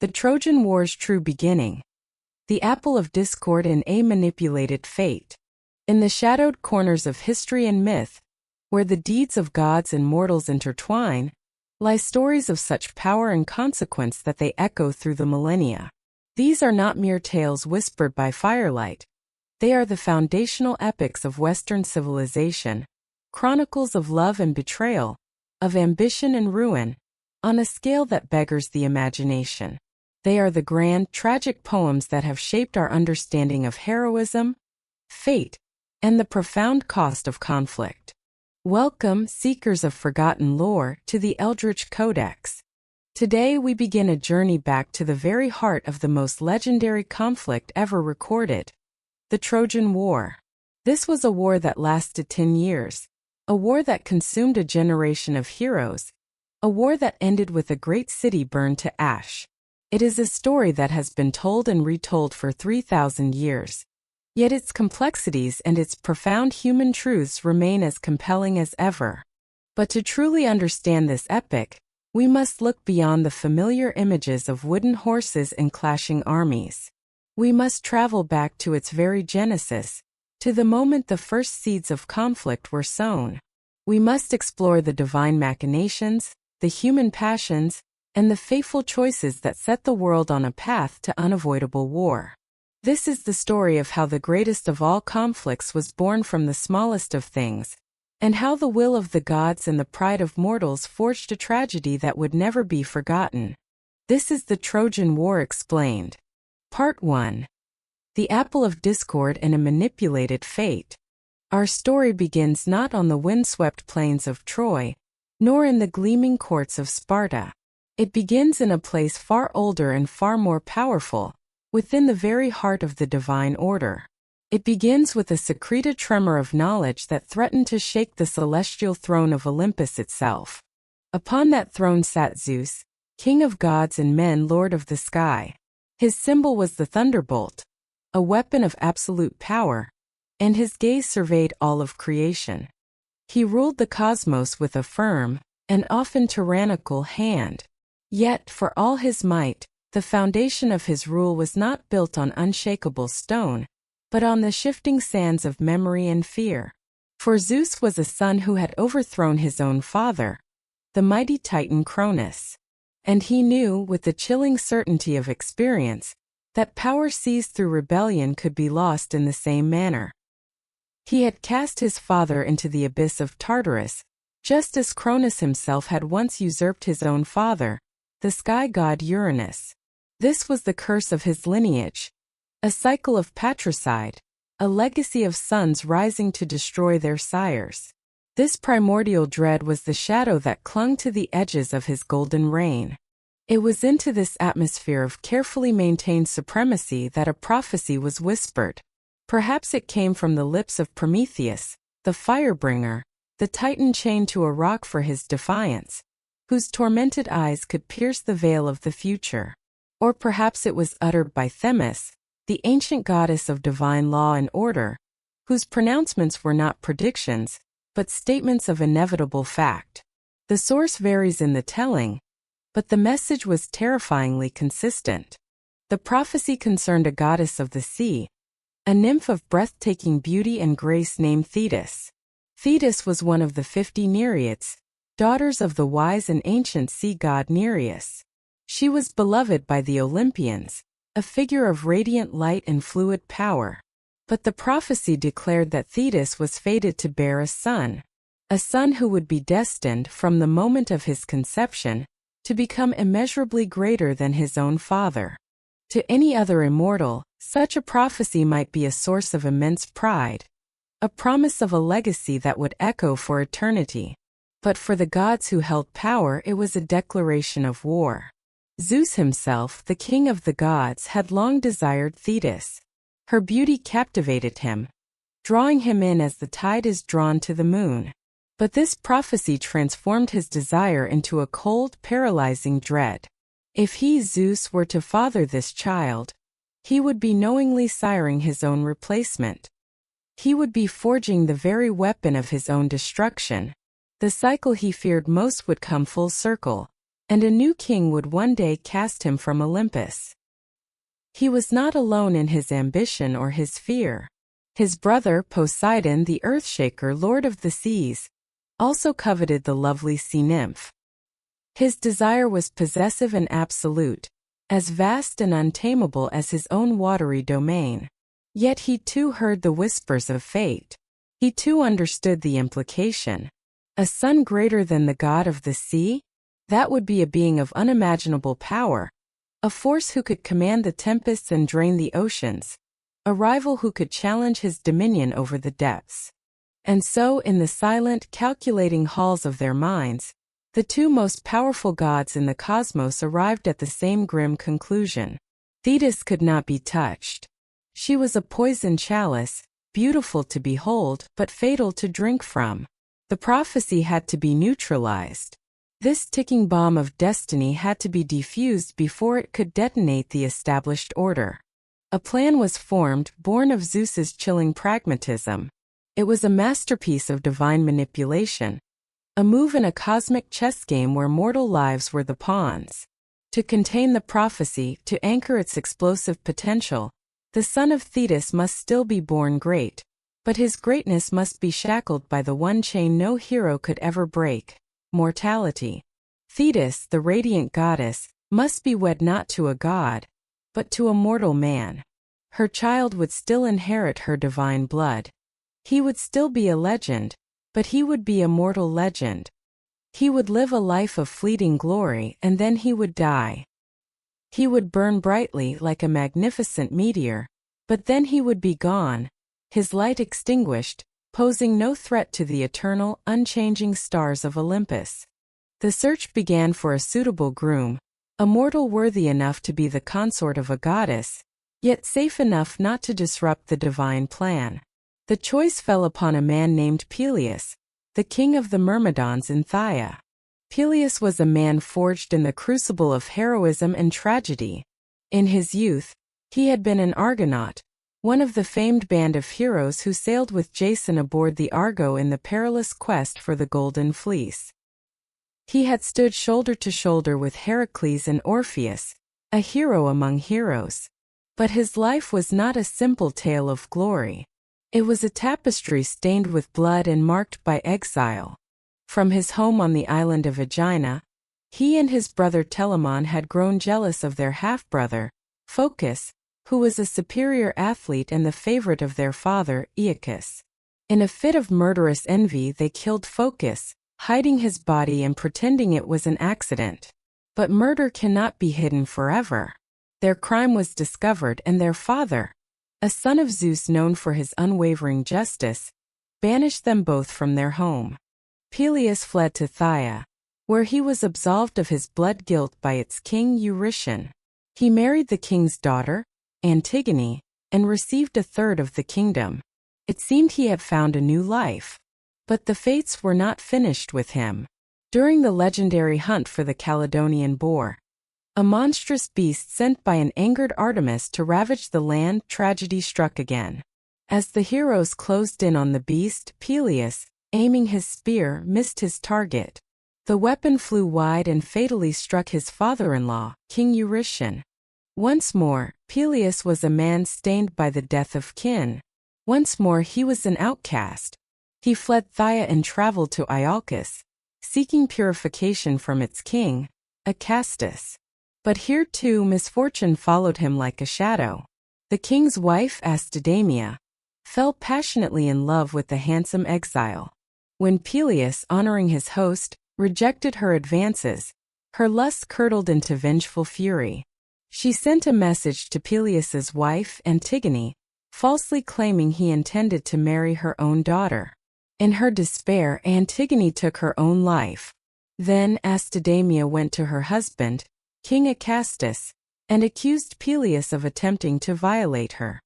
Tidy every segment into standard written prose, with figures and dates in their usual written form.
The Trojan War's true beginning. The apple of discord and a manipulated fate. In the shadowed corners of history and myth, where the deeds of gods and mortals intertwine, lie stories of such power and consequence that they echo through the millennia. These are not mere tales whispered by firelight. They are the foundational epics of Western civilization, chronicles of love and betrayal, of ambition and ruin, on a scale that beggars the imagination. They are the grand, tragic poems that have shaped our understanding of heroism, fate, and the profound cost of conflict. Welcome, seekers of forgotten lore, to the Eldritch Codex. Today we begin a journey back to the very heart of the most legendary conflict ever recorded, the Trojan War. This was a war that lasted 10 years, a war that consumed a generation of heroes, a war that ended with a great city burned to ash. It is a story that has been told and retold for 3,000 years. Yet its complexities and its profound human truths remain as compelling as ever. But to truly understand this epic, we must look beyond the familiar images of wooden horses and clashing armies. We must travel back to its very genesis, to the moment the first seeds of conflict were sown. We must explore the divine machinations, the human passions, and the fateful choices that set the world on a path to unavoidable war. This is the story of how the greatest of all conflicts was born from the smallest of things, and how the will of the gods and the pride of mortals forged a tragedy that would never be forgotten. This is the Trojan War explained. Part 1. The Apple of Discord and a Manipulated Fate. Our story begins not on the windswept plains of Troy, nor in the gleaming courts of Sparta. It begins in a place far older and far more powerful, within the very heart of the divine order. It begins with a secreted tremor of knowledge that threatened to shake the celestial throne of Olympus itself. Upon that throne sat Zeus, king of gods and men, lord of the sky. His symbol was the thunderbolt, a weapon of absolute power, and his gaze surveyed all of creation. He ruled the cosmos with a firm, and often tyrannical hand. Yet, for all his might, the foundation of his rule was not built on unshakable stone, but on the shifting sands of memory and fear. For Zeus was a son who had overthrown his own father, the mighty Titan Cronus. And he knew, with the chilling certainty of experience, that power seized through rebellion could be lost in the same manner. He had cast his father into the abyss of Tartarus, just as Cronus himself had once usurped his own father, the sky god Uranus. This was the curse of his lineage, a cycle of patricide, a legacy of sons rising to destroy their sires. This primordial dread was the shadow that clung to the edges of his golden reign. It was into this atmosphere of carefully maintained supremacy that a prophecy was whispered. Perhaps it came from the lips of Prometheus, the firebringer, the Titan chained to a rock for his defiance, whose tormented eyes could pierce the veil of the future. Or perhaps it was uttered by Themis, the ancient goddess of divine law and order, whose pronouncements were not predictions, but statements of inevitable fact. The source varies in the telling, but the message was terrifyingly consistent. The prophecy concerned a goddess of the sea, a nymph of breathtaking beauty and grace named Thetis. Thetis was one of the 50 Nereids, daughters of the wise and ancient sea god Nereus. She was beloved by the Olympians, a figure of radiant light and fluid power. But the prophecy declared that Thetis was fated to bear a son who would be destined, from the moment of his conception, to become immeasurably greater than his own father. To any other immortal, such a prophecy might be a source of immense pride, a promise of a legacy that would echo for eternity. But for the gods who held power, it was a declaration of war. Zeus himself, the king of the gods, had long desired Thetis. Her beauty captivated him, drawing him in as the tide is drawn to the moon. But this prophecy transformed his desire into a cold, paralyzing dread. If he, Zeus, were to father this child, he would be knowingly siring his own replacement. He would be forging the very weapon of his own destruction. The cycle he feared most would come full circle. and a new king would one day cast him from Olympus. He was not alone in his ambition or his fear. His brother Poseidon, the Earthshaker, lord of the seas, also coveted the lovely sea nymph. His desire was possessive and absolute, as vast and untamable as his own watery domain. Yet he too heard the whispers of fate. He too understood the implication. A son greater than the god of the sea? That would be a being of unimaginable power, a force who could command the tempests and drain the oceans, a rival who could challenge his dominion over the depths. And so, in the silent, calculating halls of their minds, the two most powerful gods in the cosmos arrived at the same grim conclusion. Thetis could not be touched. She was a poisoned chalice, beautiful to behold but fatal to drink from. The prophecy had to be neutralized. This ticking bomb of destiny had to be defused before it could detonate the established order. A plan was formed, born of Zeus's chilling pragmatism. It was a masterpiece of divine manipulation, a move in a cosmic chess game where mortal lives were the pawns. To contain the prophecy, to anchor its explosive potential, the son of Thetis must still be born great, but his greatness must be shackled by the one chain no hero could ever break: mortality. Thetis, the radiant goddess, must be wed not to a god, but to a mortal man. Her child would still inherit her divine blood. He would still be a legend, but he would be a mortal legend. He would live a life of fleeting glory and then he would die. He would burn brightly like a magnificent meteor, but then he would be gone, his light extinguished, posing no threat to the eternal, unchanging stars of Olympus. The search began for a suitable groom, a mortal worthy enough to be the consort of a goddess, yet safe enough not to disrupt the divine plan. The choice fell upon a man named Peleus, the king of the Myrmidons in Phthia. Peleus was a man forged in the crucible of heroism and tragedy. In his youth, he had been an Argonaut, one of the famed band of heroes who sailed with Jason aboard the Argo in the perilous quest for the Golden Fleece. He had stood shoulder to shoulder with Heracles and Orpheus, a hero among heroes. But his life was not a simple tale of glory. It was a tapestry stained with blood and marked by exile. From his home on the island of Aegina, he and his brother Telamon had grown jealous of their half-brother, Phocus, who was a superior athlete and the favorite of their father, Aeacus. In a fit of murderous envy they killed Phocus, hiding his body and pretending it was an accident. But murder cannot be hidden forever. Their crime was discovered and their father, a son of Zeus known for his unwavering justice, banished them both from their home. Peleus fled to Phthia, where he was absolved of his blood guilt by its king Eurytion. He married the king's daughter, Antigone, and received a third of the kingdom. It seemed he had found a new life. But the fates were not finished with him. During the legendary hunt for the Caledonian boar, a monstrous beast sent by an angered Artemis to ravage the land, tragedy struck again. As the heroes closed in on the beast, Peleus, aiming his spear, missed his target. The weapon flew wide and fatally struck his father-in-law, King Eurytion. Once more, Peleus was a man stained by the death of kin. Once more he was an outcast. He fled Phthia and traveled to Iolcus, seeking purification from its king, Acastus. But here too misfortune followed him like a shadow. The king's wife, Astidamia, fell passionately in love with the handsome exile. When Peleus, honoring his host, rejected her advances, her lust curdled into vengeful fury. She sent a message to Peleus's wife, Antigone, falsely claiming he intended to marry her own daughter. In her despair, Antigone took her own life. Then Astidamia went to her husband, King Acastus, and accused Peleus of attempting to violate her.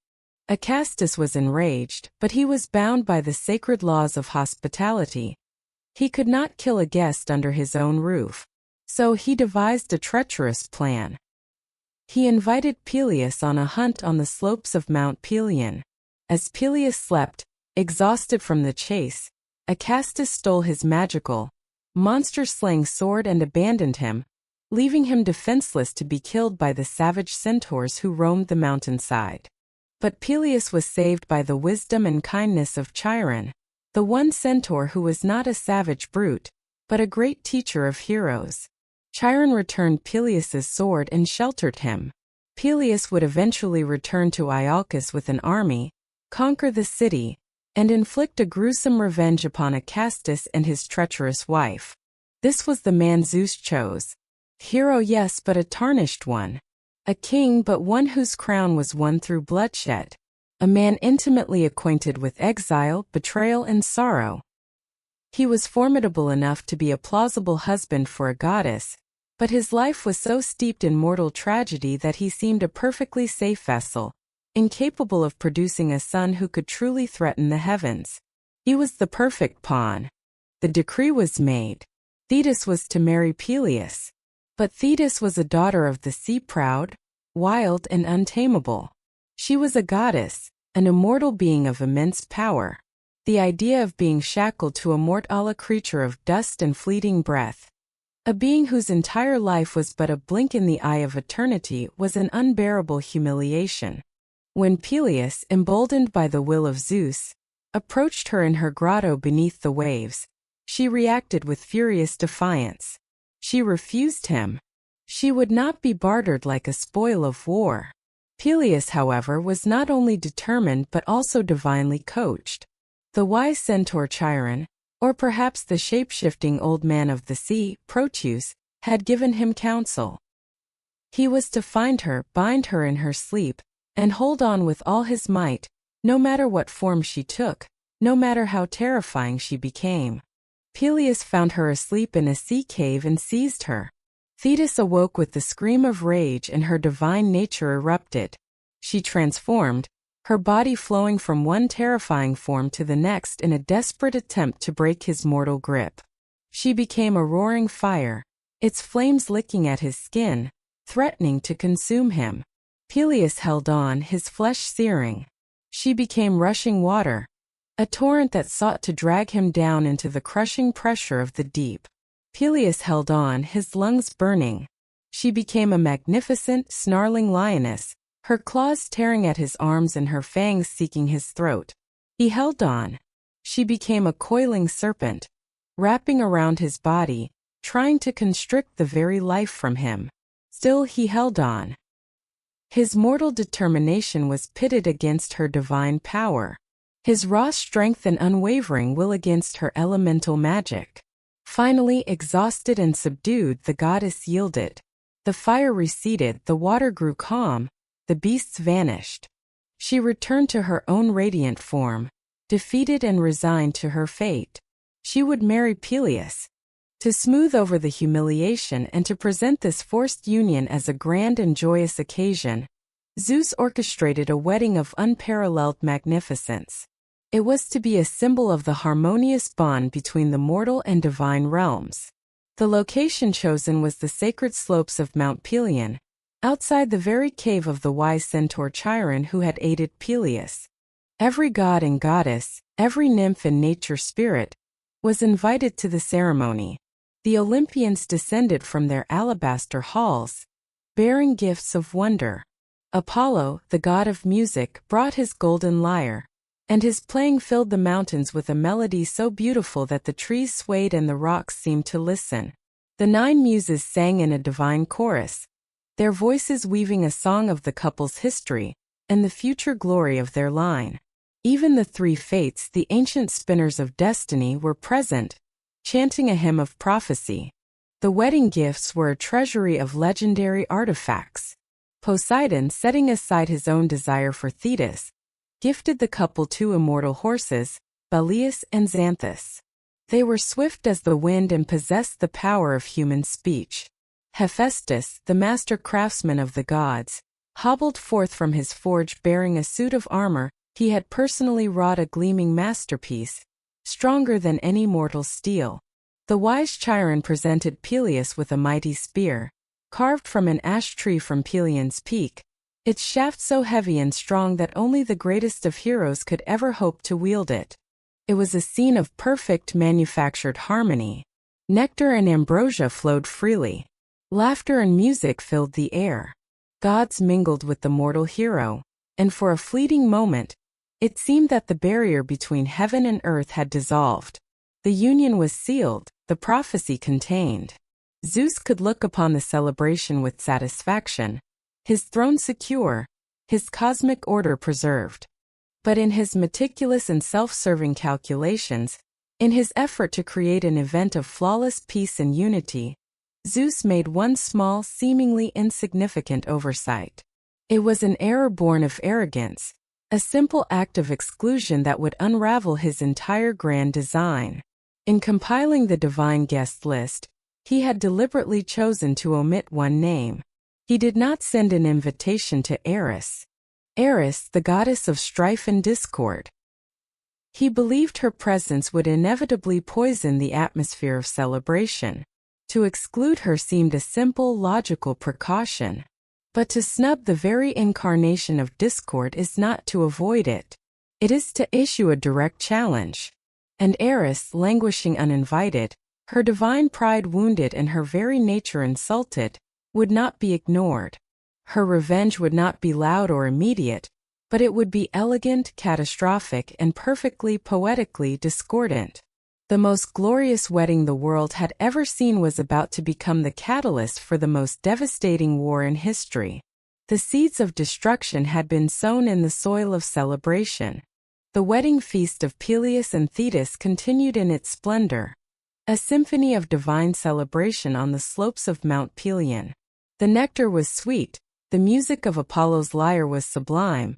Acastus was enraged, but he was bound by the sacred laws of hospitality. He could not kill a guest under his own roof, so he devised a treacherous plan. He invited Peleus on a hunt on the slopes of Mount Pelion. As Peleus slept, exhausted from the chase, Acastus stole his magical, monster-slaying sword and abandoned him, leaving him defenseless to be killed by the savage centaurs who roamed the mountainside. But Peleus was saved by the wisdom and kindness of Chiron, the one centaur who was not a savage brute, but a great teacher of heroes. Chiron returned Peleus's sword and sheltered him. Peleus would eventually return to Iolcus with an army, conquer the city, and inflict a gruesome revenge upon Acastus and his treacherous wife. This was the man Zeus chose. Hero, yes, but a tarnished one. A king, but one whose crown was won through bloodshed. A man intimately acquainted with exile, betrayal, and sorrow. He was formidable enough to be a plausible husband for a goddess, but his life was so steeped in mortal tragedy that he seemed a perfectly safe vessel, incapable of producing a son who could truly threaten the heavens. He was the perfect pawn. The decree was made. Thetis was to marry Peleus. But Thetis was a daughter of the sea, proud, wild, and untamable. She was a goddess, an immortal being of immense power. The idea of being shackled to a mortal creature of dust and fleeting breath, a being whose entire life was but a blink in the eye of eternity, was an unbearable humiliation. When Peleus, emboldened by the will of Zeus, approached her in her grotto beneath the waves, she reacted with furious defiance. She refused him. She would not be bartered like a spoil of war. Peleus, however, was not only determined but also divinely coached. The wise centaur Chiron, or perhaps the shape-shifting old man of the sea, Proteus, had given him counsel. He was to find her, bind her in her sleep, and hold on with all his might, no matter what form she took, no matter how terrifying she became. Peleus found her asleep in a sea cave and seized her. Thetis awoke with the scream of rage and her divine nature erupted. She transformed, her body flowing from one terrifying form to the next in a desperate attempt to break his mortal grip. She became a roaring fire, its flames licking at his skin, threatening to consume him. Peleus held on, his flesh searing. She became rushing water, a torrent that sought to drag him down into the crushing pressure of the deep. Peleus held on, his lungs burning. She became a magnificent, snarling lioness, her claws tearing at his arms and her fangs seeking his throat. He held on. She became a coiling serpent, wrapping around his body, trying to constrict the very life from him. Still he held on. His mortal determination was pitted against her divine power. His raw strength and unwavering will against her elemental magic. Finally, exhausted and subdued, the goddess yielded. The fire receded, the water grew calm, the beasts vanished. She returned to her own radiant form, defeated and resigned to her fate. She would marry Peleus. To smooth over the humiliation and to present this forced union as a grand and joyous occasion, Zeus orchestrated a wedding of unparalleled magnificence. It was to be a symbol of the harmonious bond between the mortal and divine realms. The location chosen was the sacred slopes of Mount Pelion, outside the very cave of the wise centaur Chiron who had aided Peleus. Every god and goddess, every nymph and nature spirit, was invited to the ceremony. The Olympians descended from their alabaster halls, bearing gifts of wonder. Apollo, the god of music, brought his golden lyre, and his playing filled the mountains with a melody so beautiful that the trees swayed and the rocks seemed to listen. The 9 muses sang in a divine chorus, their voices weaving a song of the couple's history and the future glory of their line. Even the 3 fates, the ancient spinners of destiny, were present, chanting a hymn of prophecy. The wedding gifts were a treasury of legendary artifacts. Poseidon, setting aside his own desire for Thetis, gifted the couple 2 immortal horses, Belius and Xanthus. They were swift as the wind and possessed the power of human speech. Hephaestus, the master craftsman of the gods, hobbled forth from his forge bearing a suit of armor. He had personally wrought a gleaming masterpiece, stronger than any mortal steel. The wise Chiron presented Peleus with a mighty spear, carved from an ash tree from Pelion's peak, its shaft so heavy and strong that only the greatest of heroes could ever hope to wield it. It was a scene of perfect manufactured harmony. Nectar and ambrosia flowed freely. Laughter and music filled the air. Gods mingled with the mortal hero, and for a fleeting moment, it seemed that the barrier between heaven and earth had dissolved. The union was sealed, the prophecy contained. Zeus could look upon the celebration with satisfaction, his throne secure, his cosmic order preserved. But in his meticulous and self-serving calculations, in his effort to create an event of flawless peace and unity, Zeus made one small, seemingly insignificant oversight. It was an error born of arrogance, a simple act of exclusion that would unravel his entire grand design. In compiling the divine guest list, he had deliberately chosen to omit one name. He did not send an invitation to Eris. Eris, the goddess of strife and discord. He believed her presence would inevitably poison the atmosphere of celebration. To exclude her seemed a simple, logical precaution. But to snub the very incarnation of discord is not to avoid it. It is to issue a direct challenge. And Eris, languishing uninvited, her divine pride wounded and her very nature insulted, would not be ignored. Her revenge would not be loud or immediate, but it would be elegant, catastrophic, and perfectly poetically discordant. The most glorious wedding the world had ever seen was about to become the catalyst for the most devastating war in history. The seeds of destruction had been sown in the soil of celebration. The wedding feast of Peleus and Thetis continued in its splendor, a symphony of divine celebration on the slopes of Mount Pelion. The nectar was sweet, the music of Apollo's lyre was sublime,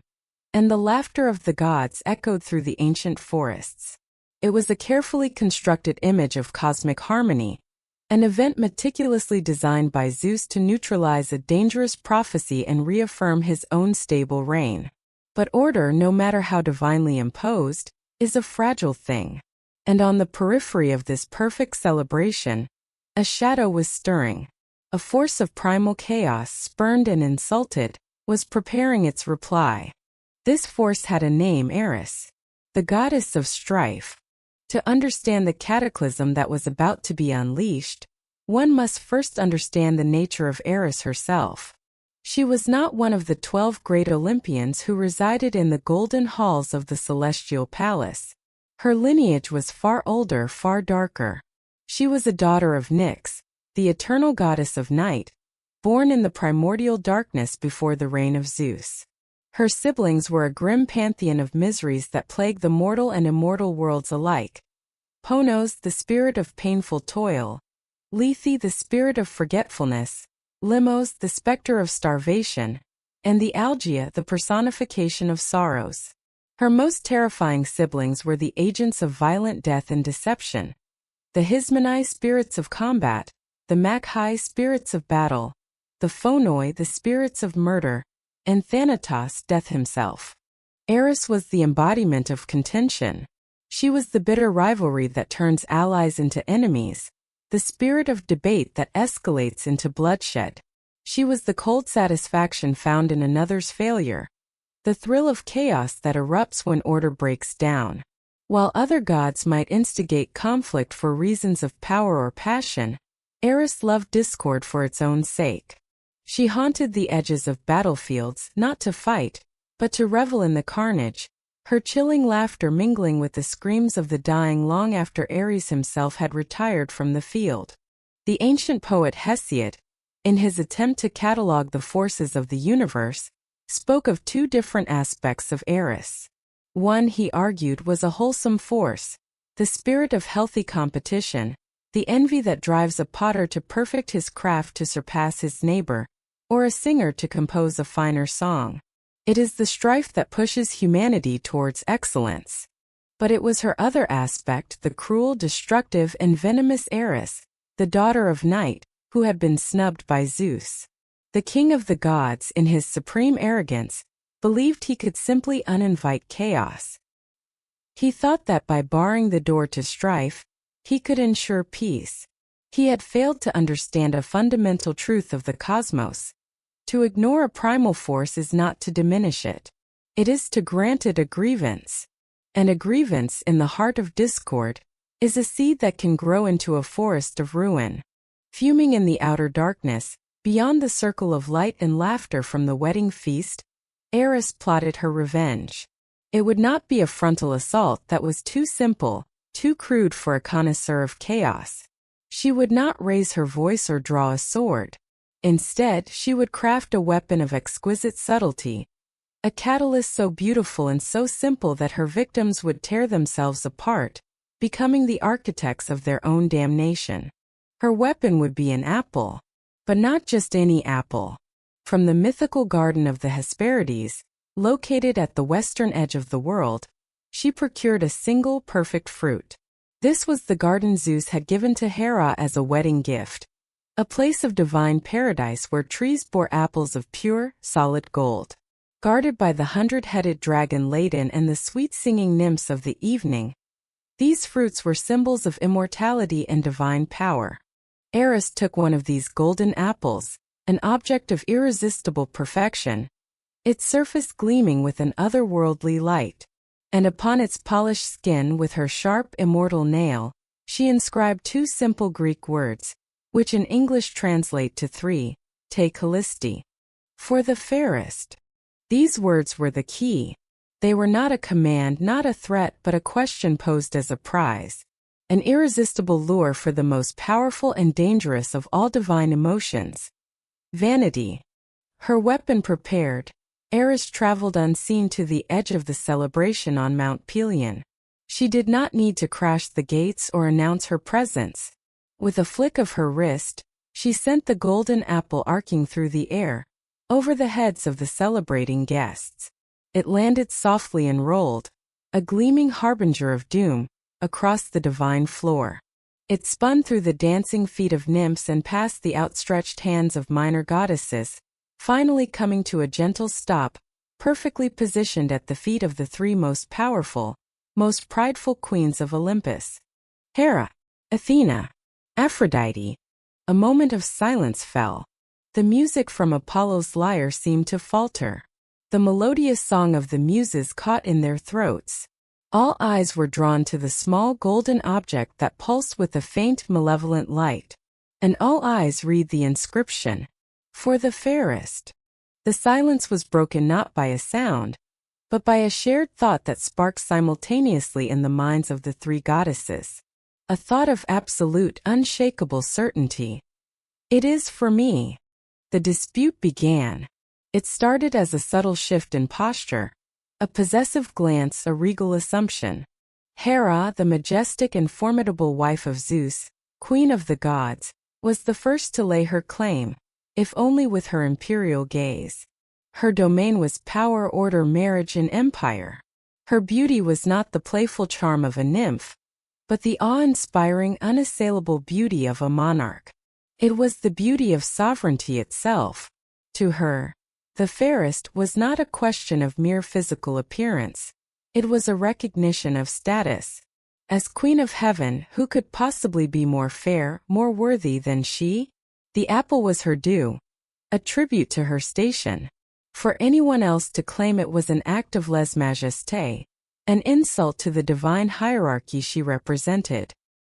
and the laughter of the gods echoed through the ancient forests. It was a carefully constructed image of cosmic harmony, an event meticulously designed by Zeus to neutralize a dangerous prophecy and reaffirm his own stable reign. But order, no matter how divinely imposed, is a fragile thing. And on the periphery of this perfect celebration, a shadow was stirring. A force of primal chaos, spurned and insulted, was preparing its reply. This force had a name, Eris, the goddess of strife. To understand the cataclysm that was about to be unleashed, one must first understand the nature of Eris herself. She was not one of the 12 great Olympians who resided in the golden halls of the celestial palace. Her lineage was far older, far darker. She was a daughter of Nyx, the eternal goddess of night, born in the primordial darkness before the reign of Zeus. Her siblings were a grim pantheon of miseries that plagued the mortal and immortal worlds alike. Ponos, the spirit of painful toil; Lethe, the spirit of forgetfulness; Limos, the specter of starvation; and the Algaea, the personification of sorrows. Her most terrifying siblings were the agents of violent death and deception, the Hismeni, spirits of combat; the Makhai, spirits of battle; the Phonoi, the spirits of murder; and Thanatos, death himself. Eris was the embodiment of contention. She was the bitter rivalry that turns allies into enemies, the spirit of debate that escalates into bloodshed. She was the cold satisfaction found in another's failure, the thrill of chaos that erupts when order breaks down. While other gods might instigate conflict for reasons of power or passion, Eris loved discord for its own sake. She haunted the edges of battlefields, not to fight, but to revel in the carnage, her chilling laughter mingling with the screams of the dying long after Ares himself had retired from the field. The ancient poet Hesiod, in his attempt to catalogue the forces of the universe, spoke of two different aspects of Eris. One, he argued, was a wholesome force, the spirit of healthy competition, the envy that drives a potter to perfect his craft to surpass his neighbor, or a singer to compose a finer song. It is the strife that pushes humanity towards excellence. But it was her other aspect, the cruel, destructive, and venomous Eris, the daughter of Night, who had been snubbed by Zeus. The king of the gods, in his supreme arrogance, believed he could simply uninvite chaos. He thought that by barring the door to strife, he could ensure peace. He had failed to understand a fundamental truth of the cosmos. To ignore a primal force is not to diminish it. It is to grant it a grievance. And a grievance in the heart of discord is a seed that can grow into a forest of ruin. Fuming in the outer darkness, beyond the circle of light and laughter from the wedding feast, Eris plotted her revenge. It would not be a frontal assault that was too simple, too crude for a connoisseur of chaos. She would not raise her voice or draw a sword. Instead, she would craft a weapon of exquisite subtlety, a catalyst so beautiful and so simple that her victims would tear themselves apart, becoming the architects of their own damnation. Her weapon would be an apple. But not just any apple. From the mythical garden of the Hesperides, located at the western edge of the world, she procured a single perfect fruit. This was the garden Zeus had given to Hera as a wedding gift, a place of divine paradise where trees bore apples of pure, solid gold. Guarded by the 100-headed dragon Ladon and the sweet-singing nymphs of the evening, these fruits were symbols of immortality and divine power. Eris took one of these golden apples, an object of irresistible perfection, its surface gleaming with an otherworldly light, and upon its polished skin with her sharp immortal nail, she inscribed 2 simple Greek words, which in English translate to 3, te Callisti, for the fairest. These words were the key. They were not a command, not a threat, but a question posed as a prize. An irresistible lure for the most powerful and dangerous of all divine emotions, vanity. Her weapon prepared, Eris traveled unseen to the edge of the celebration on Mount Pelion. She did not need to crash the gates or announce her presence. With a flick of her wrist, she sent the golden apple arcing through the air, over the heads of the celebrating guests. It landed softly and rolled, a gleaming harbinger of doom, across the divine floor. It spun through the dancing feet of nymphs and past the outstretched hands of minor goddesses, finally coming to a gentle stop, perfectly positioned at the feet of the 3 most powerful, most prideful queens of Olympus. Hera, Athena, Aphrodite. A moment of silence fell. The music from Apollo's lyre seemed to falter. The melodious song of the muses caught in their throats. All eyes were drawn to the small golden object that pulsed with a faint malevolent light. And all eyes read the inscription, "For the fairest." The silence was broken not by a sound, but by a shared thought that sparked simultaneously in the minds of the 3 goddesses. A thought of absolute, unshakable certainty. "It is for me." The dispute began. It started as a subtle shift in posture, a possessive glance, a regal assumption. Hera, the majestic and formidable wife of Zeus, queen of the gods, was the first to lay her claim, if only with her imperial gaze. Her domain was power, order, marriage, and empire. Her beauty was not the playful charm of a nymph, but the awe-inspiring, unassailable beauty of a monarch. It was the beauty of sovereignty itself. To her, the fairest was not a question of mere physical appearance. It was a recognition of status. As Queen of Heaven, who could possibly be more fair, more worthy than she? The apple was her due, a tribute to her station. For anyone else to claim it was an act of lèse-majesté, an insult to the divine hierarchy she represented.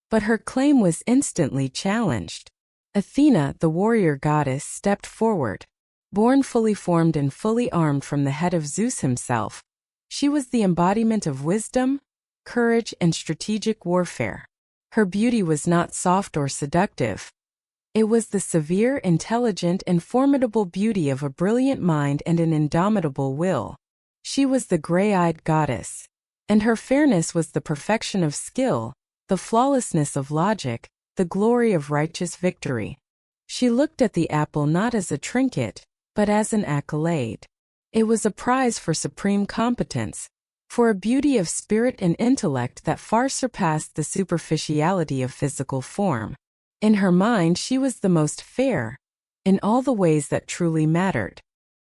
But her claim was instantly challenged. Athena, the warrior goddess, stepped forward. Born fully formed and fully armed from the head of Zeus himself, she was the embodiment of wisdom, courage, and strategic warfare. Her beauty was not soft or seductive. It was the severe, intelligent, and formidable beauty of a brilliant mind and an indomitable will. She was the gray-eyed goddess, and her fairness was the perfection of skill, the flawlessness of logic, the glory of righteous victory. She looked at the apple not as a trinket, but as an accolade. It was a prize for supreme competence, for a beauty of spirit and intellect that far surpassed the superficiality of physical form. In her mind, she was the most fair, in all the ways that truly mattered.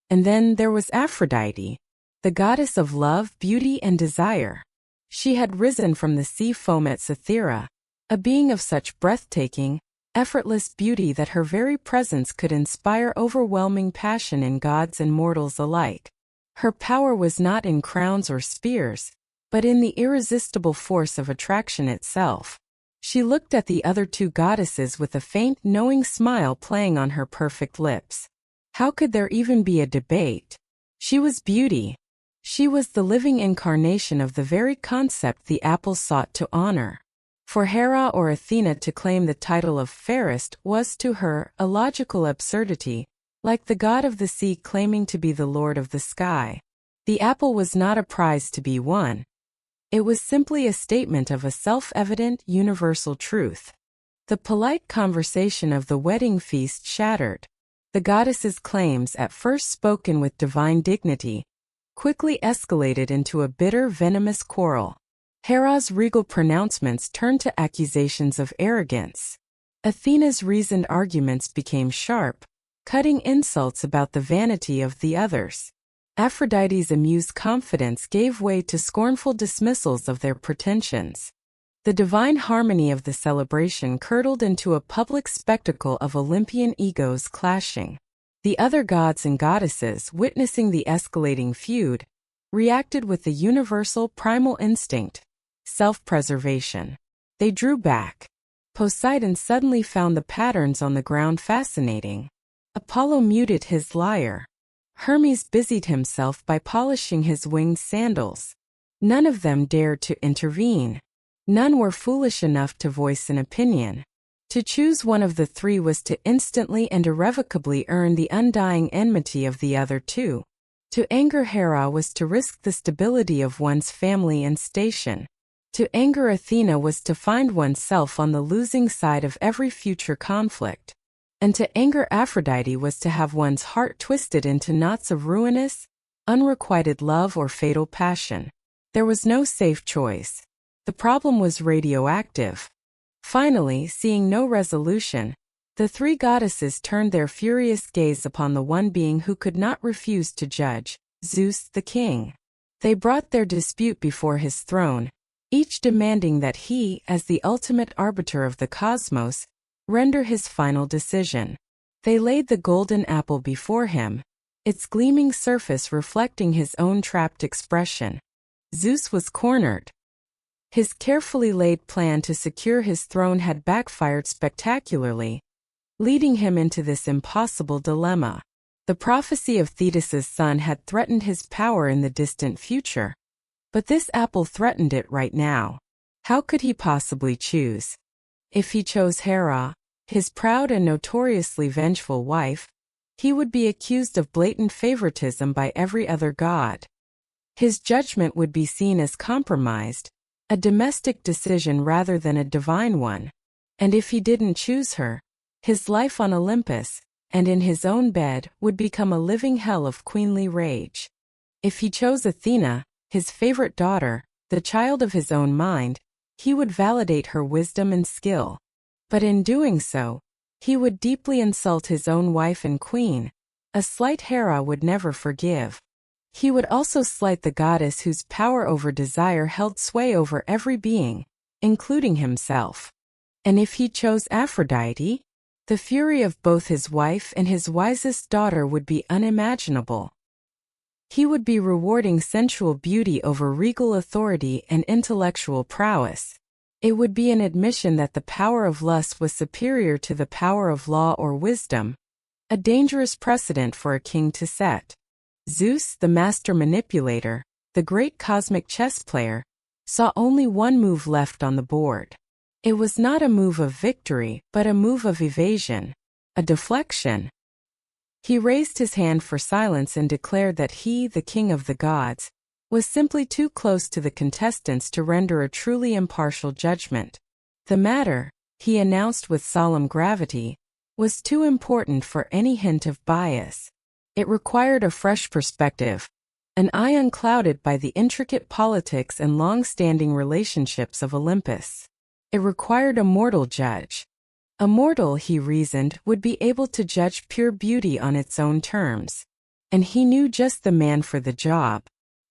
And then there was Aphrodite, the goddess of love, beauty, and desire. She had risen from the sea foam at Cythera, a being of such breathtaking, effortless beauty that her very presence could inspire overwhelming passion in gods and mortals alike. Her power was not in crowns or spears, but in the irresistible force of attraction itself. She looked at the other two goddesses with a faint, knowing smile playing on her perfect lips. How could there even be a debate? She was beauty. She was the living incarnation of the very concept the apple sought to honor. For Hera or Athena to claim the title of fairest was to her a logical absurdity, like the god of the sea claiming to be the lord of the sky. The apple was not a prize to be won. It was simply a statement of a self-evident universal truth. The polite conversation of the wedding feast shattered. The goddess's claims, at first spoken with divine dignity, quickly escalated into a bitter, venomous quarrel. Hera's regal pronouncements turned to accusations of arrogance. Athena's reasoned arguments became sharp, cutting insults about the vanity of the others. Aphrodite's amused confidence gave way to scornful dismissals of their pretensions. The divine harmony of the celebration curdled into a public spectacle of Olympian egos clashing. The other gods and goddesses, witnessing the escalating feud, reacted with the universal primal instinct, self-preservation. They drew back. Poseidon suddenly found the patterns on the ground fascinating. Apollo muted his lyre. Hermes busied himself by polishing his winged sandals. None of them dared to intervene. None were foolish enough to voice an opinion. To choose one of the three was to instantly and irrevocably earn the undying enmity of the other two. To anger Hera was to risk the stability of one's family and station. To anger Athena was to find oneself on the losing side of every future conflict. And to anger Aphrodite was to have one's heart twisted into knots of ruinous, unrequited love or fatal passion. There was no safe choice. The problem was radioactive. Finally, seeing no resolution, the three goddesses turned their furious gaze upon the one being who could not refuse to judge, Zeus the king. They brought their dispute before his throne, each demanding that he, as the ultimate arbiter of the cosmos, render his final decision. They laid the golden apple before him, its gleaming surface reflecting his own trapped expression. Zeus was cornered. His carefully laid plan to secure his throne had backfired spectacularly, leading him into this impossible dilemma. The prophecy of Thetis's son had threatened his power in the distant future, but this apple threatened it right now. How could he possibly choose? If he chose Hera, his proud and notoriously vengeful wife, he would be accused of blatant favoritism by every other god. His judgment would be seen as compromised, a domestic decision rather than a divine one. And if he didn't choose her, his life on Olympus, and in his own bed, would become a living hell of queenly rage. If he chose Athena, his favorite daughter, the child of his own mind, he would validate her wisdom and skill. But in doing so, he would deeply insult his own wife and queen, a slight Hera would never forgive. He would also slight the goddess whose power over desire held sway over every being, including himself. And if he chose Aphrodite, the fury of both his wife and his wisest daughter would be unimaginable. He would be rewarding sensual beauty over regal authority and intellectual prowess. It would be an admission that the power of lust was superior to the power of law or wisdom, a dangerous precedent for a king to set. Zeus, the master manipulator, the great cosmic chess player, saw only one move left on the board. It was not a move of victory, but a move of evasion, a deflection. He raised his hand for silence and declared that he, the king of the gods, was simply too close to the contestants to render a truly impartial judgment. The matter, he announced with solemn gravity, was too important for any hint of bias. It required a fresh perspective, an eye unclouded by the intricate politics and long-standing relationships of Olympus. It required a mortal judge. A mortal, he reasoned, would be able to judge pure beauty on its own terms. And he knew just the man for the job.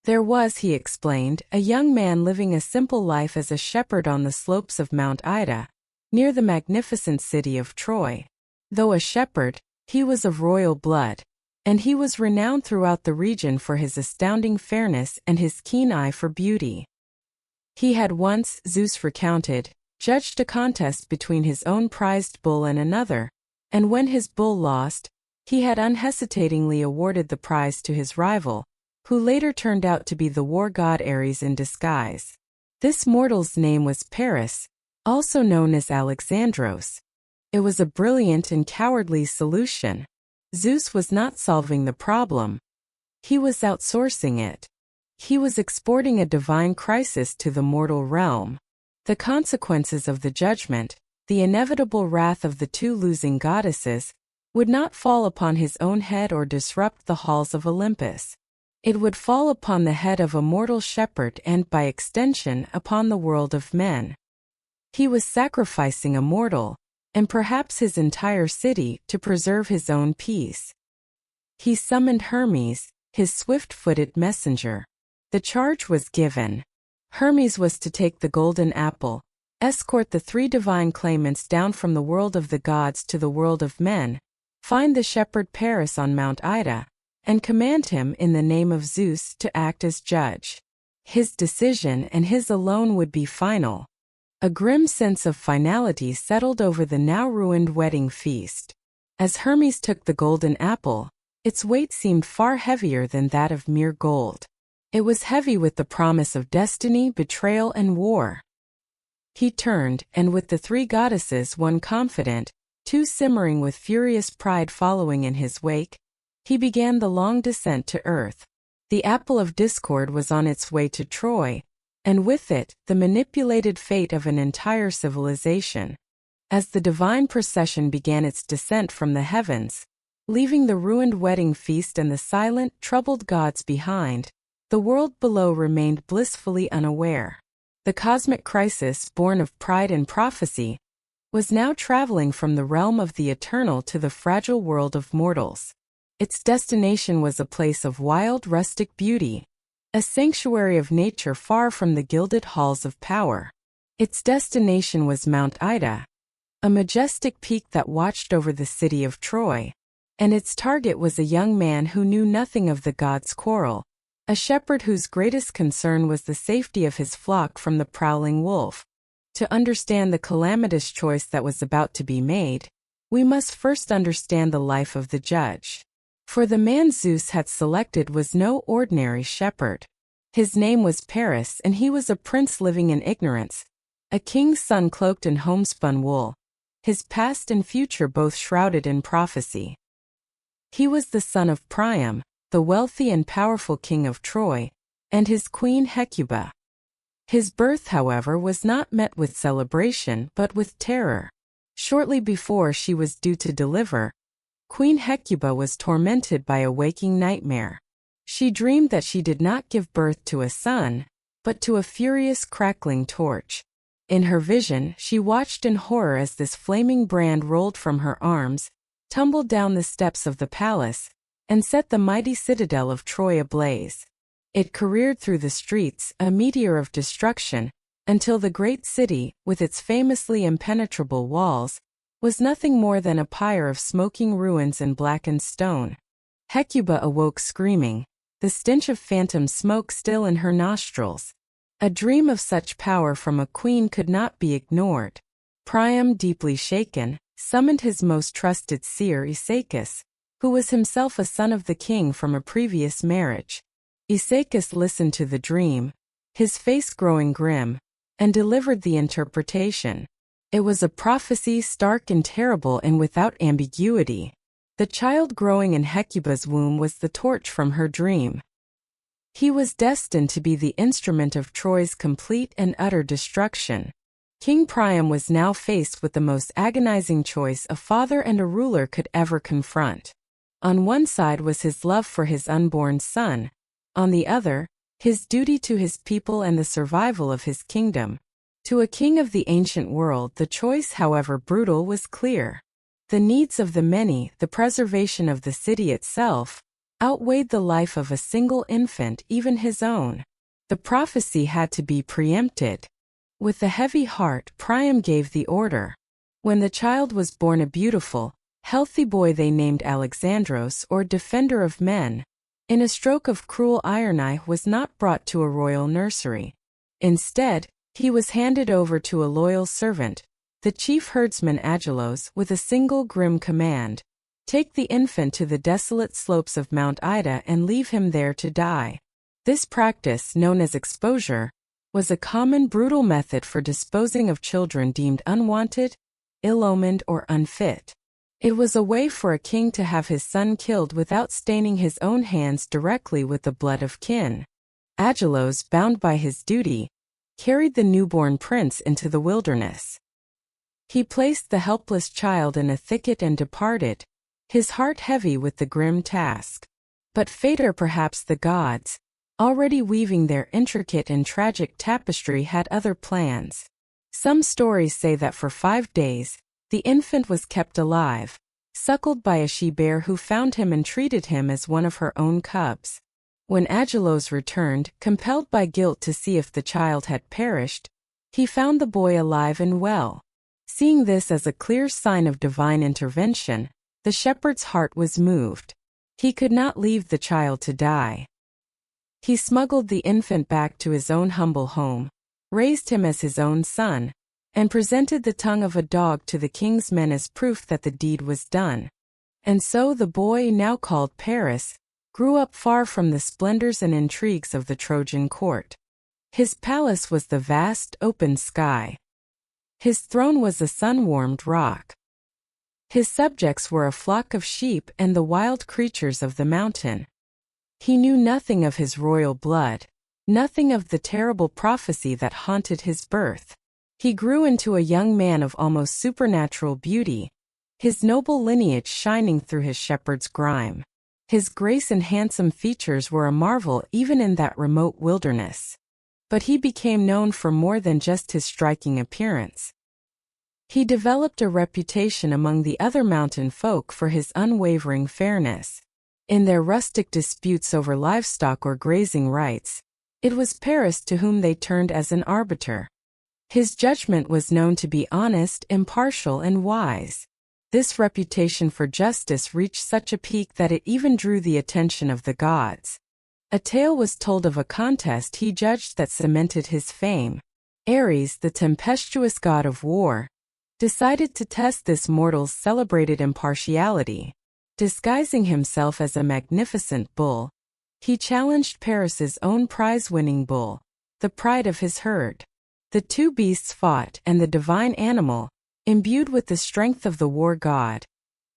There was, he explained, a young man living a simple life as a shepherd on the slopes of Mount Ida, near the magnificent city of Troy. Though a shepherd, he was of royal blood, and he was renowned throughout the region for his astounding fairness and his keen eye for beauty. He had once, Zeus recounted, judged a contest between his own prized bull and another, and when his bull lost, he had unhesitatingly awarded the prize to his rival, who later turned out to be the war god Ares in disguise. This mortal's name was Paris, also known as Alexandros. It was a brilliant and cowardly solution. Zeus was not solving the problem. He was outsourcing it. He was exporting a divine crisis to the mortal realm. The consequences of the judgment, the inevitable wrath of the two losing goddesses, would not fall upon his own head or disrupt the halls of Olympus. It would fall upon the head of a mortal shepherd and, by extension, upon the world of men. He was sacrificing a mortal, and perhaps his entire city, to preserve his own peace. He summoned Hermes, his swift-footed messenger. The charge was given. Hermes was to take the golden apple, escort the three divine claimants down from the world of the gods to the world of men, find the shepherd Paris on Mount Ida, and command him in the name of Zeus to act as judge. His decision and his alone would be final. A grim sense of finality settled over the now ruined wedding feast. As Hermes took the golden apple, its weight seemed far heavier than that of mere gold. It was heavy with the promise of destiny, betrayal, and war. He turned, and with the three goddesses, one confident, two simmering with furious pride following in his wake, he began the long descent to earth. The apple of discord was on its way to Troy, and with it, the manipulated fate of an entire civilization. As the divine procession began its descent from the heavens, leaving the ruined wedding feast and the silent, troubled gods behind, the world below remained blissfully unaware. The cosmic crisis, born of pride and prophecy, was now traveling from the realm of the eternal to the fragile world of mortals. Its destination was a place of wild, rustic beauty, a sanctuary of nature far from the gilded halls of power. Its destination was Mount Ida, a majestic peak that watched over the city of Troy, and its target was a young man who knew nothing of the gods' quarrel, a shepherd whose greatest concern was the safety of his flock from the prowling wolf. To understand the calamitous choice that was about to be made, we must first understand the life of the judge. For the man Zeus had selected was no ordinary shepherd. His name was Paris, and he was a prince living in ignorance, a king's son cloaked in homespun wool, his past and future both shrouded in prophecy. He was the son of Priam, the wealthy and powerful king of Troy, and his queen Hecuba. His birth, however, was not met with celebration but with terror. Shortly before she was due to deliver, Queen Hecuba was tormented by a waking nightmare. She dreamed that she did not give birth to a son, but to a furious crackling torch. In her vision, she watched in horror as this flaming brand rolled from her arms, tumbled down the steps of the palace, and set the mighty citadel of Troy ablaze. It careered through the streets, a meteor of destruction, until the great city, with its famously impenetrable walls, was nothing more than a pyre of smoking ruins and blackened stone. Hecuba awoke screaming, the stench of phantom smoke still in her nostrils. A dream of such power from a queen could not be ignored. Priam, deeply shaken, summoned his most trusted seer Isaacus, who was himself a son of the king from a previous marriage. Isaacus listened to the dream, his face growing grim, and delivered the interpretation. It was a prophecy stark and terrible and without ambiguity. The child growing in Hecuba's womb was the torch from her dream. He was destined to be the instrument of Troy's complete and utter destruction. King Priam was now faced with the most agonizing choice a father and a ruler could ever confront. On one side was his love for his unborn son, on the other, his duty to his people and the survival of his kingdom. To a king of the ancient world, the choice, however brutal, was clear. The needs of the many, the preservation of the city itself, outweighed the life of a single infant, even his own. The prophecy had to be preempted. With a heavy heart, Priam gave the order. When the child was born, a beautiful, healthy boy they named Alexandros, or defender of men, in a stroke of cruel irony, was not brought to a royal nursery. Instead, He was handed over to a loyal servant, the chief herdsman Agelos, with a single grim command: take the infant to the desolate slopes of Mount Ida and leave him there to die. This practice, known as exposure, was a common brutal method for disposing of children deemed unwanted, ill-omened, or unfit. It was a way for a king to have his son killed without staining his own hands directly with the blood of kin. Agelos, bound by his duty, carried the newborn prince into the wilderness. He placed the helpless child in a thicket and departed, his heart heavy with the grim task. But fate, or perhaps the gods, already weaving their intricate and tragic tapestry, had other plans. Some stories say that for 5 days, the infant was kept alive, suckled by a she-bear who found him and treated him as one of her own cubs. When Agelos returned, compelled by guilt to see if the child had perished, he found the boy alive and well. Seeing this as a clear sign of divine intervention, the shepherd's heart was moved. He could not leave the child to die. He smuggled the infant back to his own humble home, raised him as his own son, and presented the tongue of a dog to the king's men as proof that the deed was done. And so the boy, now called Paris, grew up far from the splendors and intrigues of the Trojan court. His palace was the vast, open sky. His throne was a sun-warmed rock. His subjects were a flock of sheep and the wild creatures of the mountain. He knew nothing of his royal blood, nothing of the terrible prophecy that haunted his birth. He grew into a young man of almost supernatural beauty, his noble lineage shining through his shepherd's grime. His grace and handsome features were a marvel even in that remote wilderness. But he became known for more than just his striking appearance. He developed a reputation among the other mountain folk for his unwavering fairness. In their rustic disputes over livestock or grazing rights, it was Paris to whom they turned as an arbiter. His judgment was known to be honest, impartial, and wise. This reputation for justice reached such a peak that it even drew the attention of the gods. A tale was told of a contest he judged that cemented his fame. Ares, the tempestuous god of war, decided to test this mortal's celebrated impartiality. Disguising himself as a magnificent bull, he challenged Paris's own prize-winning bull, the pride of his herd. The two beasts fought, and the divine animal, imbued with the strength of the war god,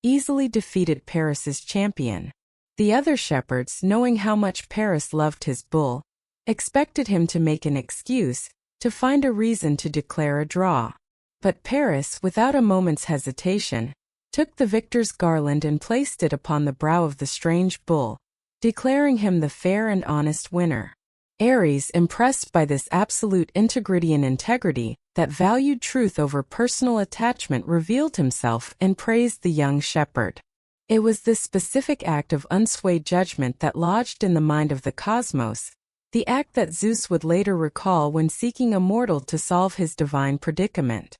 easily defeated Paris's champion. The other shepherds, knowing how much Paris loved his bull, expected him to make an excuse, to find a reason to declare a draw. But Paris, without a moment's hesitation, took the victor's garland and placed it upon the brow of the strange bull, declaring him the fair and honest winner. Ares, impressed by this absolute integrity and integrity that valued truth over personal attachment, revealed himself and praised the young shepherd. It was this specific act of unswayed judgment that lodged in the mind of the cosmos, the act that Zeus would later recall when seeking a mortal to solve his divine predicament.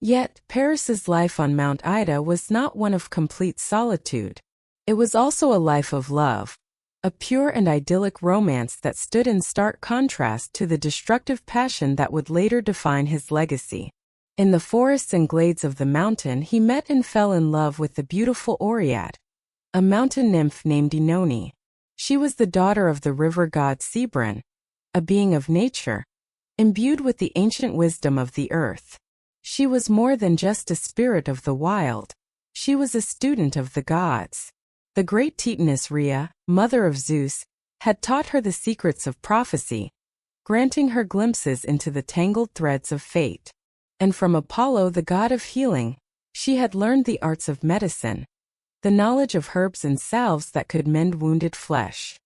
Yet, Paris's life on Mount Ida was not one of complete solitude. It was also a life of love, a pure and idyllic romance that stood in stark contrast to the destructive passion that would later define his legacy. In the forests and glades of the mountain, he met and fell in love with the beautiful Oread, a mountain nymph named Oenone. She was the daughter of the river god Cebron, a being of nature, imbued with the ancient wisdom of the earth. She was more than just a spirit of the wild. She was a student of the gods. The great Titaness Rhea, mother of Zeus, had taught her the secrets of prophecy, granting her glimpses into the tangled threads of fate. And from Apollo, the god of healing, she had learned the arts of medicine, the knowledge of herbs and salves that could mend wounded flesh.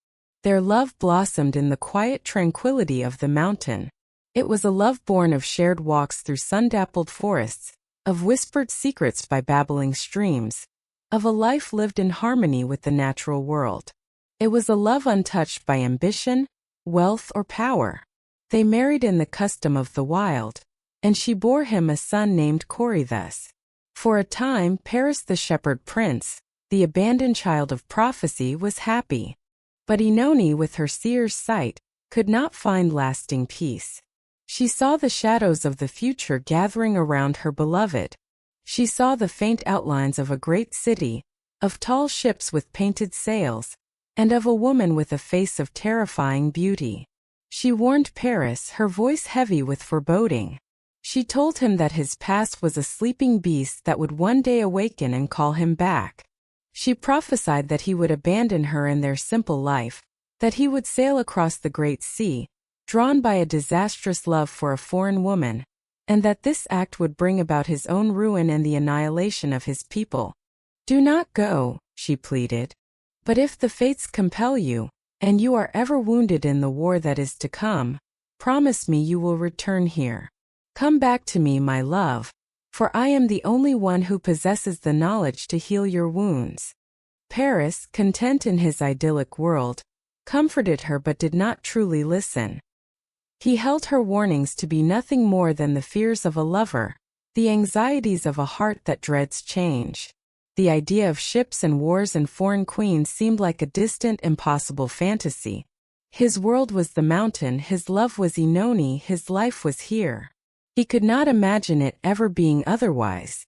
Their love blossomed in the quiet tranquility of the mountain. It was a love born of shared walks through sun-dappled forests, of whispered secrets by babbling streams, of a life lived in harmony with the natural world. It was a love untouched by ambition, wealth, or power. They married in the custom of the wild, and she bore him a son named Corythus. For a time, Paris the shepherd prince, the abandoned child of prophecy, was happy. But Oenone, with her seer's sight, could not find lasting peace. She saw the shadows of the future gathering around her beloved. She saw the faint outlines of a great city, of tall ships with painted sails, and of a woman with a face of terrifying beauty. She warned Paris, her voice heavy with foreboding. She told him that his past was a sleeping beast that would one day awaken and call him back. She prophesied that he would abandon her and their simple life, that he would sail across the great sea, drawn by a disastrous love for a foreign woman, and that this act would bring about his own ruin and the annihilation of his people. "Do not go," she pleaded. "But if the fates compel you, and you are ever wounded in the war that is to come, promise me you will return here. Come back to me, my love, for I am the only one who possesses the knowledge to heal your wounds." Paris, content in his idyllic world, comforted her but did not truly listen. He held her warnings to be nothing more than the fears of a lover, the anxieties of a heart that dreads change. The idea of ships and wars and foreign queens seemed like a distant, impossible fantasy. His world was the mountain, his love was Oenone, his life was here. He could not imagine it ever being otherwise.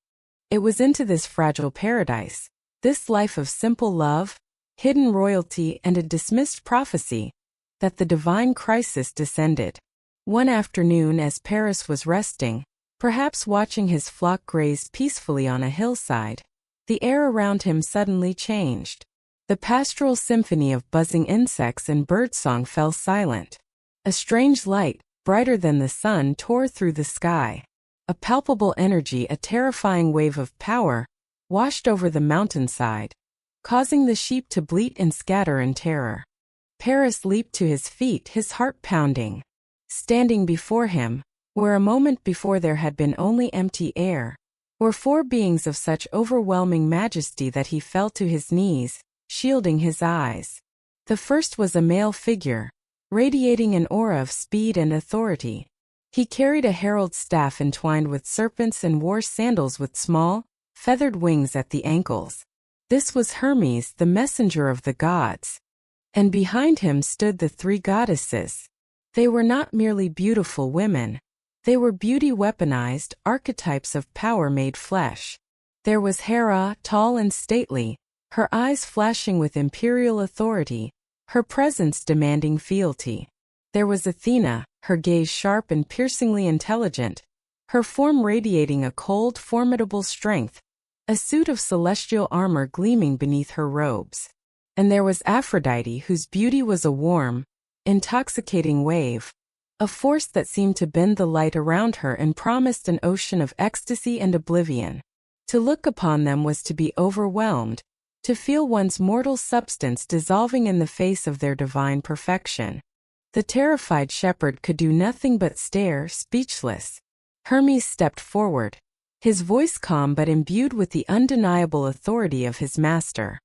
It was into this fragile paradise, this life of simple love, hidden royalty, and a dismissed prophecy, that the divine crisis descended. One afternoon, as Paris was resting, perhaps watching his flock graze peacefully on a hillside, the air around him suddenly changed. The pastoral symphony of buzzing insects and birdsong fell silent. A strange light, brighter than the sun, tore through the sky. A palpable energy, a terrifying wave of power, washed over the mountainside, causing the sheep to bleat and scatter in terror. Paris leaped to his feet, his heart pounding. Standing before him, where a moment before there had been only empty air, were four beings of such overwhelming majesty that he fell to his knees, shielding his eyes. The first was a male figure, radiating an aura of speed and authority. He carried a herald's staff entwined with serpents and wore sandals with small, feathered wings at the ankles. This was Hermes, the messenger of the gods. And behind him stood the three goddesses. They were not merely beautiful women. They were beauty weaponized, archetypes of power made flesh. There was Hera, tall and stately, her eyes flashing with imperial authority, her presence demanding fealty. There was Athena, her gaze sharp and piercingly intelligent, her form radiating a cold, formidable strength, a suit of celestial armor gleaming beneath her robes. And there was Aphrodite, whose beauty was a warm, intoxicating wave, a force that seemed to bend the light around her and promised an ocean of ecstasy and oblivion. To look upon them was to be overwhelmed, to feel one's mortal substance dissolving in the face of their divine perfection. The terrified shepherd could do nothing but stare, speechless. Hermes stepped forward, his voice calm but imbued with the undeniable authority of his master.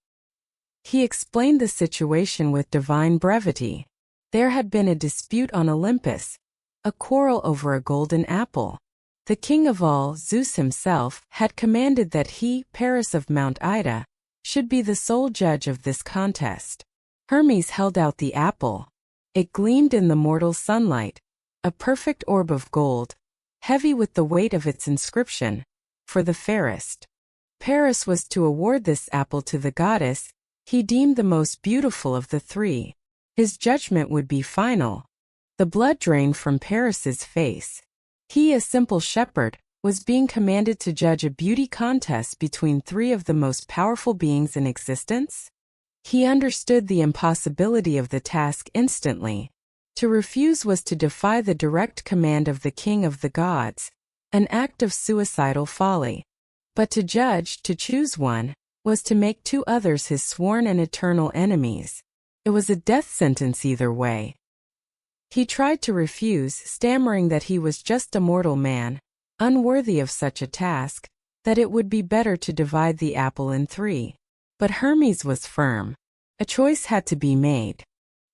He explained the situation with divine brevity. There had been a dispute on Olympus, a quarrel over a golden apple. The king of all, Zeus himself, had commanded that he, Paris of Mount Ida, should be the sole judge of this contest. Hermes held out the apple. It gleamed in the mortal sunlight, a perfect orb of gold, heavy with the weight of its inscription, "For the fairest." Paris was to award this apple to the goddess he deemed the most beautiful of the three. His judgment would be final. The blood drained from Paris's face. He, a simple shepherd, was being commanded to judge a beauty contest between three of the most powerful beings in existence? He understood the impossibility of the task instantly. To refuse was to defy the direct command of the king of the gods, an act of suicidal folly. But to judge, to choose one, was to make two others his sworn and eternal enemies. It was a death sentence either way. He tried to refuse, stammering that he was just a mortal man, unworthy of such a task, that it would be better to divide the apple in three. But Hermes was firm. A choice had to be made.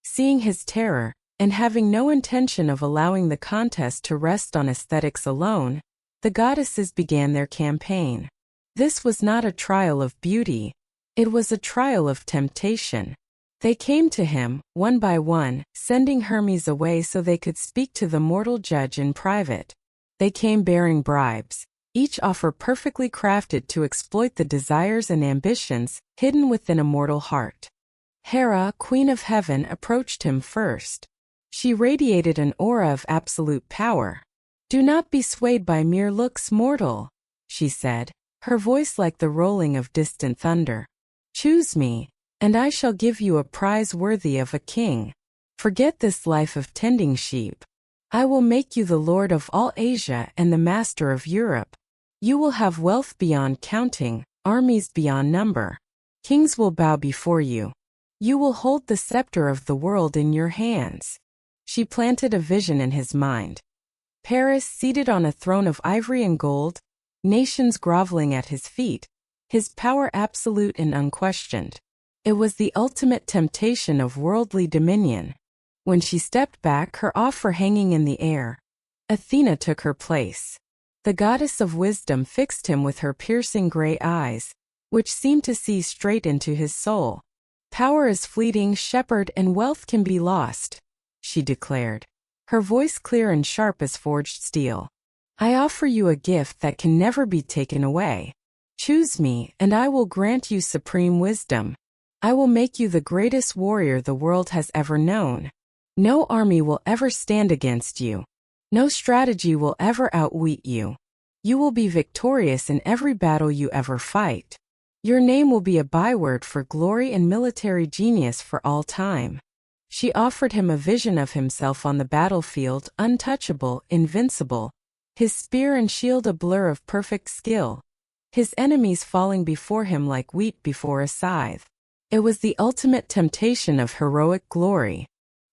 Seeing his terror, and having no intention of allowing the contest to rest on aesthetics alone, the goddesses began their campaign. This was not a trial of beauty. It was a trial of temptation. They came to him, one by one, sending Hermes away so they could speak to the mortal judge in private. They came bearing bribes, each offer perfectly crafted to exploit the desires and ambitions hidden within a mortal heart. Hera, Queen of Heaven, approached him first. She radiated an aura of absolute power. "Do not be swayed by mere looks, mortal," she said, her voice like the rolling of distant thunder. "Choose me, and I shall give you a prize worthy of a king. Forget this life of tending sheep. I will make you the lord of all Asia and the master of Europe. You will have wealth beyond counting, armies beyond number. Kings will bow before you. You will hold the scepter of the world in your hands." She planted a vision in his mind. Paris seated on a throne of ivory and gold, nations groveling at his feet, his power absolute and unquestioned. It was the ultimate temptation of worldly dominion. When she stepped back, her offer hanging in the air, Athena took her place. The goddess of wisdom fixed him with her piercing gray eyes, which seemed to see straight into his soul. "Power is fleeting, shepherd, and wealth can be lost," she declared, her voice clear and sharp as forged steel. "I offer you a gift that can never be taken away. Choose me, and I will grant you supreme wisdom. I will make you the greatest warrior the world has ever known. No army will ever stand against you. No strategy will ever outwit you. You will be victorious in every battle you ever fight. Your name will be a byword for glory and military genius for all time." She offered him a vision of himself on the battlefield, untouchable, invincible, his spear and shield a blur of perfect skill, his enemies falling before him like wheat before a scythe. It was the ultimate temptation of heroic glory.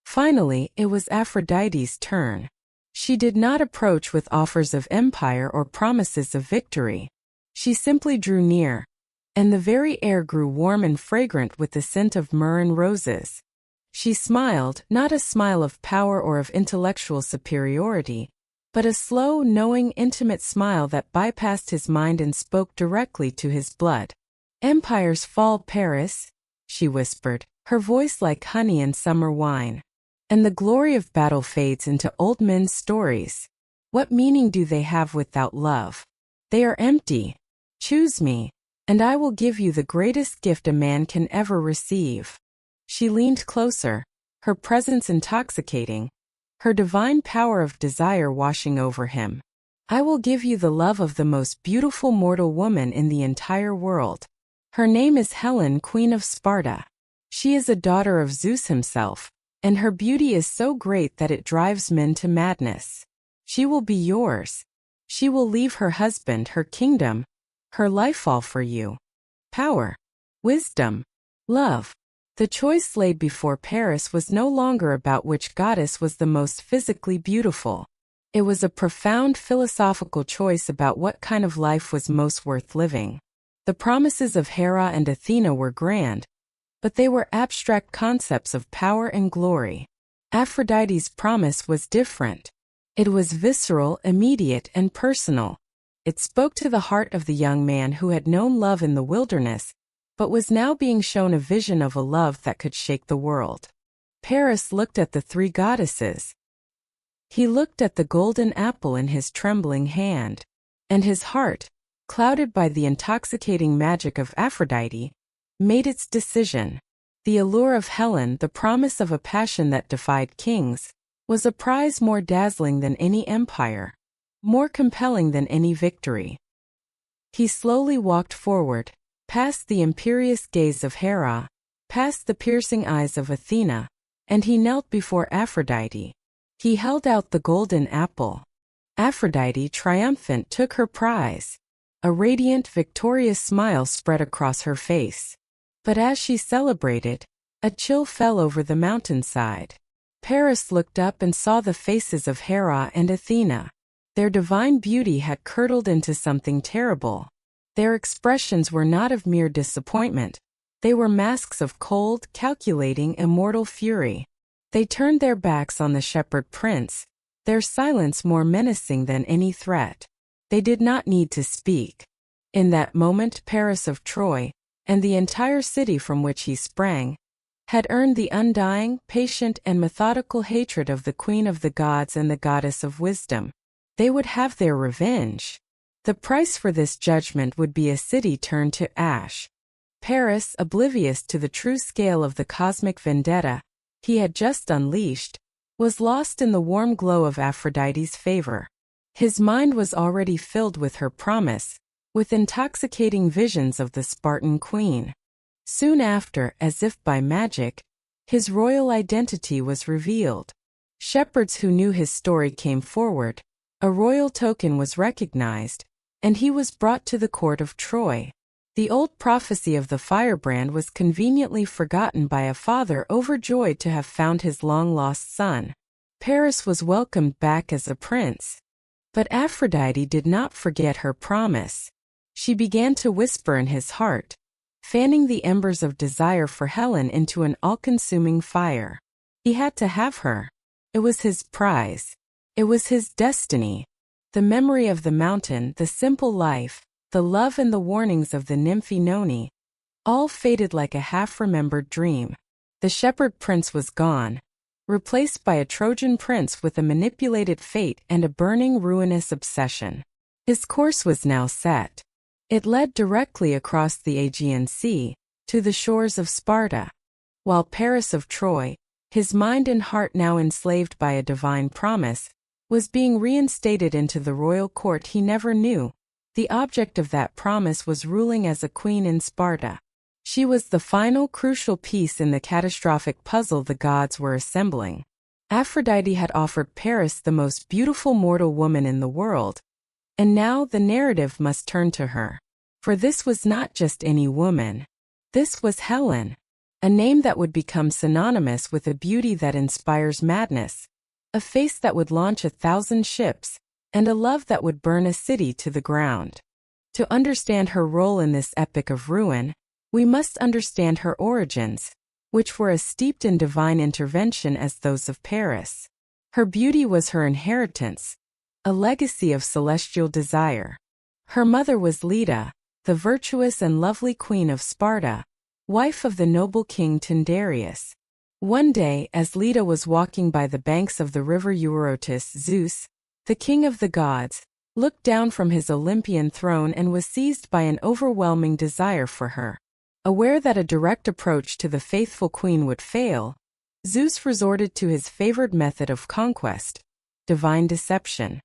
Finally, it was Aphrodite's turn. She did not approach with offers of empire or promises of victory. She simply drew near, and the very air grew warm and fragrant with the scent of myrrh and roses. She smiled, not a smile of power or of intellectual superiority, but a slow, knowing, intimate smile that bypassed his mind and spoke directly to his blood. "Empires fall, Paris," she whispered, her voice like honey in summer wine. "And the glory of battle fades into old men's stories. What meaning do they have without love? They are empty. Choose me, and I will give you the greatest gift a man can ever receive." She leaned closer, her presence intoxicating, her divine power of desire washing over him. "I will give you the love of the most beautiful mortal woman in the entire world. Her name is Helen, Queen of Sparta. She is a daughter of Zeus himself, and her beauty is so great that it drives men to madness. She will be yours. She will leave her husband, her kingdom, her life all for you. Power, wisdom, love." The choice laid before Paris was no longer about which goddess was the most physically beautiful. It was a profound philosophical choice about what kind of life was most worth living. The promises of Hera and Athena were grand, but they were abstract concepts of power and glory. Aphrodite's promise was different. It was visceral, immediate, and personal. It spoke to the heart of the young man who had known love in the wilderness, but was now being shown a vision of a love that could shake the world. Paris looked at the three goddesses. He looked at the golden apple in his trembling hand, and his heart, clouded by the intoxicating magic of Aphrodite, made its decision. The allure of Helen, the promise of a passion that defied kings, was a prize more dazzling than any empire, more compelling than any victory. He slowly walked forward, past the imperious gaze of Hera, past the piercing eyes of Athena, and he knelt before Aphrodite. He held out the golden apple. Aphrodite, triumphant, took her prize. A radiant, victorious smile spread across her face. But as she celebrated, a chill fell over the mountainside. Paris looked up and saw the faces of Hera and Athena. Their divine beauty had curdled into something terrible. Their expressions were not of mere disappointment. They were masks of cold, calculating, immortal fury. They turned their backs on the shepherd prince, their silence more menacing than any threat. They did not need to speak. In that moment, Paris of Troy, and the entire city from which he sprang, had earned the undying, patient, and methodical hatred of the Queen of the Gods and the Goddess of Wisdom. They would have their revenge. The price for this judgment would be a city turned to ash. Paris, oblivious to the true scale of the cosmic vendetta he had just unleashed, was lost in the warm glow of Aphrodite's favor. His mind was already filled with her promise, with intoxicating visions of the Spartan queen. Soon after, as if by magic, his royal identity was revealed. Shepherds who knew his story came forward, a royal token was recognized, and he was brought to the court of Troy. The old prophecy of the firebrand was conveniently forgotten by a father overjoyed to have found his long-lost son. Paris was welcomed back as a prince. But Aphrodite did not forget her promise. She began to whisper in his heart, fanning the embers of desire for Helen into an all-consuming fire. He had to have her. It was his prize. It was his destiny. The memory of the mountain, the simple life, the love and the warnings of the nymphy Noni, all faded like a half-remembered dream. The shepherd prince was gone, replaced by a Trojan prince with a manipulated fate and a burning, ruinous obsession. His course was now set. It led directly across the Aegean Sea, to the shores of Sparta. While Paris of Troy, his mind and heart now enslaved by a divine promise, was being reinstated into the royal court he never knew. The object of that promise was ruling as a queen in Sparta. She was the final crucial piece in the catastrophic puzzle the gods were assembling. Aphrodite had offered Paris the most beautiful mortal woman in the world, and now the narrative must turn to her. For this was not just any woman. This was Helen, a name that would become synonymous with a beauty that inspires madness, a face that would launch 1,000 ships, and a love that would burn a city to the ground. To understand her role in this epic of ruin, we must understand her origins, which were as steeped in divine intervention as those of Paris. Her beauty was her inheritance, a legacy of celestial desire. Her mother was Leda, the virtuous and lovely queen of Sparta, wife of the noble king Tyndareus. One day, as Leda was walking by the banks of the river Eurotas, Zeus, the king of the gods, looked down from his Olympian throne and was seized by an overwhelming desire for her. Aware that a direct approach to the faithful queen would fail, Zeus resorted to his favored method of conquest, divine deception.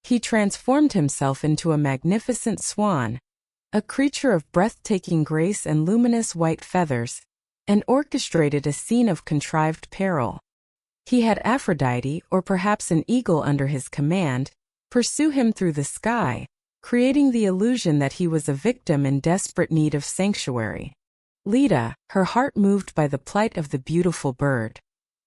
He transformed himself into a magnificent swan, a creature of breathtaking grace and luminous white feathers, and orchestrated a scene of contrived peril. He had Aphrodite, or perhaps an eagle under his command, pursue him through the sky, creating the illusion that he was a victim in desperate need of sanctuary. Leda, her heart moved by the plight of the beautiful bird,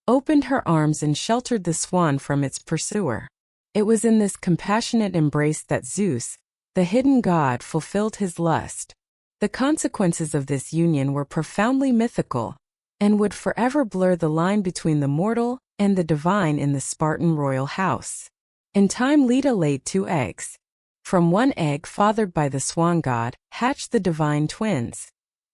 opened her arms and sheltered the swan from its pursuer. It was in this compassionate embrace that Zeus, the hidden god, fulfilled his lust. The consequences of this union were profoundly mythical, and would forever blur the line between the mortal and the divine in the Spartan royal house. In time, Leda laid 2 eggs. From one egg, fathered by the swan god, hatched the divine twins.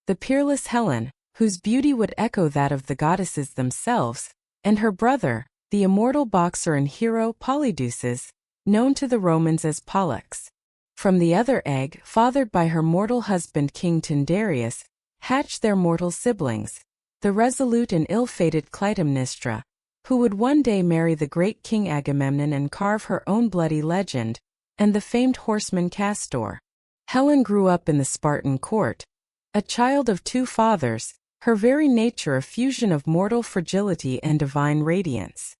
The peerless Helen, whose beauty would echo that of the goddesses themselves, and her brother, the immortal boxer and hero Polydeuces, known to the Romans as Pollux. From the other egg, fathered by her mortal husband King Tyndareus, hatched their mortal siblings, the resolute and ill-fated Clytemnestra, who would one day marry the great King Agamemnon and carve her own bloody legend, and the famed horseman Castor. Helen grew up in the Spartan court, a child of 2 fathers, her very nature a fusion of mortal fragility and divine radiance.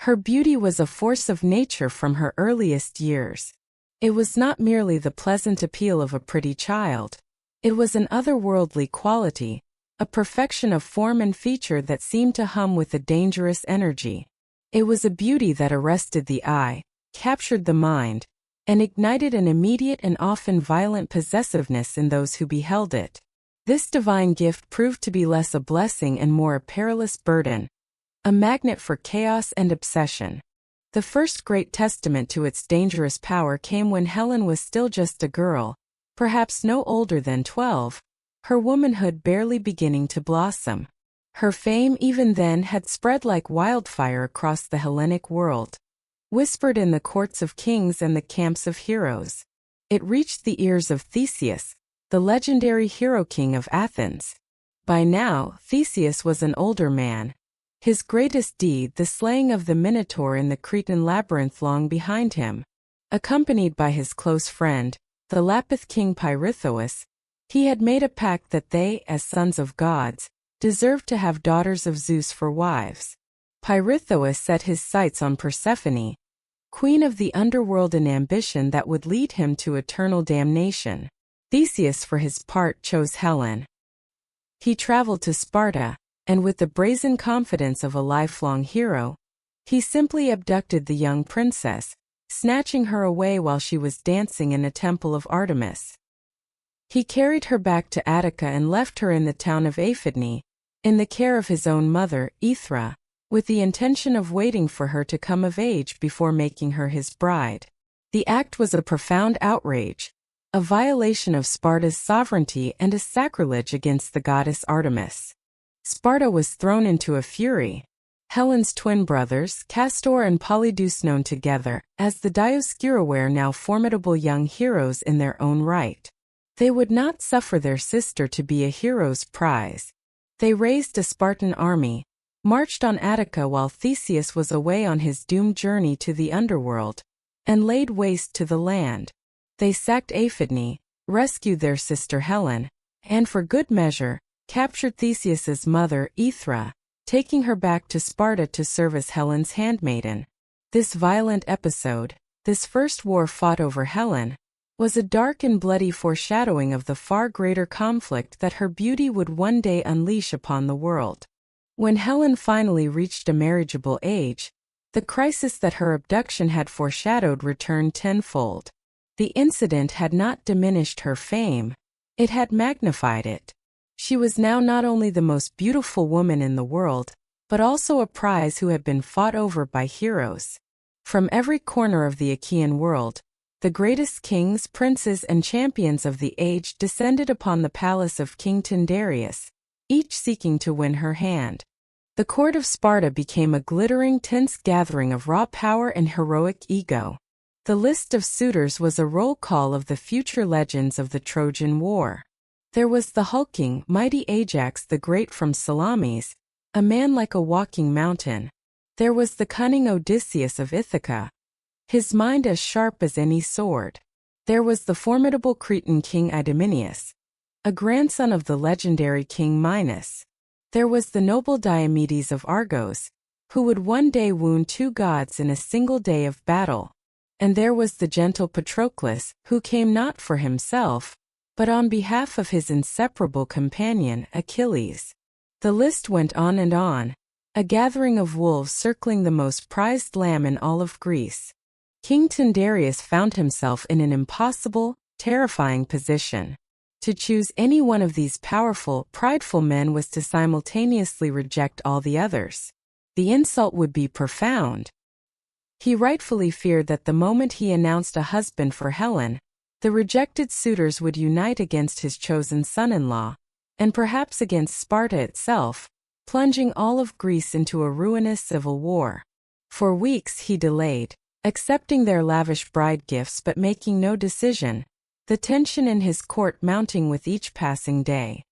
Her beauty was a force of nature from her earliest years. It was not merely the pleasant appeal of a pretty child. It was an otherworldly quality, a perfection of form and feature that seemed to hum with a dangerous energy. It was a beauty that arrested the eye, captured the mind, and ignited an immediate and often violent possessiveness in those who beheld it. This divine gift proved to be less a blessing and more a perilous burden, a magnet for chaos and obsession. The first great testament to its dangerous power came when Helen was still just a girl, perhaps no older than 12, her womanhood barely beginning to blossom. Her fame even then had spread like wildfire across the Hellenic world. Whispered in the courts of kings and the camps of heroes. It reached the ears of Theseus, the legendary hero king of Athens. By now, Theseus was an older man. His greatest deed, the slaying of the Minotaur in the Cretan labyrinth, long behind him. Accompanied by his close friend, the Lapith king Pirithous, he had made a pact that they, as sons of gods, deserved to have daughters of Zeus for wives. Pirithous set his sights on Persephone, queen of the underworld, an ambition that would lead him to eternal damnation. Theseus, for his part, chose Helen. He traveled to Sparta, and with the brazen confidence of a lifelong hero, he simply abducted the young princess, snatching her away while she was dancing in a temple of Artemis. He carried her back to Attica and left her in the town of Aphidne, in the care of his own mother, Aethra, with the intention of waiting for her to come of age before making her his bride. The act was a profound outrage, a violation of Sparta's sovereignty and a sacrilege against the goddess Artemis. Sparta was thrown into a fury. Helen's twin brothers, Castor and Polydeuce, known together as the Dioscuri, were now formidable young heroes in their own right. They would not suffer their sister to be a hero's prize. They raised a Spartan army, marched on Attica while Theseus was away on his doomed journey to the underworld, and laid waste to the land. They sacked Aphidne, rescued their sister Helen, and for good measure, captured Theseus's mother, Aethra, taking her back to Sparta to serve as Helen's handmaiden. This violent episode, this first war fought over Helen, was a dark and bloody foreshadowing of the far greater conflict that her beauty would one day unleash upon the world. When Helen finally reached a marriageable age, the crisis that her abduction had foreshadowed returned tenfold. The incident had not diminished her fame, it had magnified it. She was now not only the most beautiful woman in the world, but also a prize who had been fought over by heroes. From every corner of the Achaean world, the greatest kings, princes, and champions of the age descended upon the palace of King Tyndareus, each seeking to win her hand. The court of Sparta became a glittering, tense gathering of raw power and heroic ego. The list of suitors was a roll call of the future legends of the Trojan War. There was the hulking, mighty Ajax the Great from Salamis, a man like a walking mountain. There was the cunning Odysseus of Ithaca, his mind as sharp as any sword. There was the formidable Cretan king Idomeneus, a grandson of the legendary king Minos. There was the noble Diomedes of Argos, who would one day wound two gods in a single day of battle. And there was the gentle Patroclus, who came not for himself, but on behalf of his inseparable companion, Achilles. The list went on and on, a gathering of wolves circling the most prized lamb in all of Greece. King Tyndareus found himself in an impossible, terrifying position. To choose any one of these powerful, prideful men was to simultaneously reject all the others. The insult would be profound. He rightfully feared that the moment he announced a husband for Helen, the rejected suitors would unite against his chosen son-in-law, and perhaps against Sparta itself, plunging all of Greece into a ruinous civil war. For weeks he delayed, accepting their lavish bride gifts but making no decision, the tension in his court mounting with each passing day.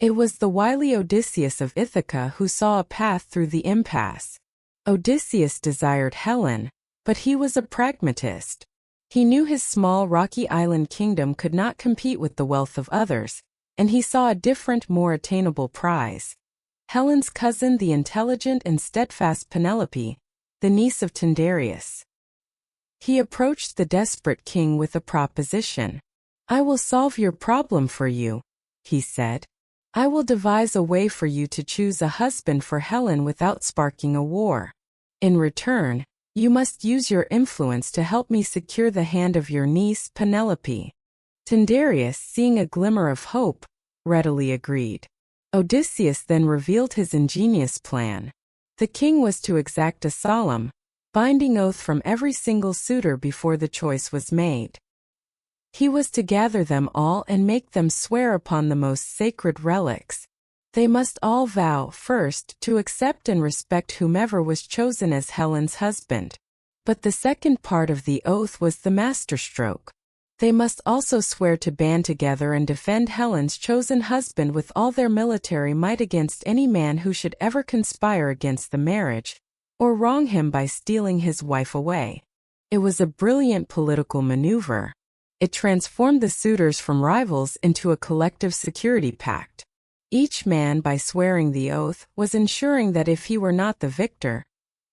It was the wily Odysseus of Ithaca who saw a path through the impasse. Odysseus desired Helen, but he was a pragmatist. He knew his small rocky island kingdom could not compete with the wealth of others, and he saw a different, more attainable prize. Helen's cousin, the intelligent and steadfast Penelope, the niece of Tyndareus. He approached the desperate king with a proposition. "I will solve your problem for you," he said. "I will devise a way for you to choose a husband for Helen without sparking a war. In return, you must use your influence to help me secure the hand of your niece, Penelope." Tyndareus, seeing a glimmer of hope, readily agreed. Odysseus then revealed his ingenious plan. The king was to exact a solemn, binding oath from every single suitor before the choice was made. He was to gather them all and make them swear upon the most sacred relics, They must all vow, first, to accept and respect whomever was chosen as Helen's husband. But the second part of the oath was the masterstroke. They must also swear to band together and defend Helen's chosen husband with all their military might against any man who should ever conspire against the marriage, or wrong him by stealing his wife away. It was a brilliant political maneuver. It transformed the suitors from rivals into a collective security pact. Each man, by swearing the oath, was ensuring that if he were not the victor,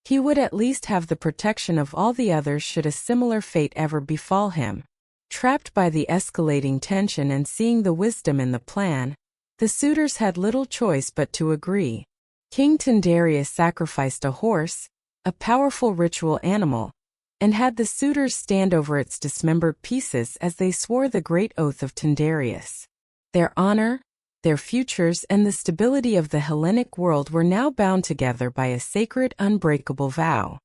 he would at least have the protection of all the others should a similar fate ever befall him. Trapped by the escalating tension and seeing the wisdom in the plan, the suitors had little choice but to agree. King Tyndareus sacrificed a horse, a powerful ritual animal, and had the suitors stand over its dismembered pieces as they swore the great oath of Tyndareus. Their honor, their futures, and the stability of the Hellenic world were now bound together by a sacred, unbreakable vow.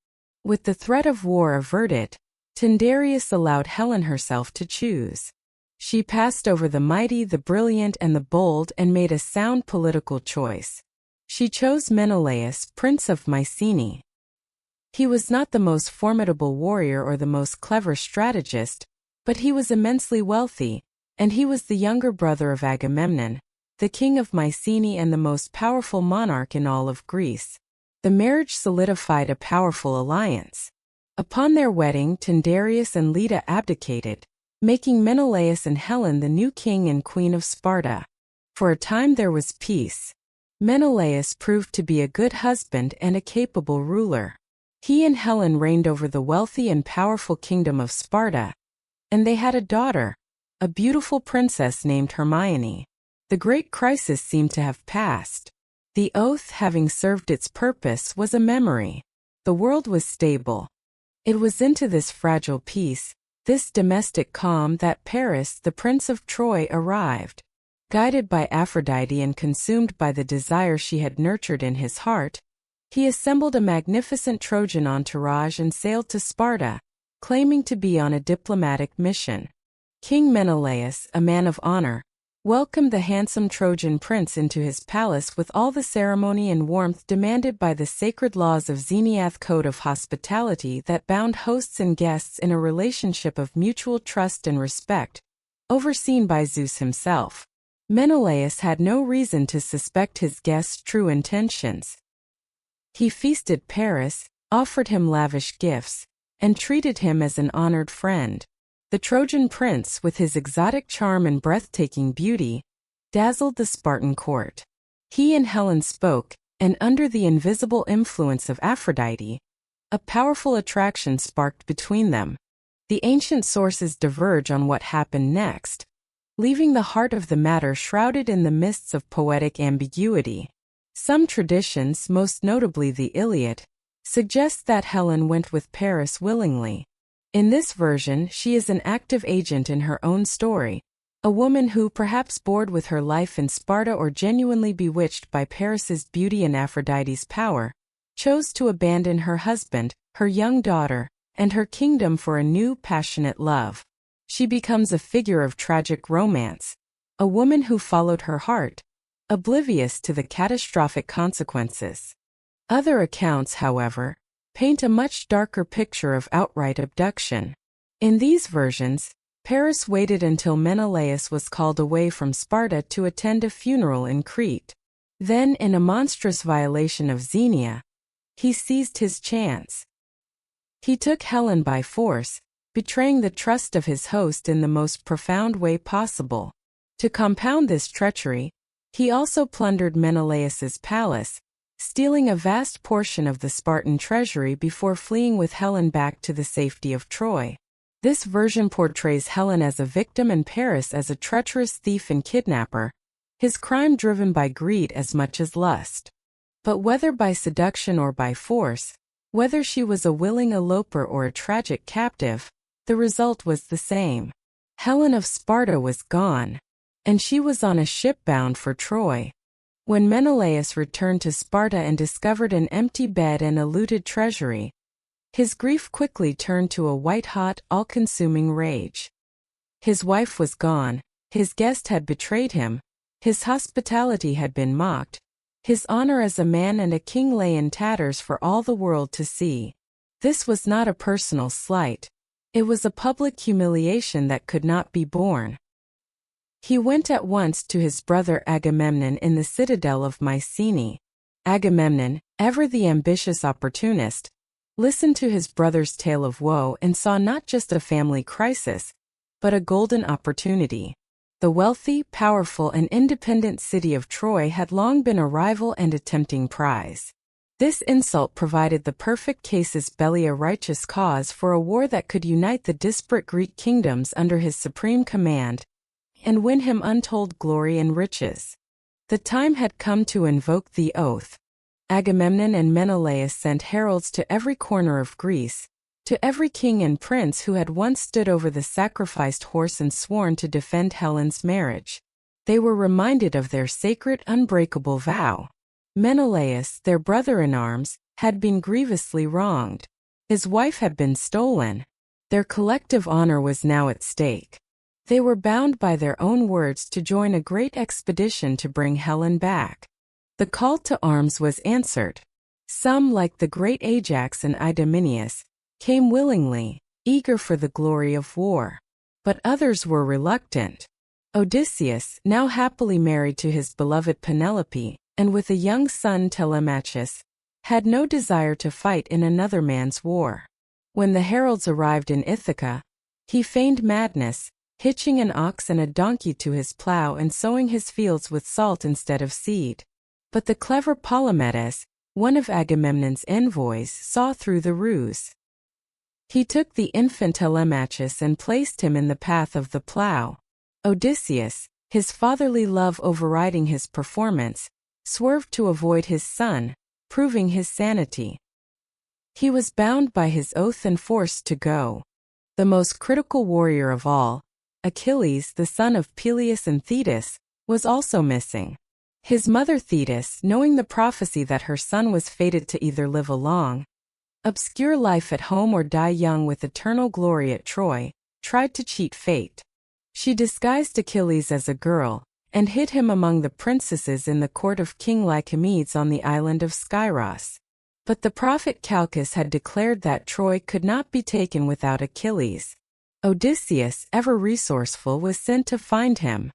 With the threat of war averted, Tyndareus allowed Helen herself to choose. She passed over the mighty, the brilliant, and the bold and made a sound political choice. She chose Menelaus, Prince of Mycenae. He was not the most formidable warrior or the most clever strategist, but he was immensely wealthy, and he was the younger brother of Agamemnon, the king of Mycenae and the most powerful monarch in all of Greece. The marriage solidified a powerful alliance. Upon their wedding, Tyndareus and Leda abdicated, making Menelaus and Helen the new king and queen of Sparta. For a time there was peace. Menelaus proved to be a good husband and a capable ruler. He and Helen reigned over the wealthy and powerful kingdom of Sparta, and they had a daughter, a beautiful princess named Hermione. The great crisis seemed to have passed. The oath, having served its purpose, was a memory. The world was stable. It was into this fragile peace, this domestic calm, that Paris, the Prince of Troy, arrived. Guided by Aphrodite and consumed by the desire she had nurtured in his heart, he assembled a magnificent Trojan entourage and sailed to Sparta, claiming to be on a diplomatic mission. King Menelaus, a man of honor, welcomed the handsome Trojan prince into his palace with all the ceremony and warmth demanded by the sacred laws of Xenia's code of hospitality that bound hosts and guests in a relationship of mutual trust and respect, overseen by Zeus himself. Menelaus had no reason to suspect his guest's true intentions. He feasted Paris, offered him lavish gifts, and treated him as an honored friend. The Trojan prince, with his exotic charm and breathtaking beauty, dazzled the Spartan court. He and Helen spoke, and under the invisible influence of Aphrodite, a powerful attraction sparked between them. The ancient sources diverge on what happened next, leaving the heart of the matter shrouded in the mists of poetic ambiguity. Some traditions, most notably the Iliad, suggest that Helen went with Paris willingly. In this version, she is an active agent in her own story, a woman who, perhaps bored with her life in Sparta or genuinely bewitched by Paris's beauty and Aphrodite's power, chose to abandon her husband, her young daughter, and her kingdom for a new, passionate love. She becomes a figure of tragic romance, a woman who followed her heart, oblivious to the catastrophic consequences. Other accounts, however, paint a much darker picture of outright abduction. In these versions, Paris waited until Menelaus was called away from Sparta to attend a funeral in Crete. Then, in a monstrous violation of Xenia, he seized his chance. He took Helen by force, betraying the trust of his host in the most profound way possible. To compound this treachery, he also plundered Menelaus's palace, stealing a vast portion of the Spartan treasury before fleeing with Helen back to the safety of Troy. This version portrays Helen as a victim and Paris as a treacherous thief and kidnapper, his crime driven by greed as much as lust. But whether by seduction or by force, whether she was a willing eloper or a tragic captive, the result was the same. Helen of Sparta was gone, and she was on a ship bound for Troy. When Menelaus returned to Sparta and discovered an empty bed and a looted treasury, his grief quickly turned to a white-hot, all-consuming rage. His wife was gone, his guest had betrayed him, His hospitality had been mocked. His honor as a man and a king lay in tatters for all the world to see. This was not a personal slight. It was a public humiliation that could not be borne. He went at once to his brother Agamemnon in the citadel of Mycenae. Agamemnon, ever the ambitious opportunist, listened to his brother's tale of woe and saw not just a family crisis, but a golden opportunity. The wealthy, powerful, and independent city of Troy had long been a rival and a tempting prize. This insult provided the perfect casus belli, a righteous cause for a war that could unite the disparate Greek kingdoms under his supreme command and win him untold glory and riches. The time had come to invoke the oath. Agamemnon and Menelaus sent heralds to every corner of Greece, to every king and prince who had once stood over the sacrificed horse and sworn to defend Helen's marriage. They were reminded of their sacred, unbreakable vow. Menelaus, their brother-in-arms, had been grievously wronged. His wife had been stolen. Their collective honor was now at stake. They were bound by their own words to join a great expedition to bring Helen back. The call to arms was answered. Some, like the great Ajax and Idomeneus, came willingly, eager for the glory of war. But others were reluctant. Odysseus, now happily married to his beloved Penelope, and with a young son Telemachus, had no desire to fight in another man's war. When the heralds arrived in Ithaca, he feigned madness, hitching an ox and a donkey to his plow and sowing his fields with salt instead of seed. But the clever Polymedes, one of Agamemnon's envoys, saw through the ruse. He took the infant Telemachus and placed him in the path of the plow. Odysseus, his fatherly love overriding his performance, swerved to avoid his son, proving his sanity. He was bound by his oath and forced to go. The most critical warrior of all, Achilles, the son of Peleus and Thetis, was also missing. His mother Thetis, knowing the prophecy that her son was fated to either live a long, obscure life at home or die young with eternal glory at Troy, tried to cheat fate. She disguised Achilles as a girl, and hid him among the princesses in the court of King Lycomedes on the island of Skyros. But the prophet Calchas had declared that Troy could not be taken without Achilles. Odysseus, ever resourceful, was sent to find him.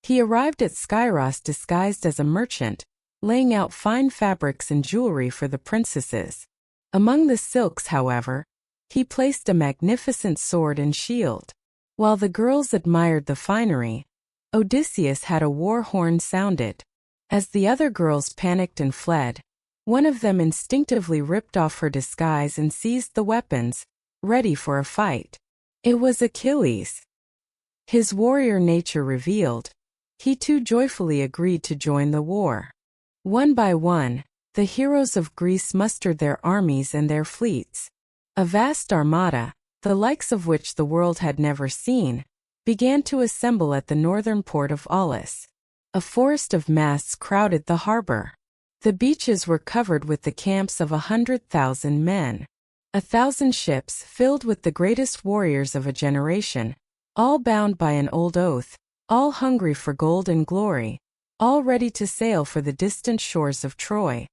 He arrived at Skyros disguised as a merchant, laying out fine fabrics and jewelry for the princesses. Among the silks, however, he placed a magnificent sword and shield. While the girls admired the finery, Odysseus had a war horn sounded. As the other girls panicked and fled, one of them instinctively ripped off her disguise and seized the weapons, ready for a fight. It was Achilles. His warrior nature revealed, he too joyfully agreed to join the war. One by one, the heroes of Greece mustered their armies and their fleets. A vast armada, the likes of which the world had never seen, began to assemble at the northern port of Aulis. A forest of masts crowded the harbor. The beaches were covered with the camps of 100,000 men. 1,000 ships filled with the greatest warriors of a generation, all bound by an old oath, all hungry for gold and glory, all ready to sail for the distant shores of Troy.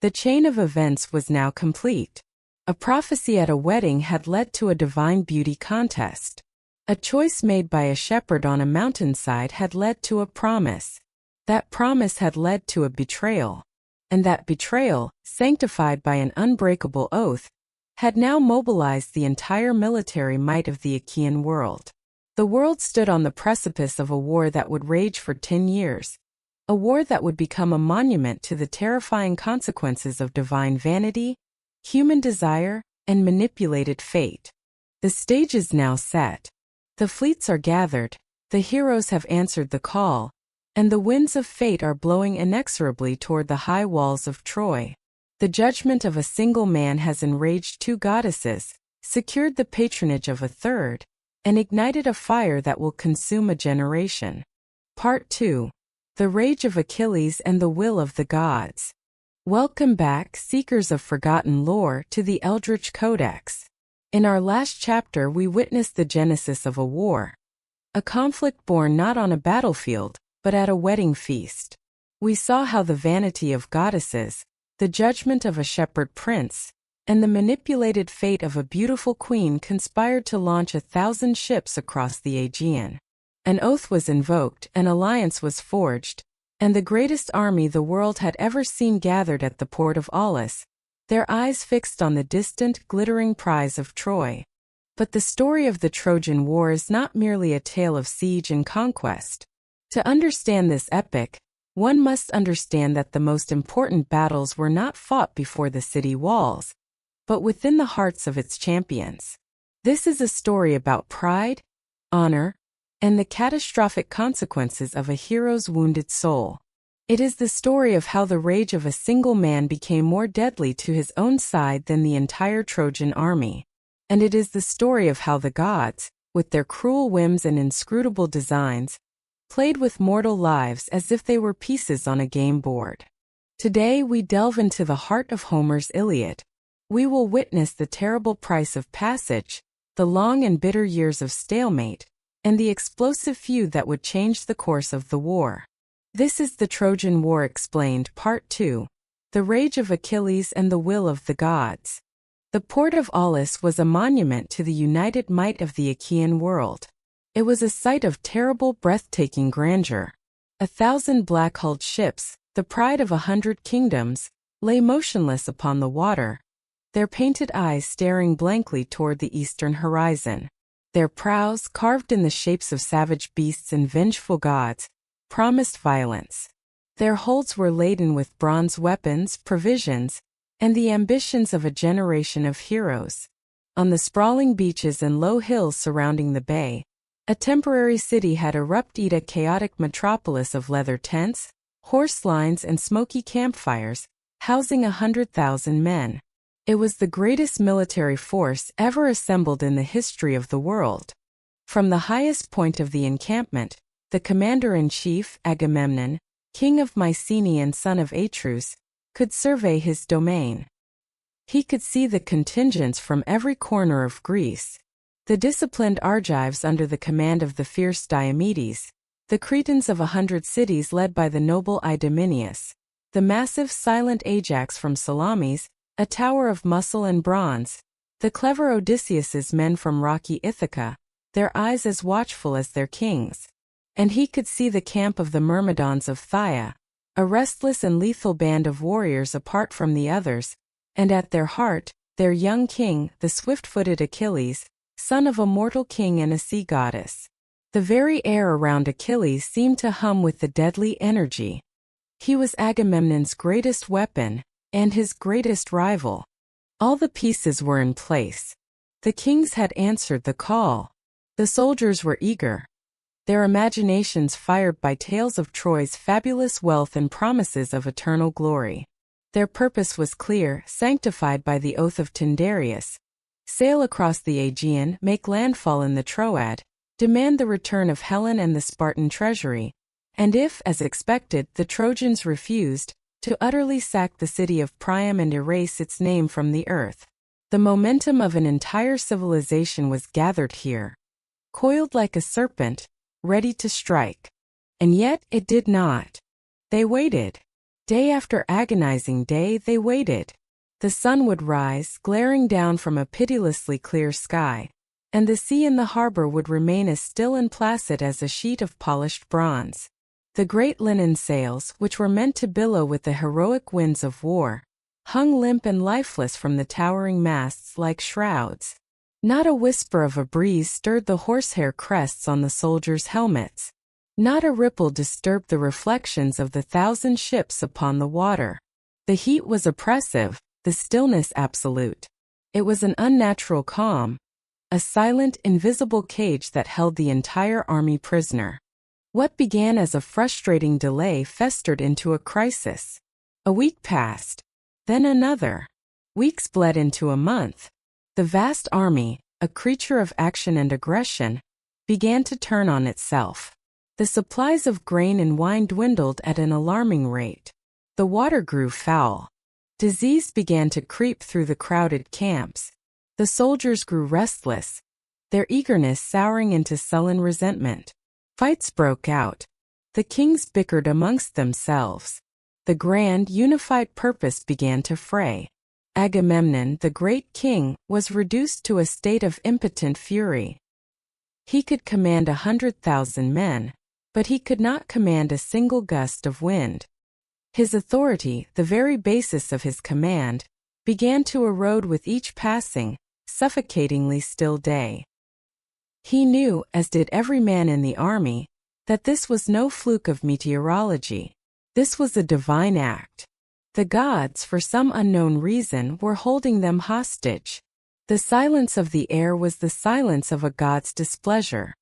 The chain of events was now complete. A prophecy at a wedding had led to a divine beauty contest. A choice made by a shepherd on a mountainside had led to a promise. That promise had led to a betrayal. And that betrayal, sanctified by an unbreakable oath, had now mobilized the entire military might of the Achaean world. The world stood on the precipice of a war that would rage for 10 years. A war that would become a monument to the terrifying consequences of divine vanity, human desire, and manipulated fate. The stage is now set. The fleets are gathered, the heroes have answered the call, and the winds of fate are blowing inexorably toward the high walls of Troy. The judgment of a single man has enraged 2 goddesses, secured the patronage of a third, and ignited a fire that will consume a generation. Part 2. The Rage of Achilles and the Will of the Gods. Welcome back, seekers of forgotten lore, to the Eldritch Codex. In our last chapter we witnessed the genesis of a war. A conflict born not on a battlefield, but at a wedding feast. We saw how the vanity of goddesses, the judgment of a shepherd prince, and the manipulated fate of a beautiful queen conspired to launch 1,000 ships across the Aegean. An oath was invoked, an alliance was forged, and the greatest army the world had ever seen gathered at the port of Aulis, their eyes fixed on the distant, glittering prize of Troy. But the story of the Trojan War is not merely a tale of siege and conquest. To understand this epic, one must understand that the most important battles were not fought before the city walls, but within the hearts of its champions. This is a story about pride, honor, and the catastrophic consequences of a hero's wounded soul. It is the story of how the rage of a single man became more deadly to his own side than the entire Trojan army. And it is the story of how the gods, with their cruel whims and inscrutable designs, played with mortal lives as if they were pieces on a game board. Today we delve into the heart of Homer's Iliad. We will witness the terrible price of passage, the long and bitter years of stalemate, and the explosive feud that would change the course of the war. This is the Trojan War Explained, Part 2, The Rage of Achilles and the Will of the Gods. The port of Aulis was a monument to the united might of the Achaean world. It was a sight of terrible, breathtaking grandeur. 1,000 black-hulled ships, the pride of 100 kingdoms, lay motionless upon the water, their painted eyes staring blankly toward the eastern horizon. Their prows, carved in the shapes of savage beasts and vengeful gods, promised violence. Their holds were laden with bronze weapons, provisions, and the ambitions of a generation of heroes. On the sprawling beaches and low hills surrounding the bay, a temporary city had erupted, a chaotic metropolis of leather tents, horse lines and smoky campfires, housing 100,000 men. It was the greatest military force ever assembled in the history of the world. From the highest point of the encampment, the commander-in-chief, Agamemnon, king of Mycenae and son of Atreus, could survey his domain. He could see the contingents from every corner of Greece, the disciplined Argives under the command of the fierce Diomedes, the Cretans of 100 cities led by the noble Idomeneus, the massive silent Ajax from Salamis, a tower of muscle and bronze, the clever Odysseus's men from rocky Ithaca, their eyes as watchful as their kings. And he could see the camp of the Myrmidons of Phthia, a restless and lethal band of warriors apart from the others, and at their heart, their young king, the swift-footed Achilles, son of a mortal king and a sea goddess. The very air around Achilles seemed to hum with the deadly energy. He was Agamemnon's greatest weapon, and his greatest rival. All the pieces were in place. The kings had answered the call. The soldiers were eager, their imaginations fired by tales of Troy's fabulous wealth and promises of eternal glory. Their purpose was clear, sanctified by the oath of Tyndareus: sail across the Aegean, make landfall in the Troad, demand the return of Helen and the Spartan treasury, and if, as expected, the Trojans refused, to utterly sack the city of Priam and erase its name from the earth. The momentum of an entire civilization was gathered here, coiled like a serpent, ready to strike. And yet it did not. They waited. Day after agonizing day they waited. The sun would rise, glaring down from a pitilessly clear sky, and the sea in the harbor would remain as still and placid as a sheet of polished bronze. The great linen sails, which were meant to billow with the heroic winds of war, hung limp and lifeless from the towering masts like shrouds. Not a whisper of a breeze stirred the horsehair crests on the soldiers' helmets. Not a ripple disturbed the reflections of the 1,000 ships upon the water. The heat was oppressive, the stillness absolute. It was an unnatural calm, a silent, invisible cage that held the entire army prisoner. What began as a frustrating delay festered into a crisis. A week passed, then another. Weeks bled into a month. The vast army, a creature of action and aggression, began to turn on itself. The supplies of grain and wine dwindled at an alarming rate. The water grew foul. Disease began to creep through the crowded camps. The soldiers grew restless, their eagerness souring into sullen resentment. Fights broke out. The kings bickered amongst themselves. The grand unified purpose began to fray. Agamemnon, the great king, was reduced to a state of impotent fury. He could command 100,000 men, but he could not command a single gust of wind. His authority, the very basis of his command, began to erode with each passing, suffocatingly still day. He knew, as did every man in the army, that this was no fluke of meteorology. This was a divine act. The gods, for some unknown reason, were holding them hostage. The silence of the air was the silence of a god's displeasure.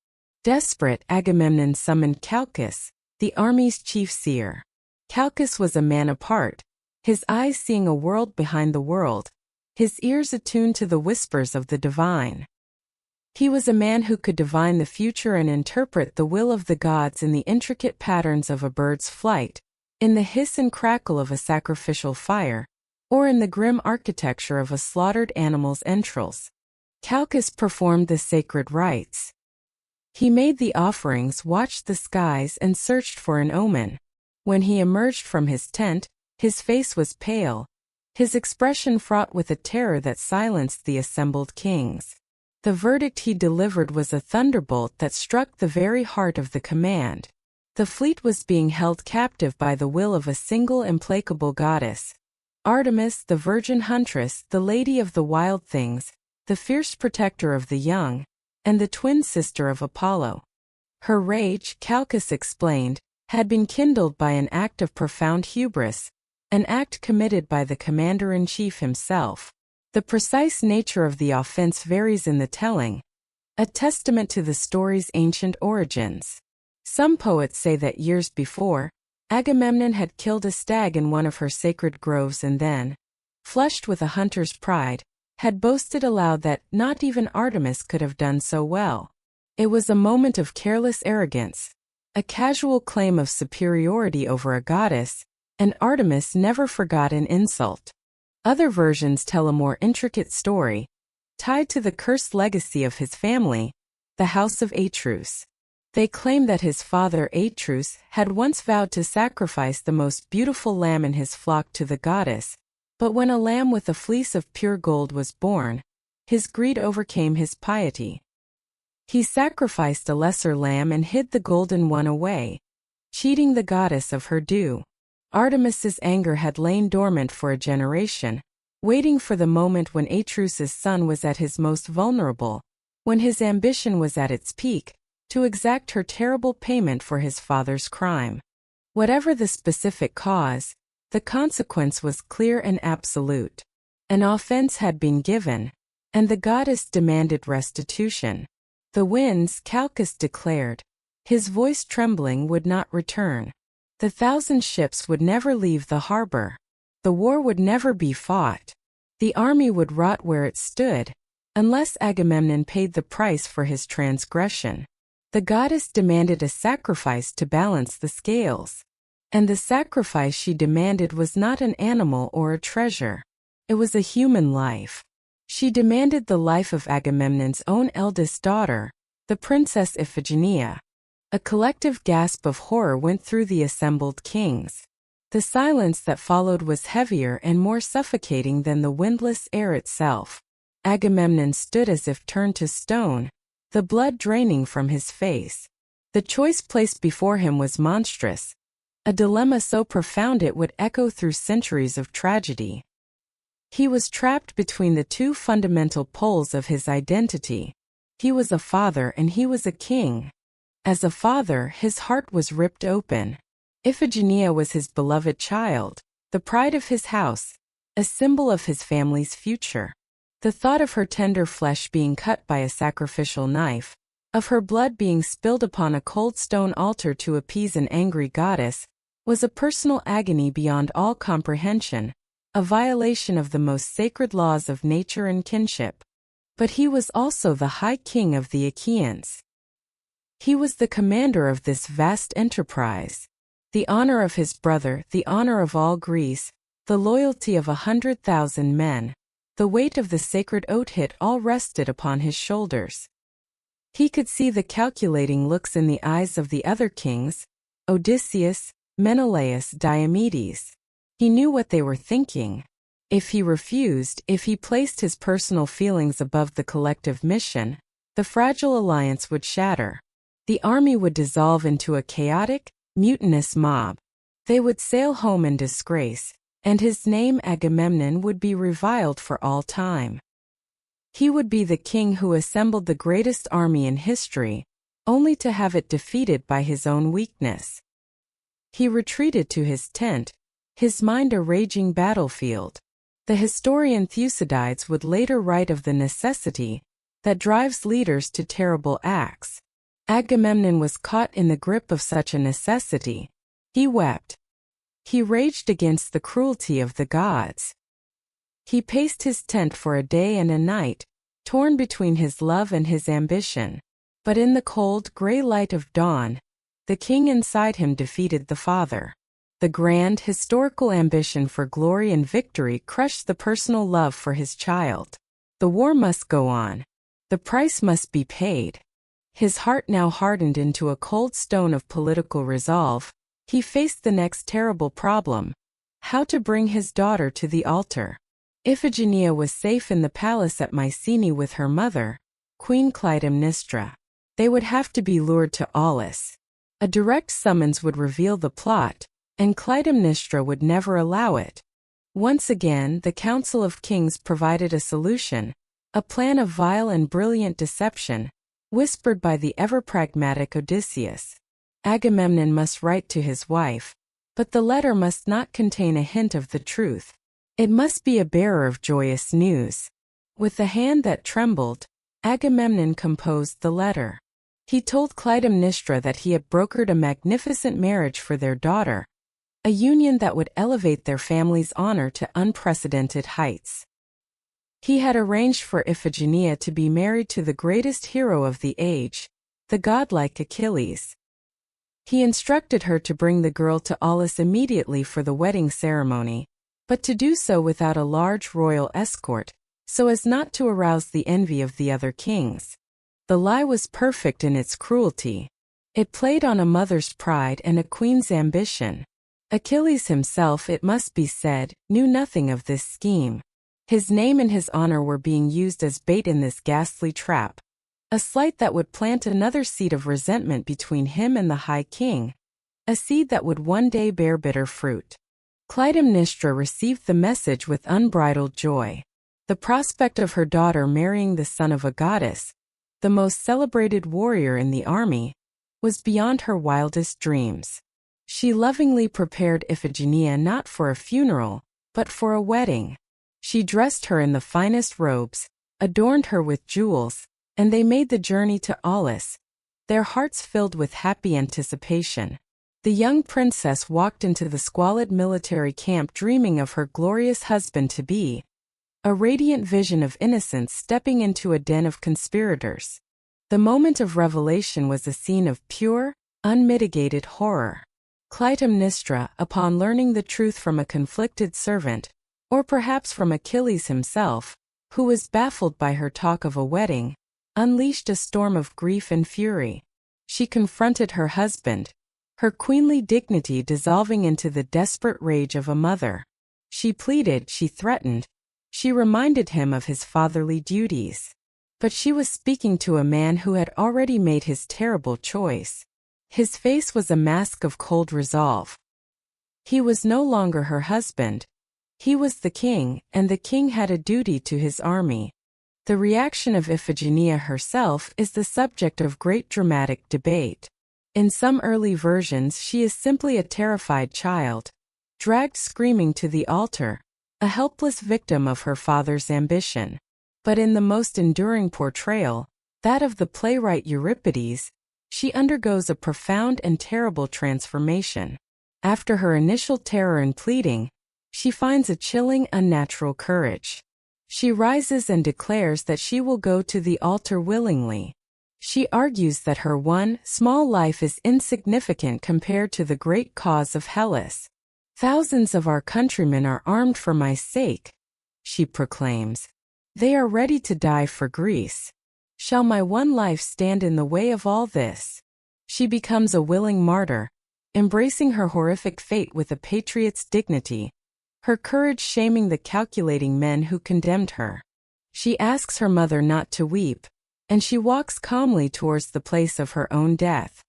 Desperate, Agamemnon summoned Calchas, the army's chief seer. Calchas was a man apart, his eyes seeing a world behind the world, his ears attuned to the whispers of the divine. He was a man who could divine the future and interpret the will of the gods in the intricate patterns of a bird's flight, in the hiss and crackle of a sacrificial fire, or in the grim architecture of a slaughtered animal's entrails. Calchas performed the sacred rites. He made the offerings, watched the skies, and searched for an omen. When he emerged from his tent, his face was pale, his expression fraught with a terror that silenced the assembled kings. The verdict he delivered was a thunderbolt that struck the very heart of the command. The fleet was being held captive by the will of a single implacable goddess. Artemis, the virgin huntress, the lady of the wild things, the fierce protector of the young, and the twin sister of Apollo. Her rage, Calchas explained, had been kindled by an act of profound hubris, an act committed by the commander-in-chief himself. The precise nature of the offense varies in the telling, a testament to the story's ancient origins. Some poets say that years before, Agamemnon had killed a stag in one of her sacred groves and then, flushed with a hunter's pride, had boasted aloud that not even Artemis could have done so well. It was a moment of careless arrogance, a casual claim of superiority over a goddess, and Artemis never forgot an insult. Other versions tell a more intricate story, tied to the cursed legacy of his family, the house of Atreus. They claim that his father Atreus had once vowed to sacrifice the most beautiful lamb in his flock to the goddess, but when a lamb with a fleece of pure gold was born, his greed overcame his piety. He sacrificed a lesser lamb and hid the golden one away, cheating the goddess of her due. Artemis's anger had lain dormant for a generation, waiting for the moment when Atreus's son was at his most vulnerable, when his ambition was at its peak, to exact her terrible payment for his father's crime. Whatever the specific cause, the consequence was clear and absolute. An offense had been given, and the goddess demanded restitution. The winds, Calchas declared, his voice trembling, would not return. The 1,000 ships would never leave the harbor. The war would never be fought. The army would rot where it stood, unless Agamemnon paid the price for his transgression. The goddess demanded a sacrifice to balance the scales. And the sacrifice she demanded was not an animal or a treasure. It was a human life. She demanded the life of Agamemnon's own eldest daughter, the Princess Iphigenia. A collective gasp of horror went through the assembled kings. The silence that followed was heavier and more suffocating than the windless air itself. Agamemnon stood as if turned to stone, the blood draining from his face. The choice placed before him was monstrous, a dilemma so profound it would echo through centuries of tragedy. He was trapped between the two fundamental poles of his identity. He was a father and he was a king. As a father, his heart was ripped open. Iphigenia was his beloved child, the pride of his house, a symbol of his family's future. The thought of her tender flesh being cut by a sacrificial knife, of her blood being spilled upon a cold stone altar to appease an angry goddess, was a personal agony beyond all comprehension, a violation of the most sacred laws of nature and kinship. But he was also the high king of the Achaeans. He was the commander of this vast enterprise. The honor of his brother, the honor of all Greece, the loyalty of 100,000 men, the weight of the sacred oath all rested upon his shoulders. He could see the calculating looks in the eyes of the other kings, Odysseus, Menelaus, Diomedes. He knew what they were thinking. If he refused, if he placed his personal feelings above the collective mission, the fragile alliance would shatter. The army would dissolve into a chaotic, mutinous mob. They would sail home in disgrace, and his name Agamemnon would be reviled for all time. He would be the king who assembled the greatest army in history, only to have it defeated by his own weakness. He retreated to his tent, his mind a raging battlefield. The historian Thucydides would later write of the necessity that drives leaders to terrible acts. Agamemnon was caught in the grip of such a necessity. He wept. He raged against the cruelty of the gods. He paced his tent for a day and a night, torn between his love and his ambition. But in the cold, gray light of dawn, the king inside him defeated the father. The grand, historical ambition for glory and victory crushed the personal love for his child. The war must go on. The price must be paid. His heart now hardened into a cold stone of political resolve. He faced the next terrible problem: how to bring his daughter to the altar. Iphigenia was safe in the palace at Mycenae with her mother, Queen Clytemnestra. They would have to be lured to Aulis. A direct summons would reveal the plot, and Clytemnestra would never allow it. Once again, the Council of Kings provided a solution, a plan of vile and brilliant deception, whispered by the ever-pragmatic Odysseus. Agamemnon must write to his wife, but the letter must not contain a hint of the truth. It must be a bearer of joyous news. With a hand that trembled, Agamemnon composed the letter. He told Clytemnestra that he had brokered a magnificent marriage for their daughter, a union that would elevate their family's honor to unprecedented heights. He had arranged for Iphigenia to be married to the greatest hero of the age, the godlike Achilles. He instructed her to bring the girl to Aulis immediately for the wedding ceremony, but to do so without a large royal escort, so as not to arouse the envy of the other kings. The lie was perfect in its cruelty. It played on a mother's pride and a queen's ambition. Achilles himself, it must be said, knew nothing of this scheme. His name and his honor were being used as bait in this ghastly trap, a slight that would plant another seed of resentment between him and the High King, a seed that would one day bear bitter fruit. Clytemnestra received the message with unbridled joy. The prospect of her daughter marrying the son of a goddess, the most celebrated warrior in the army, was beyond her wildest dreams. She lovingly prepared Iphigenia not for a funeral, but for a wedding. She dressed her in the finest robes, adorned her with jewels, and they made the journey to Aulis, their hearts filled with happy anticipation. The young princess walked into the squalid military camp dreaming of her glorious husband-to-be, a radiant vision of innocence stepping into a den of conspirators. The moment of revelation was a scene of pure, unmitigated horror. Clytemnestra, upon learning the truth from a conflicted servant, or perhaps from Achilles himself, who was baffled by her talk of a wedding, unleashed a storm of grief and fury. She confronted her husband, her queenly dignity dissolving into the desperate rage of a mother. She pleaded, she threatened, she reminded him of his fatherly duties. But she was speaking to a man who had already made his terrible choice. His face was a mask of cold resolve. He was no longer her husband. He was the king, and the king had a duty to his army. The reaction of Iphigenia herself is the subject of great dramatic debate. In some early versions she is simply a terrified child, dragged screaming to the altar, a helpless victim of her father's ambition. But in the most enduring portrayal, that of the playwright Euripides, she undergoes a profound and terrible transformation. After her initial terror and pleading, she finds a chilling, unnatural courage. She rises and declares that she will go to the altar willingly. She argues that her one, small life is insignificant compared to the great cause of Hellas. "Thousands of our countrymen are armed for my sake," she proclaims. "They are ready to die for Greece. Shall my one life stand in the way of all this?" She becomes a willing martyr, embracing her horrific fate with a patriot's dignity, her courage shaming the calculating men who condemned her. She asks her mother not to weep, and she walks calmly towards the place of her own death.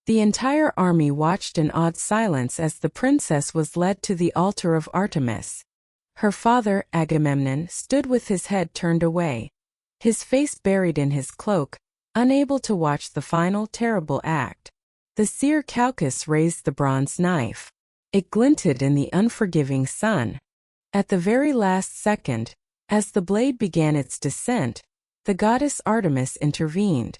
The entire army watched in awed silence as the princess was led to the altar of Artemis. Her father, Agamemnon, stood with his head turned away, his face buried in his cloak, unable to watch the final terrible act. The seer Calchas raised the bronze knife. It glinted in the unforgiving sun. At the very last second, as the blade began its descent, the goddess Artemis intervened.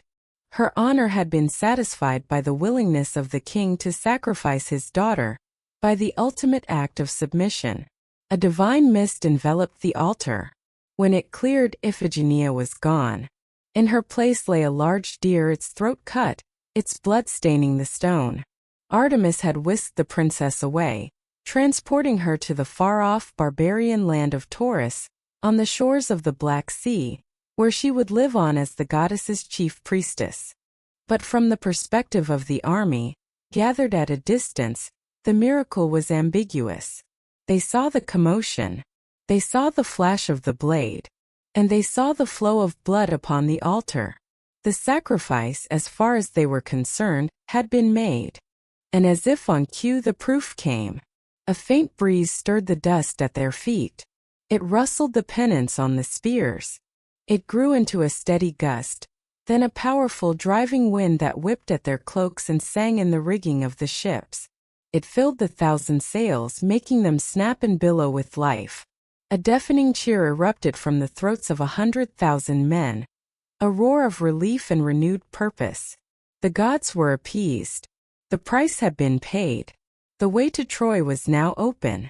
Her honor had been satisfied by the willingness of the king to sacrifice his daughter, by the ultimate act of submission. A divine mist enveloped the altar. When it cleared, Iphigenia was gone. In her place lay a large deer, its throat cut, its blood staining the stone. Artemis had whisked the princess away, transporting her to the far-off barbarian land of Taurus, on the shores of the Black Sea, where she would live on as the goddess's chief priestess. But from the perspective of the army, gathered at a distance, the miracle was ambiguous. They saw the commotion, they saw the flash of the blade, and they saw the flow of blood upon the altar. The sacrifice, as far as they were concerned, had been made. And as if on cue the proof came. A faint breeze stirred the dust at their feet. It rustled the pennants on the spears. It grew into a steady gust, then a powerful driving wind that whipped at their cloaks and sang in the rigging of the ships. It filled the 1,000 sails, making them snap and billow with life. A deafening cheer erupted from the throats of 100,000 men. A roar of relief and renewed purpose. The gods were appeased. The price had been paid. The way to Troy was now open.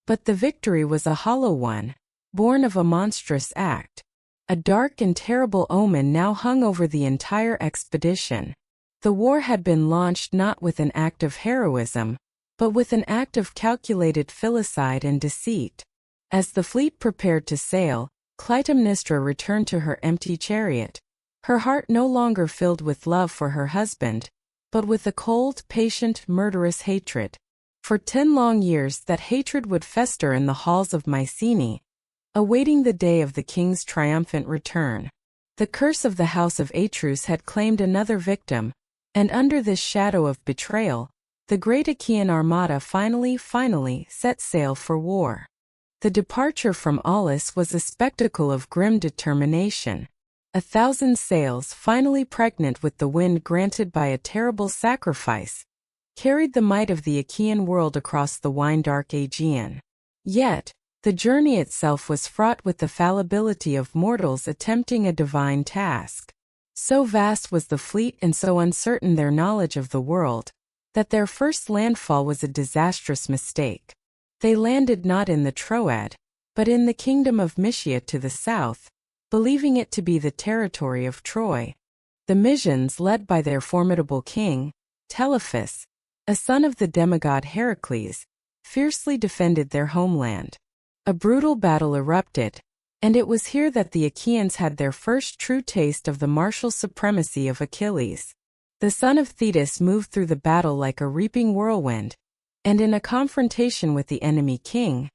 But the victory was a hollow one, born of a monstrous act. A dark and terrible omen now hung over the entire expedition. The war had been launched not with an act of heroism, but with an act of calculated filicide and deceit. As the fleet prepared to sail, Clytemnestra returned to her empty chariot, her heart no longer filled with love for her husband, but with a cold, patient, murderous hatred. For 10 long years that hatred would fester in the halls of Mycenae, awaiting the day of the king's triumphant return. The curse of the house of Atreus had claimed another victim, and under this shadow of betrayal, the great Achaean armada finally set sail for war. The departure from Aulis was a spectacle of grim determination. 1,000 sails, finally pregnant with the wind granted by a terrible sacrifice, carried the might of the Achaean world across the wine-dark Aegean. Yet, the journey itself was fraught with the fallibility of mortals attempting a divine task. So vast was the fleet and so uncertain their knowledge of the world, that their first landfall was a disastrous mistake. They landed not in the Troad, but in the kingdom of Mysia to the south, believing it to be the territory of Troy. The Mysians, led by their formidable king, Telephus, a son of the demigod Heracles, fiercely defended their homeland. A brutal battle erupted, and it was here that the Achaeans had their first true taste of the martial supremacy of Achilles. The son of Thetis moved through the battle like a reaping whirlwind, and in a confrontation with the enemy king,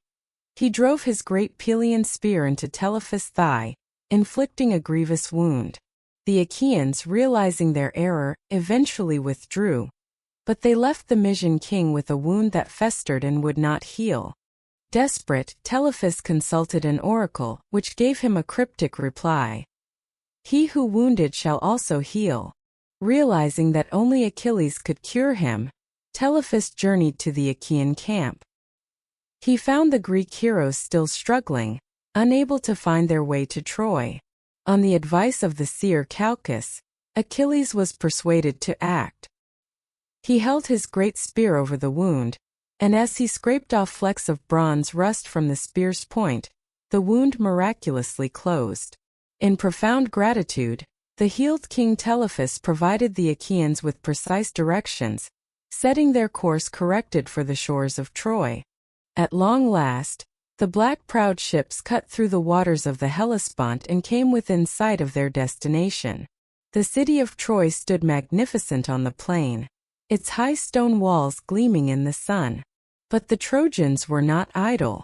he drove his great Pelian spear into Telephus' thigh, inflicting a grievous wound. The Achaeans, realizing their error, eventually withdrew, but they left the Mysian king with a wound that festered and would not heal. Desperate, Telephus consulted an oracle, which gave him a cryptic reply. "He who wounded shall also heal." Realizing that only Achilles could cure him, Telephus journeyed to the Achaean camp. He found the Greek heroes still struggling, unable to find their way to Troy. On the advice of the seer Calchas, Achilles was persuaded to act. He held his great spear over the wound, and as he scraped off flecks of bronze rust from the spear's point, the wound miraculously closed. In profound gratitude, the healed King Telephus provided the Achaeans with precise directions, setting their course corrected for the shores of Troy. At long last, the black-prowed ships cut through the waters of the Hellespont and came within sight of their destination. The city of Troy stood magnificent on the plain, its high stone walls gleaming in the sun. But the Trojans were not idle.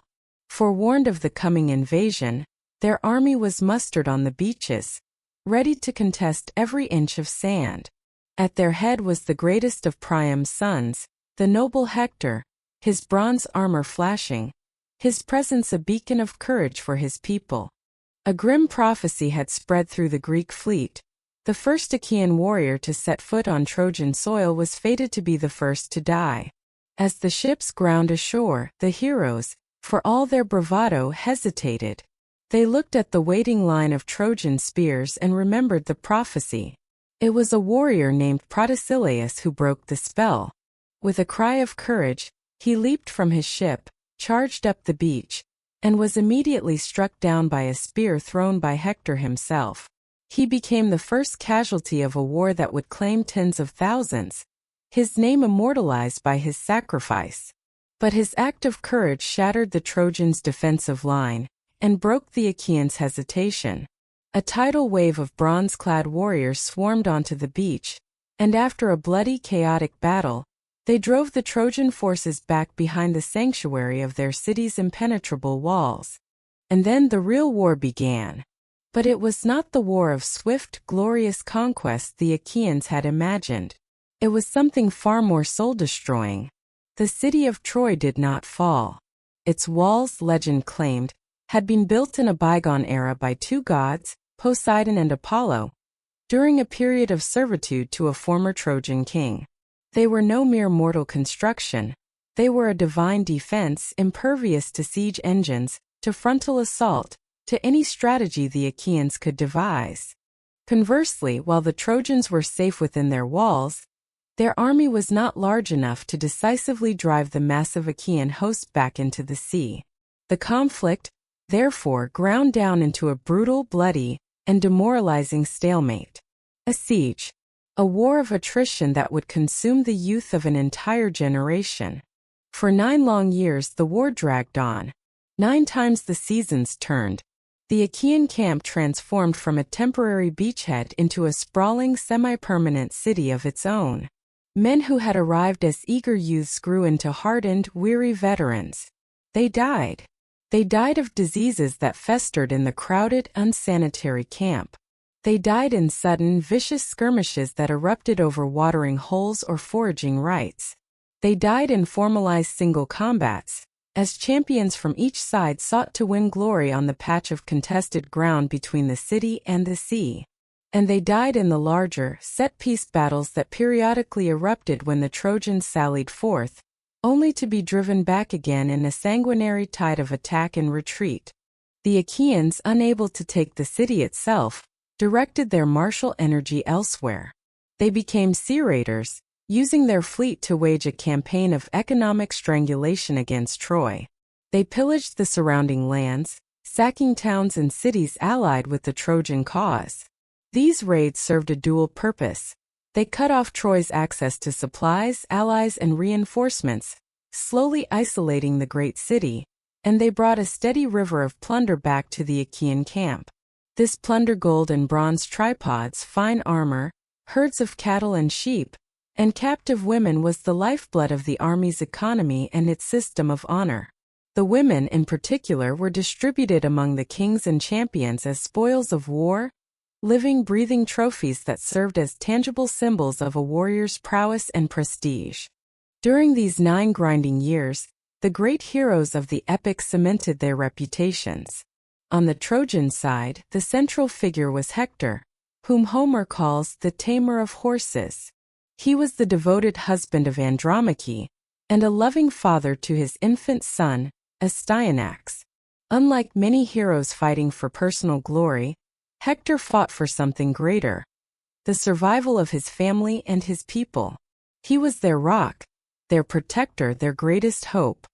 Forewarned of the coming invasion, their army was mustered on the beaches, ready to contest every inch of sand. At their head was the greatest of Priam's sons, the noble Hector, his bronze armor flashing, his presence a beacon of courage for his people. A grim prophecy had spread through the Greek fleet. The first Achaean warrior to set foot on Trojan soil was fated to be the first to die. As the ships ground ashore, the heroes, for all their bravado, hesitated. They looked at the waiting line of Trojan spears and remembered the prophecy. It was a warrior named Protesilaus who broke the spell. With a cry of courage, he leaped from his ship, charged up the beach, and was immediately struck down by a spear thrown by Hector himself. He became the first casualty of a war that would claim tens of thousands, his name immortalized by his sacrifice. But his act of courage shattered the Trojans' defensive line and broke the Achaeans' hesitation. A tidal wave of bronze-clad warriors swarmed onto the beach, and after a bloody, chaotic battle, they drove the Trojan forces back behind the sanctuary of their city's impenetrable walls. And then the real war began. But it was not the war of swift, glorious conquest the Achaeans had imagined. It was something far more soul-destroying. The city of Troy did not fall. Its walls, legend claimed, had been built in a bygone era by two gods, Poseidon and Apollo, during a period of servitude to a former Trojan king. They were no mere mortal construction. They were a divine defense, impervious to siege engines, to frontal assault, to any strategy the Achaeans could devise. Conversely, while the Trojans were safe within their walls, their army was not large enough to decisively drive the massive Achaean host back into the sea. The conflict, therefore, ground down into a brutal, bloody, and demoralizing stalemate. A siege. A war of attrition that would consume the youth of an entire generation. For 9 long years the war dragged on. 9 times the seasons turned. The Achaean camp transformed from a temporary beachhead into a sprawling semi-permanent city of its own. Men who had arrived as eager youths grew into hardened, weary veterans. They died. They died of diseases that festered in the crowded, unsanitary camp. They died in sudden, vicious skirmishes that erupted over watering holes or foraging rights. They died in formalized single combats, as champions from each side sought to win glory on the patch of contested ground between the city and the sea. And they died in the larger, set-piece battles that periodically erupted when the Trojans sallied forth, only to be driven back again in a sanguinary tide of attack and retreat. The Achaeans, unable to take the city itself, directed their martial energy elsewhere. They became sea raiders, using their fleet to wage a campaign of economic strangulation against Troy. They pillaged the surrounding lands, sacking towns and cities allied with the Trojan cause. These raids served a dual purpose. They cut off Troy's access to supplies, allies, and reinforcements, slowly isolating the great city, and they brought a steady river of plunder back to the Achaean camp. This plunder gold and bronze tripods, fine armor, herds of cattle and sheep, and captive women was the lifeblood of the army's economy and its system of honor. The women, in particular, were distributed among the kings and champions as spoils of war, living, breathing trophies that served as tangible symbols of a warrior's prowess and prestige. During these 9 grinding years, the great heroes of the epic cemented their reputations. On the Trojan side, the central figure was Hector, whom Homer calls the tamer of horses. He was the devoted husband of Andromache, and a loving father to his infant son, Astyanax. Unlike many heroes fighting for personal glory, Hector fought for something greater: the survival of his family and his people. He was their rock, their protector, their greatest hope.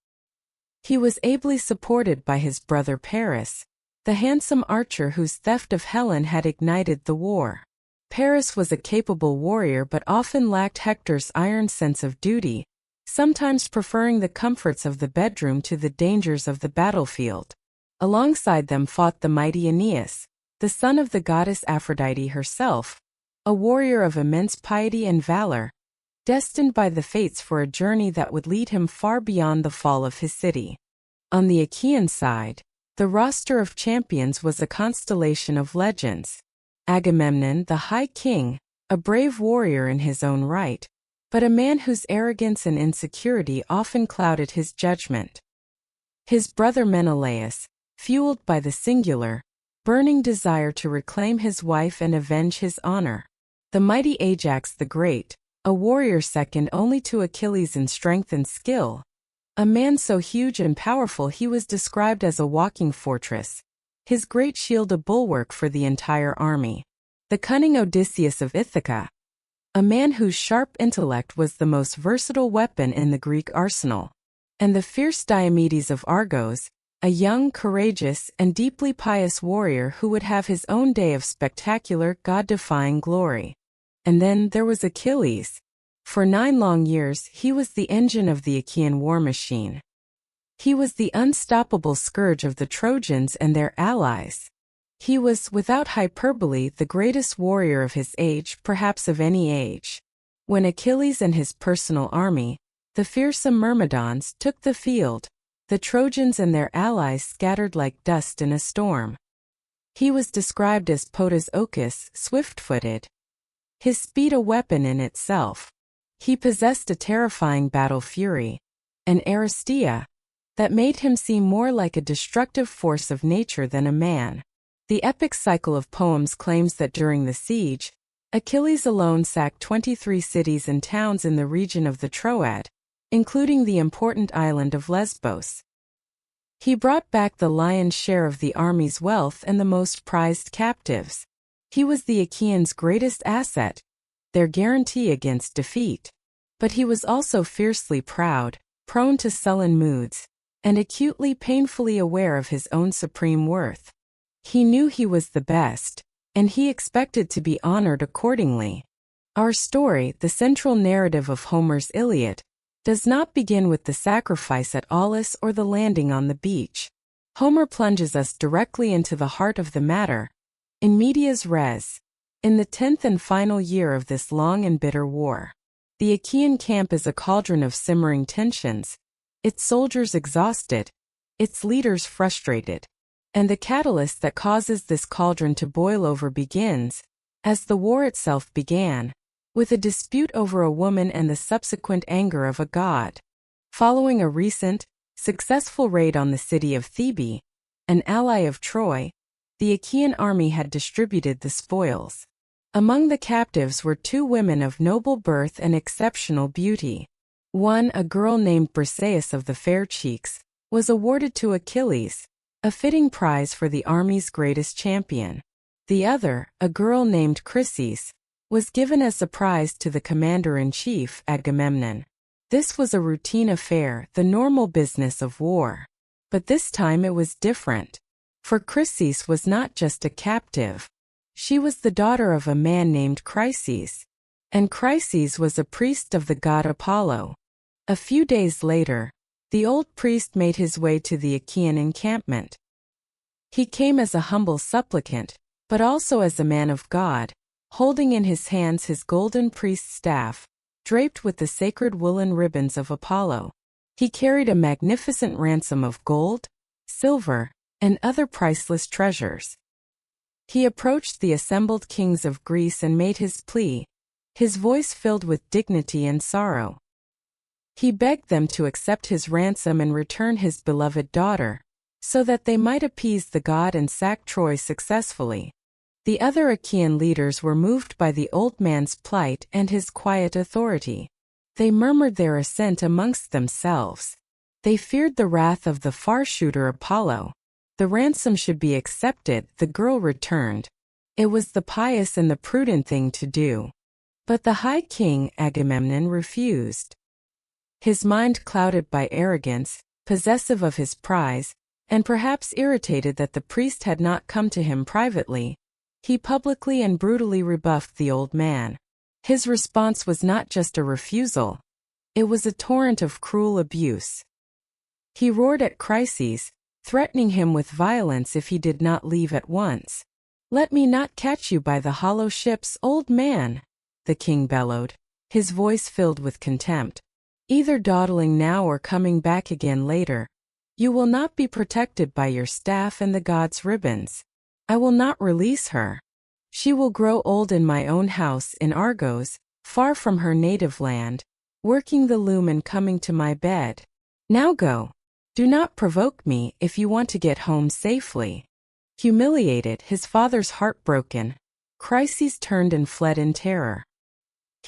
He was ably supported by his brother Paris, the handsome archer whose theft of Helen had ignited the war. Paris was a capable warrior but often lacked Hector's iron sense of duty, sometimes preferring the comforts of the bedroom to the dangers of the battlefield. Alongside them fought the mighty Aeneas, the son of the goddess Aphrodite herself, a warrior of immense piety and valor. destined by the fates for a journey that would lead him far beyond the fall of his city. On the Achaean side, the roster of champions was a constellation of legends. Agamemnon, the High King, a brave warrior in his own right, but a man whose arrogance and insecurity often clouded his judgment. His brother Menelaus, fueled by the singular, burning desire to reclaim his wife and avenge his honor. The mighty Ajax the Great, a warrior second only to Achilles in strength and skill. A man so huge and powerful he was described as a walking fortress, his great shield a bulwark for the entire army. The cunning Odysseus of Ithaca, a man whose sharp intellect was the most versatile weapon in the Greek arsenal. And the fierce Diomedes of Argos, a young, courageous, and deeply pious warrior who would have his own day of spectacular, God-defying glory. And then there was Achilles. For 9 long years he was the engine of the Achaean war machine. He was the unstoppable scourge of the Trojans and their allies. He was, without hyperbole, the greatest warrior of his age, perhaps of any age. When Achilles and his personal army, the fearsome Myrmidons, took the field, the Trojans and their allies scattered like dust in a storm. He was described as potas ocus, swift-footed. His speed a weapon in itself. He possessed a terrifying battle fury, an aristia, that made him seem more like a destructive force of nature than a man. The epic cycle of poems claims that during the siege, Achilles alone sacked 23 cities and towns in the region of the Troad, including the important island of Lesbos. He brought back the lion's share of the army's wealth and the most prized captives. He was the Achaeans' greatest asset, their guarantee against defeat. But he was also fiercely proud, prone to sullen moods, and acutely painfully aware of his own supreme worth. He knew he was the best, and he expected to be honored accordingly. Our story, the central narrative of Homer's Iliad, does not begin with the sacrifice at Aulis or the landing on the beach. Homer plunges us directly into the heart of the matter, in medias res, in the 10th and final year of this long and bitter war. The Achaean camp is a cauldron of simmering tensions, its soldiers exhausted, its leaders frustrated. And the catalyst that causes this cauldron to boil over begins, as the war itself began, with a dispute over a woman and the subsequent anger of a god. Following a recent, successful raid on the city of Thebe, an ally of Troy, the Achaean army had distributed the spoils. Among the captives were 2 women of noble birth and exceptional beauty. One, a girl named Briseis of the fair cheeks, was awarded to Achilles, a fitting prize for the army's greatest champion. The other, a girl named Chrysis, was given as a prize to the commander-in-chief, Agamemnon. This was a routine affair, the normal business of war. But this time it was different. For Chrysis was not just a captive. She was the daughter of a man named Chryses, and Chryses was a priest of the god Apollo. A few days later, the old priest made his way to the Achaean encampment. He came as a humble supplicant, but also as a man of God, holding in his hands his golden priest's staff, draped with the sacred woolen ribbons of Apollo. He carried a magnificent ransom of gold, silver, and other priceless treasures. He approached the assembled kings of Greece and made his plea, his voice filled with dignity and sorrow. He begged them to accept his ransom and return his beloved daughter, so that they might appease the god and sack Troy successfully. The other Achaean leaders were moved by the old man's plight and his quiet authority. They murmured their assent amongst themselves. They feared the wrath of the far-shooter Apollo. The ransom should be accepted, the girl returned. It was the pious and the prudent thing to do. But the High King, Agamemnon, refused. His mind clouded by arrogance, possessive of his prize, and perhaps irritated that the priest had not come to him privately, he publicly and brutally rebuffed the old man. His response was not just a refusal. It was a torrent of cruel abuse. He roared at Chryses, threatening him with violence if he did not leave at once. "Let me not catch you by the hollow ships, old man," the king bellowed. his voice filled with contempt. "Either dawdling now or coming back again later. You will not be protected by your staff and the gods' ribbons. I will not release her. She will grow old in my own house in Argos, far from her native land, working the loom and coming to my bed. Now go. Do not provoke me if you want to get home safely." Humiliated, his father's heart broken, Chryses turned and fled in terror.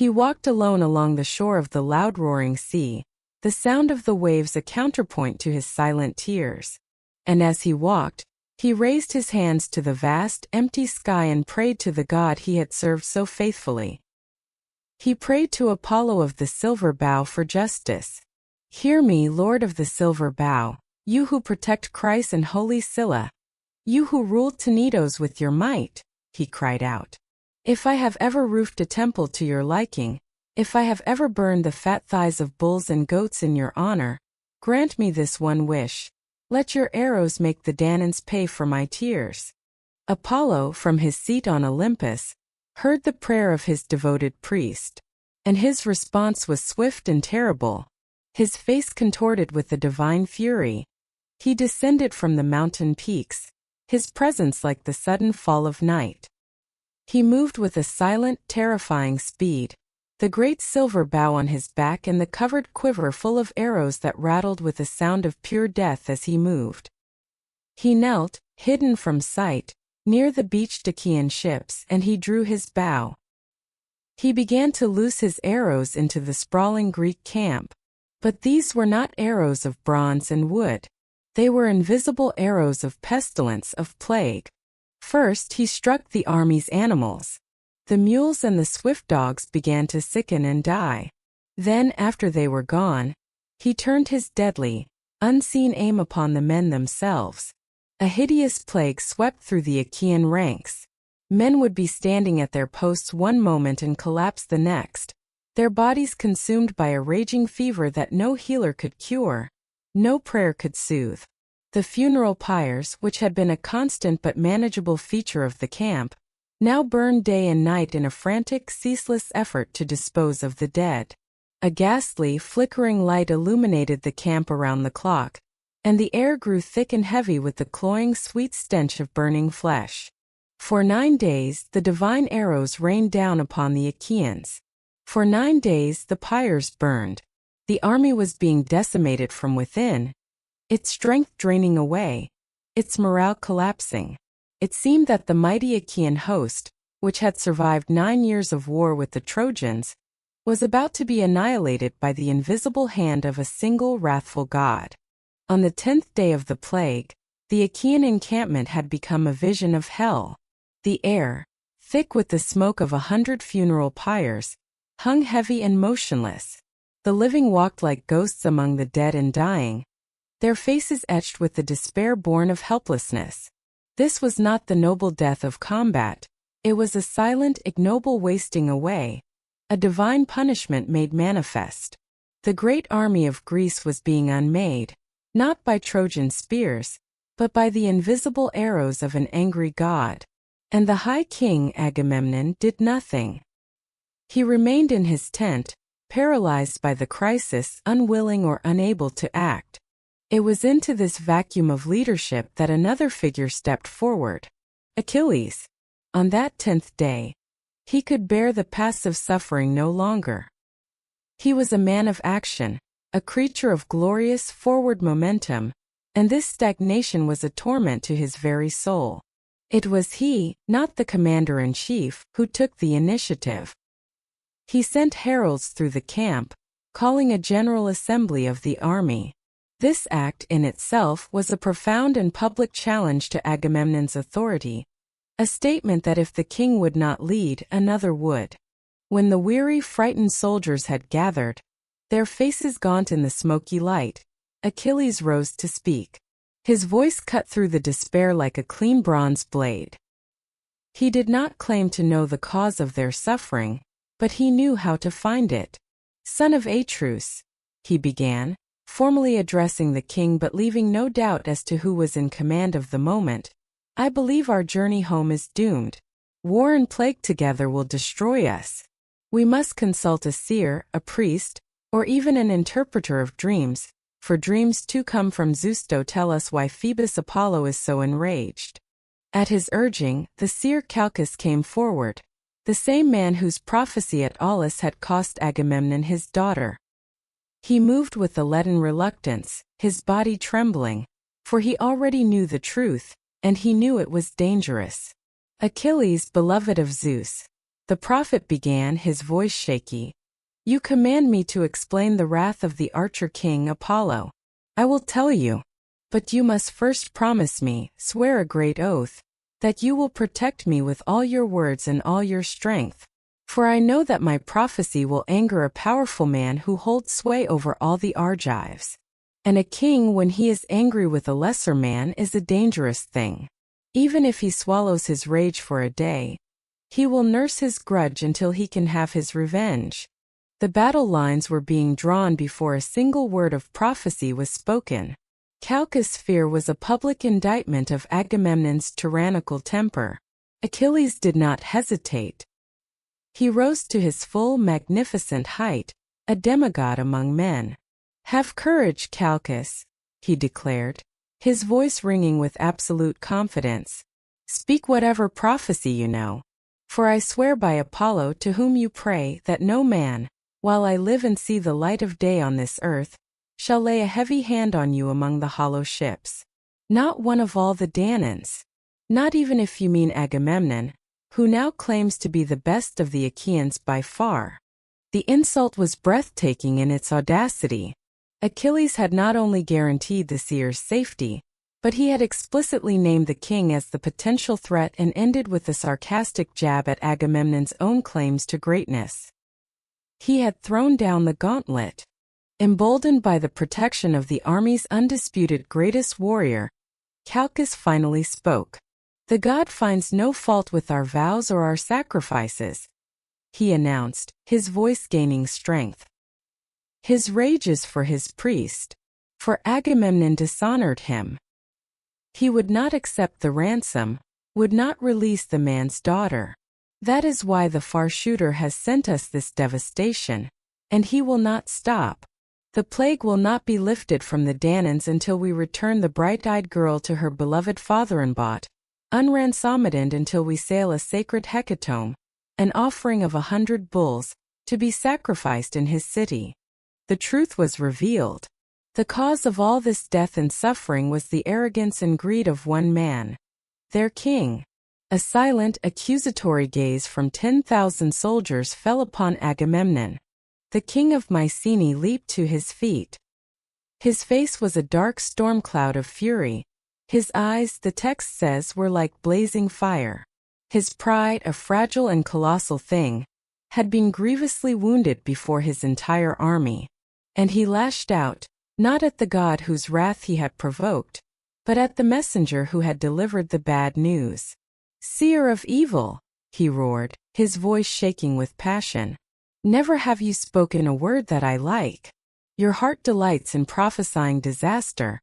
He walked alone along the shore of the loud roaring sea, the sound of the waves a counterpoint to his silent tears. And as he walked, he raised his hands to the vast, empty sky and prayed to the God he had served so faithfully. He prayed to Apollo of the silver bow for justice. "Hear me, Lord of the silver bow, you who protect Chryse and holy Scylla. You who ruled Tenedos with your might," he cried out. "If I have ever roofed a temple to your liking, if I have ever burned the fat thighs of bulls and goats in your honor, grant me this one wish. Let your arrows make the Danaans pay for my tears." Apollo, from his seat on Olympus, heard the prayer of his devoted priest, and his response was swift and terrible. His face contorted with the divine fury. He descended from the mountain peaks, his presence like the sudden fall of night. He moved with a silent, terrifying speed, the great silver bow on his back and the covered quiver full of arrows that rattled with a sound of pure death as he moved. He knelt, hidden from sight, near the beached Achaean ships, and he drew his bow. He began to loose his arrows into the sprawling Greek camp. But these were not arrows of bronze and wood. They were invisible arrows of pestilence, of plague. First he struck the army's animals. The mules and the swift dogs began to sicken and die. Then, after they were gone, he turned his deadly, unseen aim upon the men themselves. A hideous plague swept through the Achaean ranks. Men would be standing at their posts one moment and collapse the next, their bodies consumed by a raging fever that no healer could cure, no prayer could soothe. The funeral pyres, which had been a constant but manageable feature of the camp, now burned day and night in a frantic, ceaseless effort to dispose of the dead. A ghastly, flickering light illuminated the camp around the clock, and the air grew thick and heavy with the cloying, sweet stench of burning flesh. For 9 days the divine arrows rained down upon the Achaeans. For 9 days the pyres burned. The army was being decimated from within, its strength draining away, its morale collapsing. It seemed that the mighty Achaean host, which had survived 9 years of war with the Trojans, was about to be annihilated by the invisible hand of a single wrathful god. On the 10th day of the plague, the Achaean encampment had become a vision of hell. The air, thick with the smoke of 100 funeral pyres, hung heavy and motionless. The living walked like ghosts among the dead and dying, their faces etched with the despair born of helplessness. This was not the noble death of combat. It was a silent, ignoble wasting away, a divine punishment made manifest. The great army of Greece was being unmade, not by Trojan spears, but by the invisible arrows of an angry god. And the high king Agamemnon did nothing. He remained in his tent, paralyzed by the crisis, unwilling or unable to act. It was into this vacuum of leadership that another figure stepped forward. Achilles. On that 10th day, he could bear the passive suffering no longer. He was a man of action, a creature of glorious forward momentum, and this stagnation was a torment to his very soul. It was he, not the commander-in-chief, who took the initiative. He sent heralds through the camp, calling a general assembly of the army. This act in itself was a profound and public challenge to Agamemnon's authority, a statement that if the king would not lead, another would. When the weary, frightened soldiers had gathered, their faces gaunt in the smoky light, Achilles rose to speak. His voice cut through the despair like a clean bronze blade. He did not claim to know the cause of their suffering, but he knew how to find it. "Son of Atreus," he began, formally addressing the king but leaving no doubt as to who was in command of the moment, "I believe our journey home is doomed. War and plague together will destroy us. We must consult a seer, a priest, or even an interpreter of dreams, for dreams too come from Zeus to tell us why Phoebus Apollo is so enraged. At his urging, the seer Calchas came forward, the same man whose prophecy at Aulis had cost Agamemnon his daughter. He moved with a leaden reluctance, his body trembling, for he already knew the truth, and he knew it was dangerous. Achilles, beloved of Zeus, the prophet began, his voice shaky. You command me to explain the wrath of the archer king Apollo. I will tell you. But you must first promise me, swear a great oath, that you will protect me with all your words and all your strength. For I know that my prophecy will anger a powerful man who holds sway over all the Argives. And a king, when he is angry with a lesser man, is a dangerous thing. Even if he swallows his rage for a day, he will nurse his grudge until he can have his revenge. The battle lines were being drawn before a single word of prophecy was spoken. Calchas' fear was a public indictment of Agamemnon's tyrannical temper. Achilles did not hesitate. He rose to his full, magnificent height, a demigod among men. Have courage, Calchas, he declared, his voice ringing with absolute confidence. Speak whatever prophecy you know. For I swear by Apollo to whom you pray that no man, while I live and see the light of day on this earth, shall lay a heavy hand on you among the hollow ships. Not one of all the Danaans. Not even if you mean Agamemnon, who now claims to be the best of the Achaeans by far. The insult was breathtaking in its audacity. Achilles had not only guaranteed the seer's safety, but he had explicitly named the king as the potential threat and ended with a sarcastic jab at Agamemnon's own claims to greatness. He had thrown down the gauntlet. Emboldened by the protection of the army's undisputed greatest warrior, Calchas finally spoke. The god finds no fault with our vows or our sacrifices, he announced, his voice gaining strength. His rage is for his priest, for Agamemnon dishonored him. He would not accept the ransom, would not release the man's daughter. That is why the far shooter has sent us this devastation, and he will not stop. The plague will not be lifted from the Danaans until we return the bright-eyed girl to her beloved father-in-law, unransomed until we sail a sacred hecatomb, an offering of 100 bulls, to be sacrificed in his city. The truth was revealed. The cause of all this death and suffering was the arrogance and greed of one man, their king. A silent, accusatory gaze from 10,000 soldiers fell upon Agamemnon. The king of Mycenae leaped to his feet. His face was a dark storm cloud of fury. His eyes, the text says, were like blazing fire. His pride, a fragile and colossal thing, had been grievously wounded before his entire army. And he lashed out, not at the god whose wrath he had provoked, but at the messenger who had delivered the bad news. Seer of evil, he roared, his voice shaking with passion. Never have you spoken a word that I like. Your heart delights in prophesying disaster.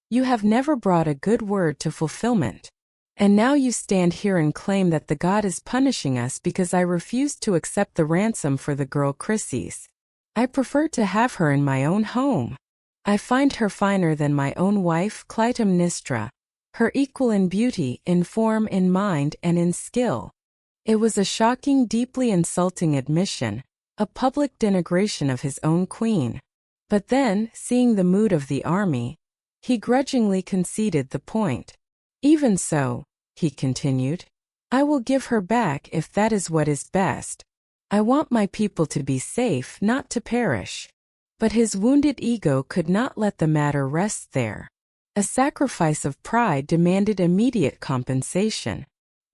You have never brought a good word to fulfillment. And now you stand here and claim that the god is punishing us because I refused to accept the ransom for the girl Chryses. I prefer to have her in my own home. I find her finer than my own wife Clytemnestra, her equal in beauty, in form, in mind, and in skill. It was a shocking, deeply insulting admission, a public denigration of his own queen. But then, seeing the mood of the army, he grudgingly conceded the point. Even so, he continued, I will give her back if that is what is best. I want my people to be safe, not to perish. But his wounded ego could not let the matter rest there. A sacrifice of pride demanded immediate compensation.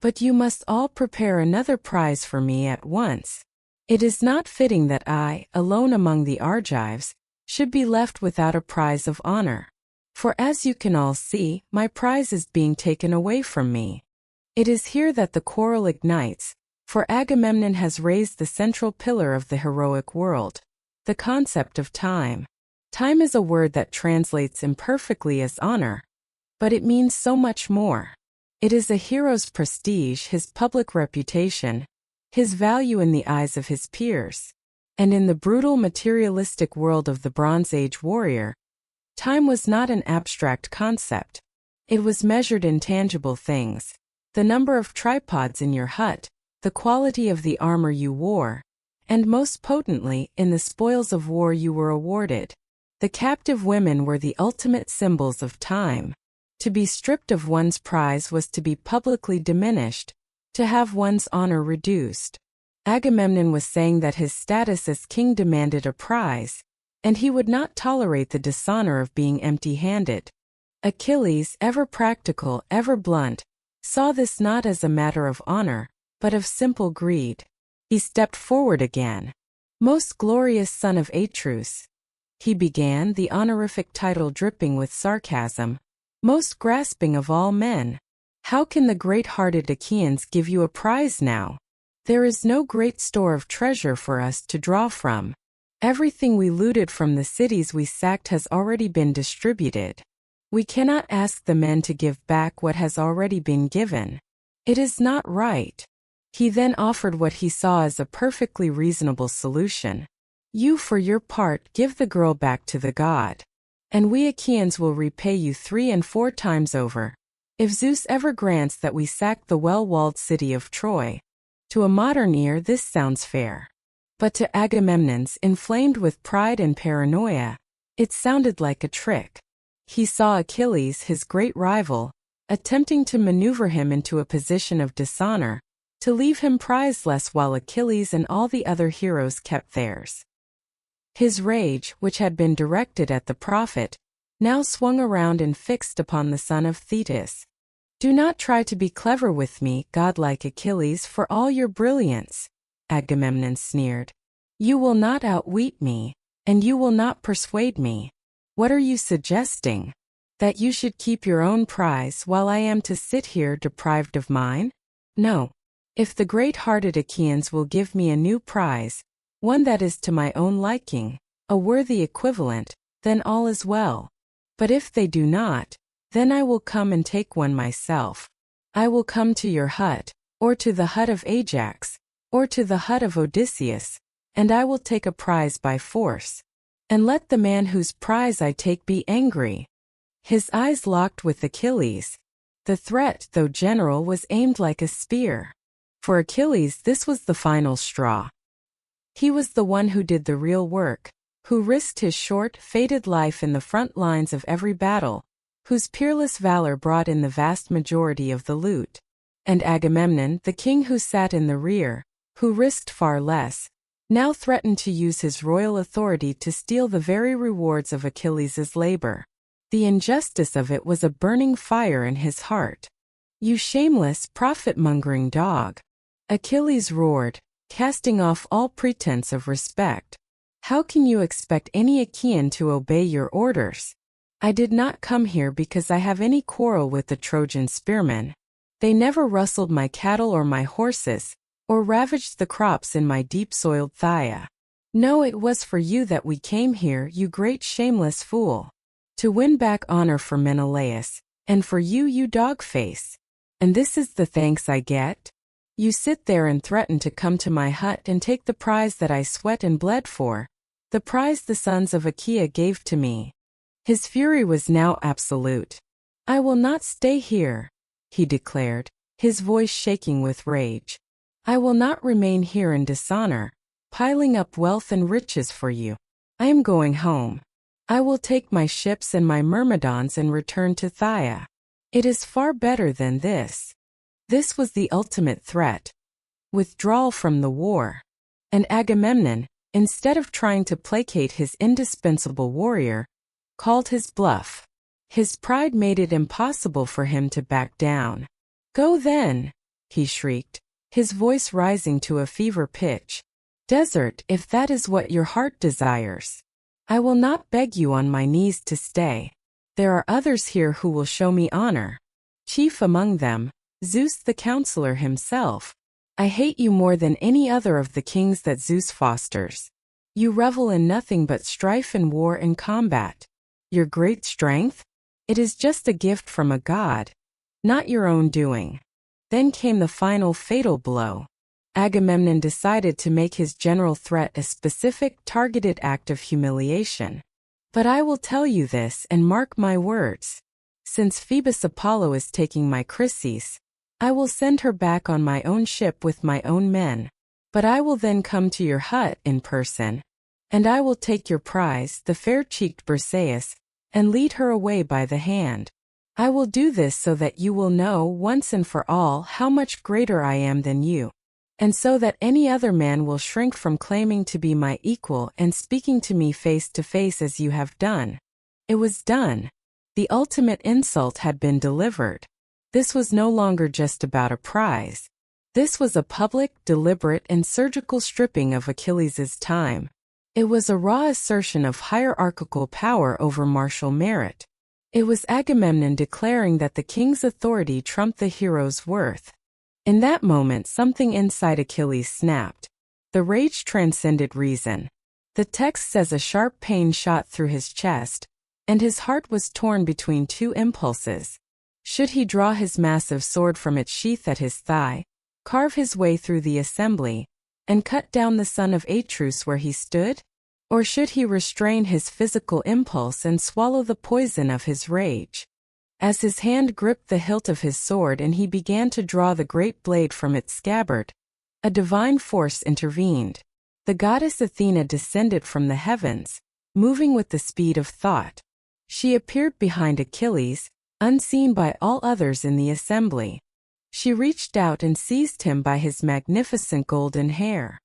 But you must all prepare another prize for me at once. It is not fitting that I, alone among the Argives, should be left without a prize of honor. For as you can all see, my prize is being taken away from me. It is here that the quarrel ignites, for Agamemnon has raised the central pillar of the heroic world, the concept of time. Time is a word that translates imperfectly as honor, but it means so much more. It is a hero's prestige, his public reputation, his value in the eyes of his peers. And in the brutal materialistic world of the Bronze Age warrior, time was not an abstract concept. It was measured in tangible things: the number of tripods in your hut, the quality of the armor you wore, and most potently, in the spoils of war you were awarded. The captive women were the ultimate symbols of time. To be stripped of one's prize was to be publicly diminished, to have one's honor reduced. Agamemnon was saying that his status as king demanded a prize, and he would not tolerate the dishonor of being empty-handed. Achilles, ever practical, ever blunt, saw this not as a matter of honor, but of simple greed. He stepped forward again. "Most glorious son of Atreus," he began, the honorific title dripping with sarcasm, "most grasping of all men, how can the great-hearted Achaeans give you a prize now? There is no great store of treasure for us to draw from. Everything we looted from the cities we sacked has already been distributed. We cannot ask the men to give back what has already been given. It is not right." He then offered what he saw as a perfectly reasonable solution. "You, for your part, give the girl back to the god, and we Achaeans will repay you 3 and 4 times over, if Zeus ever grants that we sack the well-walled city of Troy." To a modern ear this sounds fair. But to Agamemnon's, inflamed with pride and paranoia, it sounded like a trick. He saw Achilles, his great rival, attempting to maneuver him into a position of dishonor, to leave him prizeless while Achilles and all the other heroes kept theirs. His rage, which had been directed at the prophet, now swung around and fixed upon the son of Thetis. "Do not try to be clever with me, godlike Achilles, for all your brilliance," Agamemnon sneered. "You will not outwit me, and you will not persuade me. What are you suggesting? That you should keep your own prize while I am to sit here deprived of mine? No. If the great-hearted Achaeans will give me a new prize, one that is to my own liking, a worthy equivalent, then all is well. But if they do not, then I will come and take one myself. I will come to your hut, or to the hut of Ajax, or to the hut of Odysseus, and I will take a prize by force. And let the man whose prize I take be angry." His eyes locked with Achilles. The threat, though general, was aimed like a spear. For Achilles this was the final straw. He was the one who did the real work, who risked his short, fated life in the front lines of every battle, whose peerless valor brought in the vast majority of the loot. And Agamemnon, the king who sat in the rear, who risked far less, now threatened to use his royal authority to steal the very rewards of Achilles' labor. The injustice of it was a burning fire in his heart. "You shameless, profit-mongering dog!" Achilles roared, casting off all pretense of respect. "How can you expect any Achaean to obey your orders? I did not come here because I have any quarrel with the Trojan spearmen. They never rustled my cattle or my horses, or ravaged the crops in my deep-soiled Phthia. No, it was for you that we came here, you great shameless fool. To win back honor for Menelaus, and for you, you dog-face. And this is the thanks I get? You sit there and threaten to come to my hut and take the prize that I sweat and bled for, the prize the sons of Achaea gave to me." His fury was now absolute. "I will not stay here," he declared, his voice shaking with rage. "I will not remain here in dishonor, piling up wealth and riches for you. I am going home. I will take my ships and my myrmidons and return to Phthia. It is far better than this." This was the ultimate threat: withdrawal from the war. And Agamemnon, instead of trying to placate his indispensable warrior, called his bluff. His pride made it impossible for him to back down. "Go then," he shrieked, his voice rising to a fever pitch. "Desert, if that is what your heart desires. I will not beg you on my knees to stay. There are others here who will show me honor. Chief among them, Zeus the counselor himself. I hate you more than any other of the kings that Zeus fosters. You revel in nothing but strife and war and combat. Your great strength? It is just a gift from a god, not your own doing." Then came the final fatal blow. Agamemnon decided to make his general threat a specific, targeted act of humiliation. But I will tell you this, and mark my words. Since Phoebus Apollo is taking my Chryseis, I will send her back on my own ship with my own men. But I will then come to your hut in person, and I will take your prize, the fair-cheeked Briseis, and lead her away by the hand. I will do this so that you will know once and for all how much greater I am than you, and so that any other man will shrink from claiming to be my equal and speaking to me face to face as you have done. It was done. The ultimate insult had been delivered. This was no longer just about a prize. This was a public, deliberate, and surgical stripping of Achilles' time. It was a raw assertion of hierarchical power over martial merit. It was Agamemnon declaring that the king's authority trumped the hero's worth. In that moment, something inside Achilles snapped. The rage transcended reason. The text says a sharp pain shot through his chest, and his heart was torn between two impulses. Should he draw his massive sword from its sheath at his thigh, carve his way through the assembly, and cut down the son of Atreus where he stood? Or should he restrain his physical impulse and swallow the poison of his rage? As his hand gripped the hilt of his sword and he began to draw the great blade from its scabbard, a divine force intervened. The goddess Athena descended from the heavens, moving with the speed of thought. She appeared behind Achilles, unseen by all others in the assembly. She reached out and seized him by his magnificent golden hair.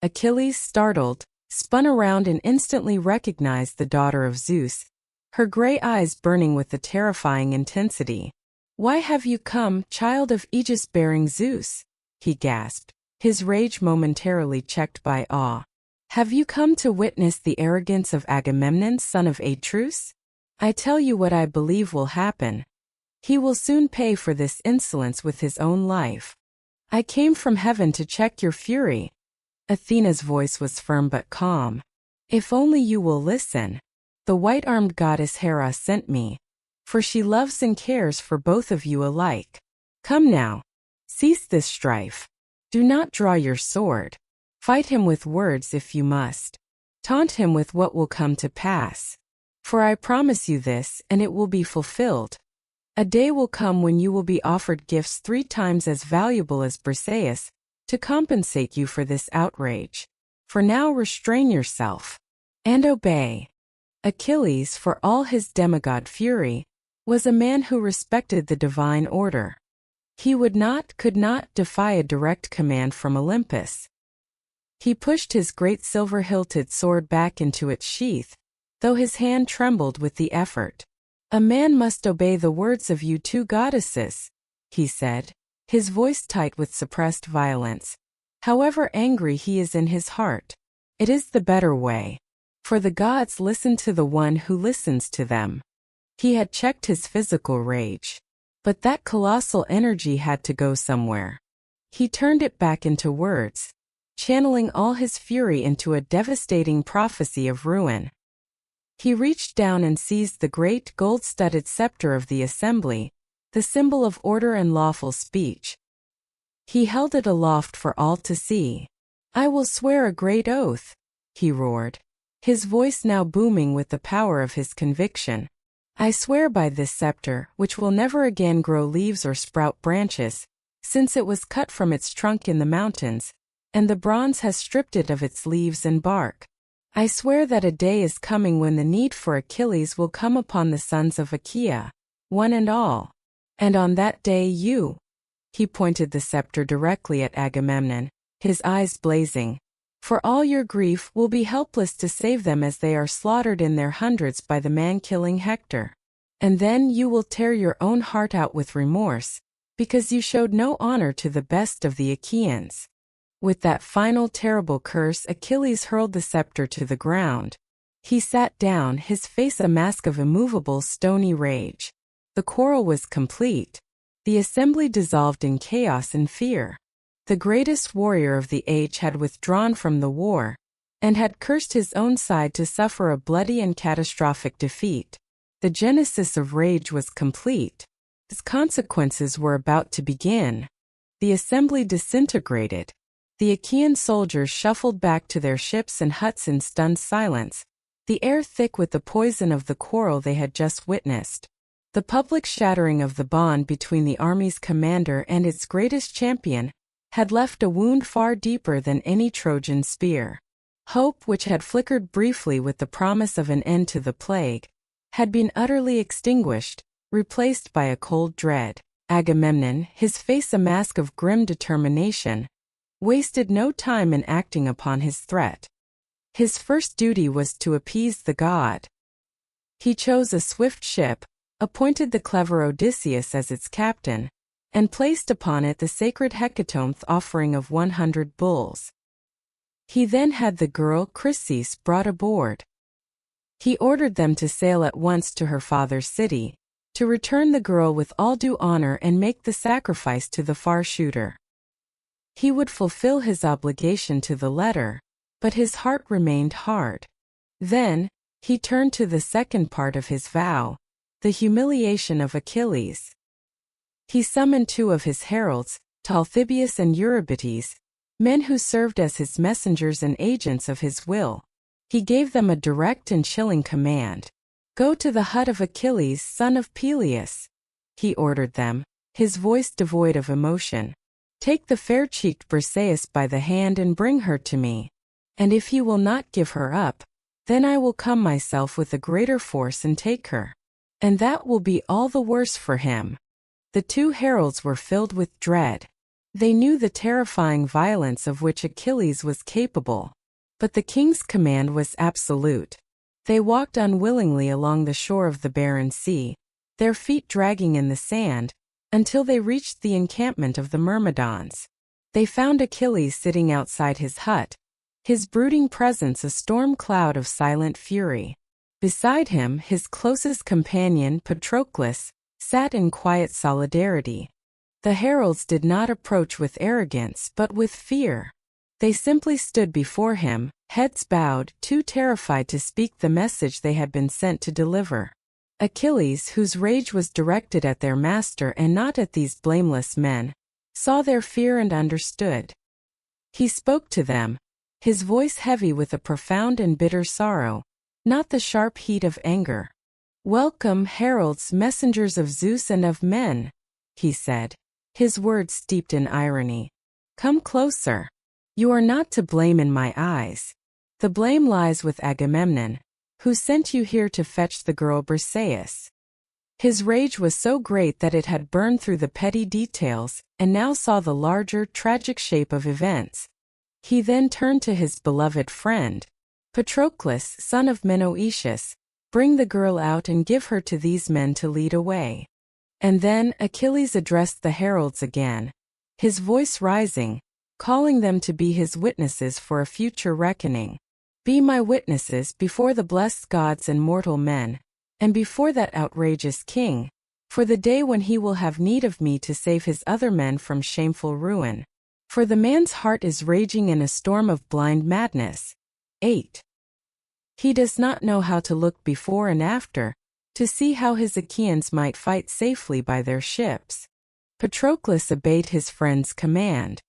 Achilles, startled, spun around and instantly recognized the daughter of Zeus, her gray eyes burning with a terrifying intensity. "Why have you come, child of Aegis-bearing Zeus?" he gasped, his rage momentarily checked by awe. "Have you come to witness the arrogance of Agamemnon, son of Atreus? I tell you what I believe will happen. He will soon pay for this insolence with his own life. I came from heaven to check your fury." Athena's voice was firm but calm. "If only you will listen. The white-armed goddess Hera sent me, for she loves and cares for both of you alike. Come now. Cease this strife. Do not draw your sword. Fight him with words if you must. Taunt him with what will come to pass. For I promise you this, and it will be fulfilled. A day will come when you will be offered gifts 3 times as valuable as Briseis, to compensate you for this outrage. For now restrain yourself and obey." Achilles, for all his demigod fury, was a man who respected the divine order. He could not defy a direct command from Olympus. He pushed his great silver-hilted sword back into its sheath, though his hand trembled with the effort. "A man must obey the words of you 2 goddesses," he said, his voice tight with suppressed violence. "However angry he is in his heart, it is the better way. For the gods listen to the one who listens to them." He had checked his physical rage, but that colossal energy had to go somewhere. He turned it back into words, channeling all his fury into a devastating prophecy of ruin. He reached down and seized the great gold-studded scepter of the assembly, the symbol of order and lawful speech. He held it aloft for all to see. "I will swear a great oath," he roared, his voice now booming with the power of his conviction. "I swear by this scepter, which will never again grow leaves or sprout branches, since it was cut from its trunk in the mountains, and the bronze has stripped it of its leaves and bark. I swear that a day is coming when the need for Achilles will come upon the sons of Achaea, one and all. And on that day you—" He pointed the scepter directly at Agamemnon, his eyes blazing. "For all your grief will be helpless to save them as they are slaughtered in their hundreds by the man-killing Hector. And then you will tear your own heart out with remorse, because you showed no honor to the best of the Achaeans." With that final terrible curse, Achilles hurled the scepter to the ground. He sat down, his face a mask of immovable, stony rage. The quarrel was complete. The assembly dissolved in chaos and fear. The greatest warrior of the age had withdrawn from the war, and had cursed his own side to suffer a bloody and catastrophic defeat. The genesis of rage was complete. Its consequences were about to begin. The assembly disintegrated. The Achaean soldiers shuffled back to their ships and huts in stunned silence, the air thick with the poison of the quarrel they had just witnessed. The public shattering of the bond between the army's commander and its greatest champion had left a wound far deeper than any Trojan spear. Hope, which had flickered briefly with the promise of an end to the plague, had been utterly extinguished, replaced by a cold dread. Agamemnon, his face a mask of grim determination, wasted no time in acting upon his threat. His first duty was to appease the god. He chose a swift ship, appointed the clever Odysseus as its captain, and placed upon it the sacred hecatomb offering of 100 bulls. He then had the girl Chryseis brought aboard. He ordered them to sail at once to her father's city, to return the girl with all due honor and make the sacrifice to the far shooter. He would fulfill his obligation to the letter, but his heart remained hard. Then, he turned to the second part of his vow, the humiliation of Achilles. He summoned 2 of his heralds, Talthybius and Eurybates, men who served as his messengers and agents of his will. He gave them a direct and chilling command. "Go to the hut of Achilles, son of Peleus," he ordered them, his voice devoid of emotion. "Take the fair-cheeked Briseis by the hand and bring her to me. And if he will not give her up, then I will come myself with a greater force and take her. And that will be all the worse for him." The 2 heralds were filled with dread. They knew the terrifying violence of which Achilles was capable. But the king's command was absolute. They walked unwillingly along the shore of the barren sea, their feet dragging in the sand, until they reached the encampment of the Myrmidons. They found Achilles sitting outside his hut, his brooding presence a storm cloud of silent fury. Beside him, his closest companion, Patroclus, sat in quiet solidarity. The heralds did not approach with arrogance but with fear. They simply stood before him, heads bowed, too terrified to speak the message they had been sent to deliver. Achilles, whose rage was directed at their master and not at these blameless men, saw their fear and understood. He spoke to them, his voice heavy with a profound and bitter sorrow, not the sharp heat of anger. "Welcome, heralds, messengers of Zeus and of men," he said, his words steeped in irony. "Come closer. You are not to blame in my eyes. The blame lies with Agamemnon, who sent you here to fetch the girl Briseis." His rage was so great that it had burned through the petty details, and now saw the larger, tragic shape of events. He then turned to his beloved friend. "Patroclus, son of Menoetius, bring the girl out and give her to these men to lead away." And then Achilles addressed the heralds again, his voice rising, calling them to be his witnesses for a future reckoning. "Be my witnesses before the blessed gods and mortal men, and before that outrageous king, for the day when he will have need of me to save his other men from shameful ruin. For the man's heart is raging in a storm of blind madness." 8. He does not know how to look before and after, to see how his Achaeans might fight safely by their ships. Patroclus obeyed his friend's command.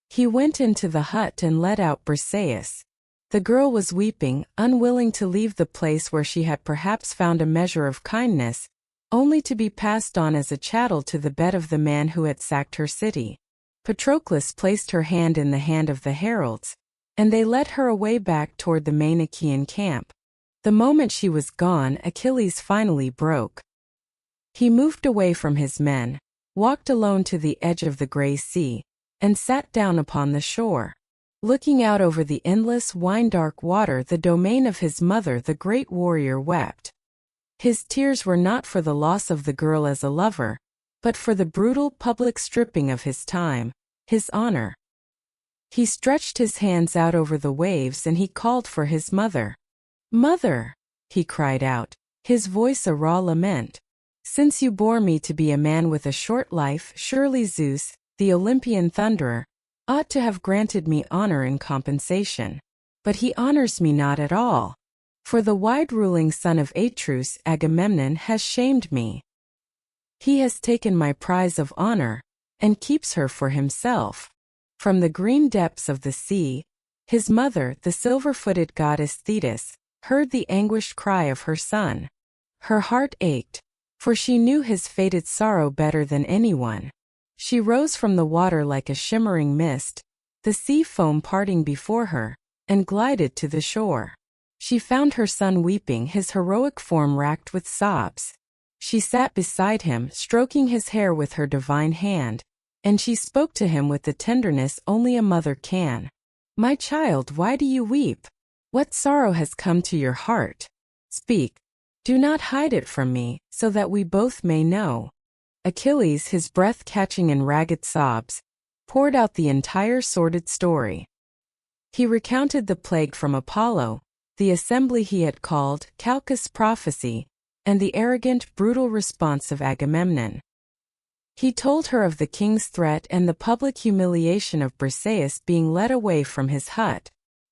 He went into the hut and led out Briseis. The girl was weeping, unwilling to leave the place where she had perhaps found a measure of kindness, only to be passed on as a chattel to the bed of the man who had sacked her city. Patroclus placed her hand in the hand of the heralds, and they led her away back toward the main Achaean camp. The moment she was gone, Achilles finally broke. He moved away from his men, walked alone to the edge of the gray sea, and sat down upon the shore. Looking out over the endless, wine-dark water, the domain of his mother, the great warrior wept. His tears were not for the loss of the girl as a lover, but for the brutal public stripping of his time, his honor. He stretched his hands out over the waves and he called for his mother. "Mother!" he cried out, his voice a raw lament. "Since you bore me to be a man with a short life, surely Zeus, the Olympian thunderer, ought to have granted me honor in compensation. But he honors me not at all. For the wide-ruling son of Atreus, Agamemnon, has shamed me. He has taken my prize of honor, and keeps her for himself. From the green depths of the sea, his mother, the silver-footed goddess Thetis, heard the anguished cry of her son. Her heart ached, for she knew his fated sorrow better than anyone. She rose from the water like a shimmering mist, the sea foam parting before her, and glided to the shore. She found her son weeping, his heroic form racked with sobs. She sat beside him, stroking his hair with her divine hand, and she spoke to him with the tenderness only a mother can. "My child, why do you weep? What sorrow has come to your heart? Speak. Do not hide it from me, so that we both may know." Achilles, his breath catching in ragged sobs, poured out the entire sordid story. He recounted the plague from Apollo, the assembly he had called, Calchas' prophecy, and the arrogant, brutal response of Agamemnon. He told her of the king's threat and the public humiliation of Briseis being led away from his hut.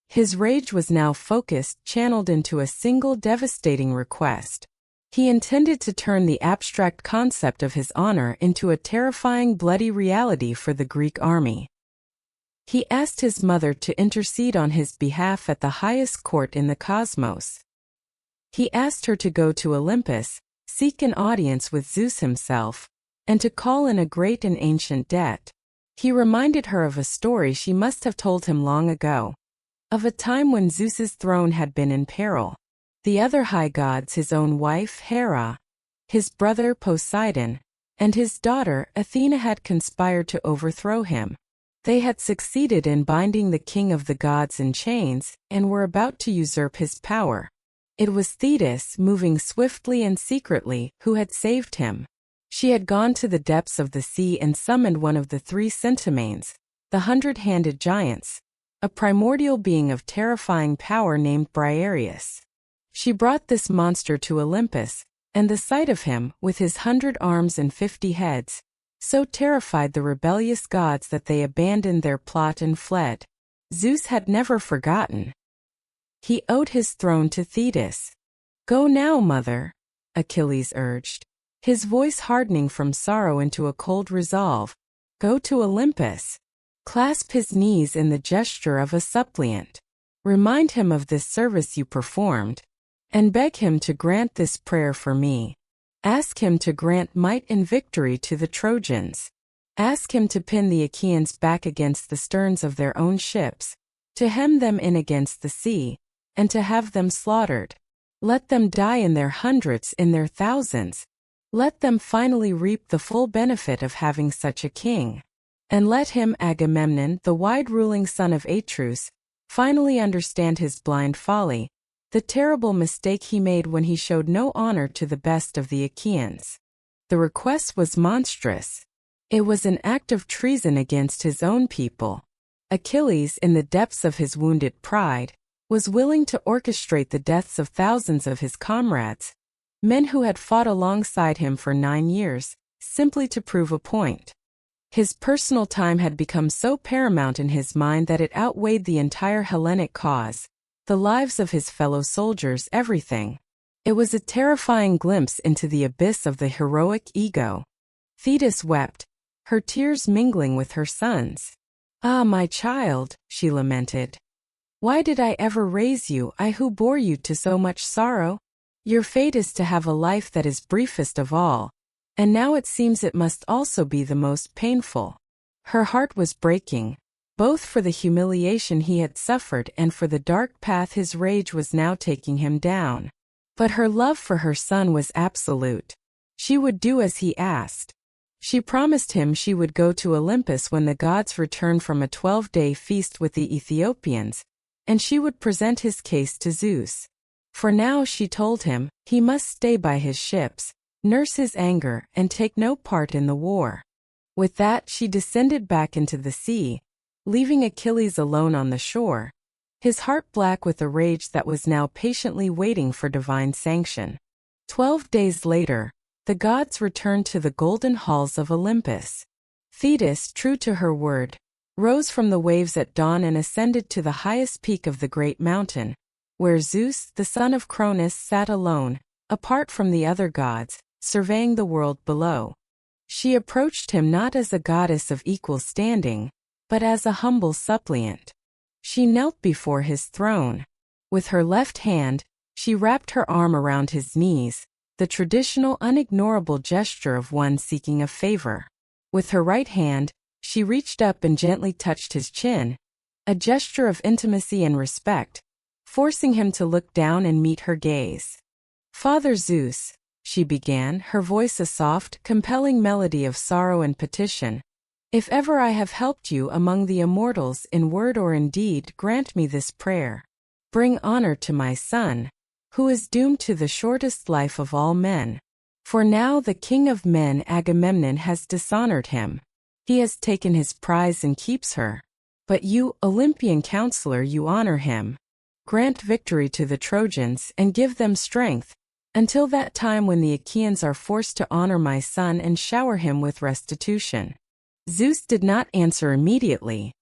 His rage was now focused, channeled into a single devastating request. He intended to turn the abstract concept of his honor into a terrifying, bloody reality for the Greek army. He asked his mother to intercede on his behalf at the highest court in the cosmos. He asked her to go to Olympus, seek an audience with Zeus himself, and to call in a great and ancient debt. He reminded her of a story she must have told him long ago, of a time when Zeus's throne had been in peril. The other high gods, his own wife Hera, his brother Poseidon, and his daughter Athena, had conspired to overthrow him. They had succeeded in binding the king of the gods in chains, and were about to usurp his power. It was Thetis, moving swiftly and secretly, who had saved him. She had gone to the depths of the sea and summoned one of the three Centaurs, the hundred-handed giants, a primordial being of terrifying power named Briareus. She brought this monster to Olympus, and the sight of him, with his 100 arms and 50 heads, so terrified the rebellious gods that they abandoned their plot and fled. Zeus had never forgotten. He owed his throne to Thetis. "Go now, mother," Achilles urged, his voice hardening from sorrow into a cold resolve. "Go to Olympus. Clasp his knees in the gesture of a suppliant. Remind him of this service you performed, and beg him to grant this prayer for me. Ask him to grant might and victory to the Trojans. Ask him to pin the Achaeans back against the sterns of their own ships, to hem them in against the sea, and to have them slaughtered. Let them die in their hundreds, in their thousands. Let them finally reap the full benefit of having such a king. And let him, Agamemnon, the wide-ruling son of Atreus, finally understand his blind folly, the terrible mistake he made when he showed no honor to the best of the Achaeans." The request was monstrous. It was an act of treason against his own people. Achilles, in the depths of his wounded pride, was willing to orchestrate the deaths of thousands of his comrades, men who had fought alongside him for 9 years, simply to prove a point. His personal time had become so paramount in his mind that it outweighed the entire Hellenic cause, the lives of his fellow soldiers, everything. It was a terrifying glimpse into the abyss of the heroic ego. Thetis wept, her tears mingling with her son's. "Ah, my child," she lamented. "Why did I ever raise you, I who bore you to so much sorrow? Your fate is to have a life that is briefest of all, and now it seems it must also be the most painful." Her heart was breaking, both for the humiliation he had suffered and for the dark path his rage was now taking him down. But her love for her son was absolute. She would do as he asked. She promised him she would go to Olympus when the gods returned from a 12-day feast with the Ethiopians, and she would present his case to Zeus. For now, she told him, he must stay by his ships, nurse his anger, and take no part in the war. With that, she descended back into the sea, leaving Achilles alone on the shore, his heart black with a rage that was now patiently waiting for divine sanction. 12 days later, the gods returned to the golden halls of Olympus. Thetis, true to her word, rose from the waves at dawn and ascended to the highest peak of the great mountain, where Zeus, the son of Cronus, sat alone, apart from the other gods, surveying the world below. She approached him not as a goddess of equal standing, but as a humble suppliant. She knelt before his throne. With her left hand, she wrapped her arm around his knees, the traditional unignorable gesture of one seeking a favor. With her right hand, she reached up and gently touched his chin, a gesture of intimacy and respect, forcing him to look down and meet her gaze. "Father Zeus," she began, her voice a soft, compelling melody of sorrow and petition, "if ever I have helped you among the immortals in word or in deed, grant me this prayer. Bring honor to my son, who is doomed to the shortest life of all men. For now the king of men Agamemnon has dishonored him. He has taken his prize and keeps her. But you, Olympian counselor, you honor him. Grant victory to the Trojans and give them strength, until that time when the Achaeans are forced to honor my son and shower him with restitution." Zeus did not answer immediately.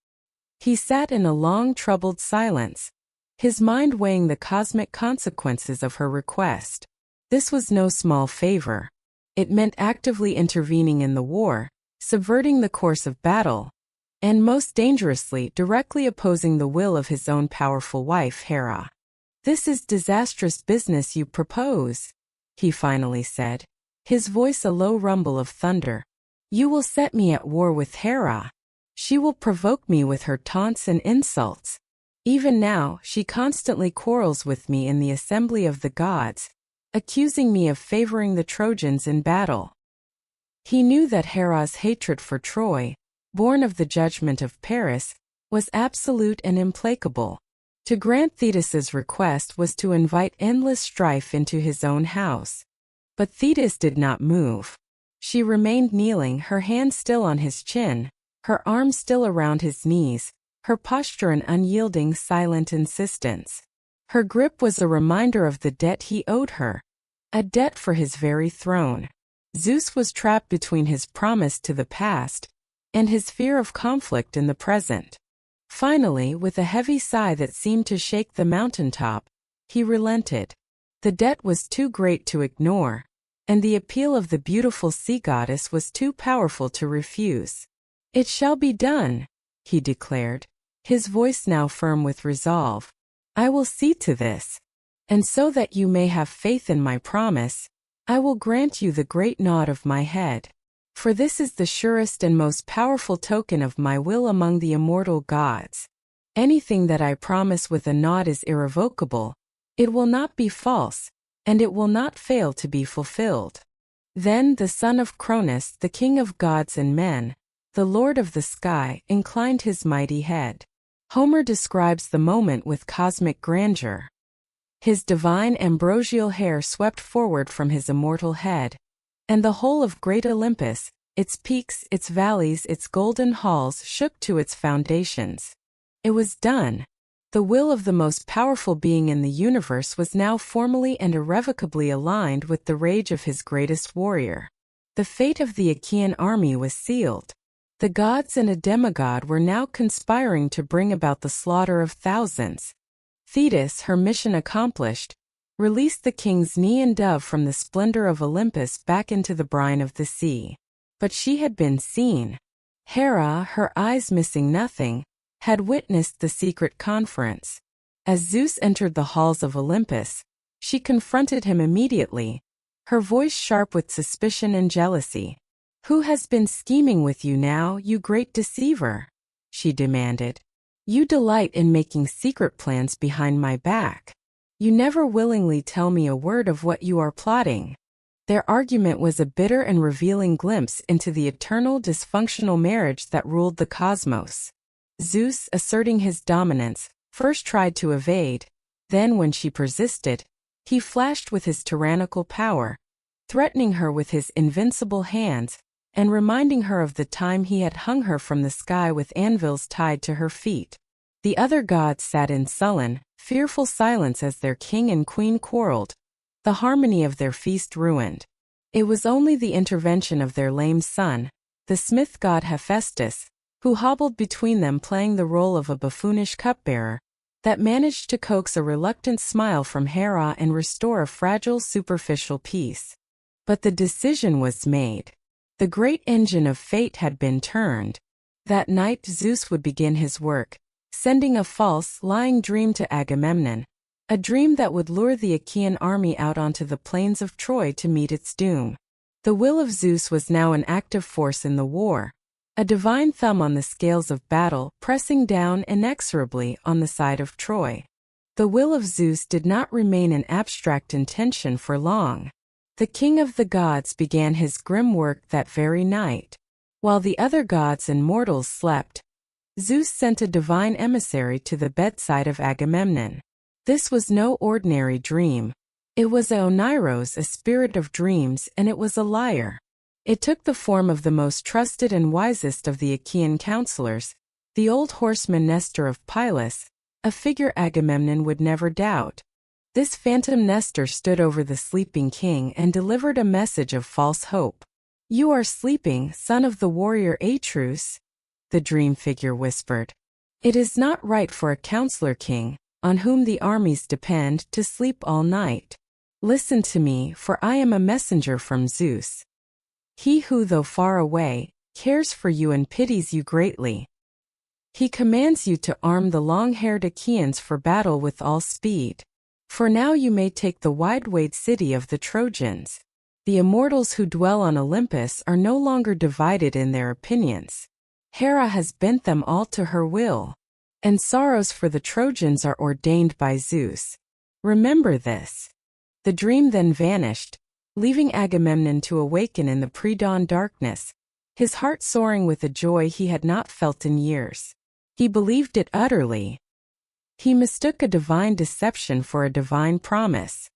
He sat in a long, troubled silence, his mind weighing the cosmic consequences of her request. This was no small favor. It meant actively intervening in the war, subverting the course of battle, and most dangerously, directly opposing the will of his own powerful wife, Hera. "This is disastrous business you propose," he finally said, his voice a low rumble of thunder. "You will set me at war with Hera. She will provoke me with her taunts and insults. Even now, she constantly quarrels with me in the assembly of the gods, accusing me of favoring the Trojans in battle." He knew that Hera's hatred for Troy, born of the judgment of Paris, was absolute and implacable. To grant Thetis's request was to invite endless strife into his own house. But Thetis did not move. She remained kneeling, her hand still on his chin, her arms still around his knees, her posture an unyielding, silent insistence. Her grip was a reminder of the debt he owed her, a debt for his very throne. Zeus was trapped between his promise to the past and his fear of conflict in the present. Finally, with a heavy sigh that seemed to shake the mountaintop, he relented. The debt was too great to ignore, and the appeal of the beautiful sea goddess was too powerful to refuse. "It shall be done," he declared, his voice now firm with resolve. "I will see to this. And so that you may have faith in my promise, I will grant you the great nod of my head. For this is the surest and most powerful token of my will among the immortal gods. Anything that I promise with a nod is irrevocable, it will not be false, and it will not fail to be fulfilled." Then the son of Cronus, the king of gods and men, the lord of the sky, inclined his mighty head. Homer describes the moment with cosmic grandeur. His divine ambrosial hair swept forward from his immortal head, and the whole of great Olympus, its peaks, its valleys, its golden halls shook to its foundations. It was done. The will of the most powerful being in the universe was now formally and irrevocably aligned with the rage of his greatest warrior. The fate of the Achaean army was sealed. The gods and a demigod were now conspiring to bring about the slaughter of thousands. Thetis, her mission accomplished, released the king's Nean dove from the splendor of Olympus back into the brine of the sea. But she had been seen. Hera, her eyes missing nothing, had witnessed the secret conference. As Zeus entered the halls of Olympus, she confronted him immediately, her voice sharp with suspicion and jealousy. "Who has been scheming with you now, you great deceiver?" she demanded. "You delight in making secret plans behind my back. You never willingly tell me a word of what you are plotting." Their argument was a bitter and revealing glimpse into the eternal dysfunctional marriage that ruled the cosmos. Zeus, asserting his dominance, first tried to evade, then when she persisted, he flashed with his tyrannical power, threatening her with his invincible hands, and reminding her of the time he had hung her from the sky with anvils tied to her feet. The other gods sat in sullen, fearful silence as their king and queen quarreled, the harmony of their feast ruined. It was only the intervention of their lame son, the smith god Hephaestus, who hobbled between them playing the role of a buffoonish cupbearer, that managed to coax a reluctant smile from Hera and restore a fragile superficial peace. But the decision was made. The great engine of fate had been turned. That night Zeus would begin his work, sending a false, lying dream to Agamemnon, a dream that would lure the Achaean army out onto the plains of Troy to meet its doom. The will of Zeus was now an active force in the war, a divine thumb on the scales of battle pressing down inexorably on the side of Troy. The will of Zeus did not remain an abstract intention for long. The king of the gods began his grim work that very night. While the other gods and mortals slept, Zeus sent a divine emissary to the bedside of Agamemnon. This was no ordinary dream. It was Oneiros, a spirit of dreams, and it was a liar. It took the form of the most trusted and wisest of the Achaean counselors, the old horseman Nestor of Pylos, a figure Agamemnon would never doubt. This phantom Nestor stood over the sleeping king and delivered a message of false hope. "You are sleeping, son of the warrior Atreus," the dream figure whispered. "It is not right for a counselor king, on whom the armies depend, to sleep all night. Listen to me, for I am a messenger from Zeus. He who, though far away, cares for you and pities you greatly. He commands you to arm the long-haired Achaeans for battle with all speed. For now you may take the wide-wayed city of the Trojans. The immortals who dwell on Olympus are no longer divided in their opinions. Hera has bent them all to her will, and sorrows for the Trojans are ordained by Zeus. Remember this." The dream then vanished, leaving Agamemnon to awaken in the pre-dawn darkness, his heart soaring with a joy he had not felt in years. He believed it utterly. He mistook a divine deception for a divine promise.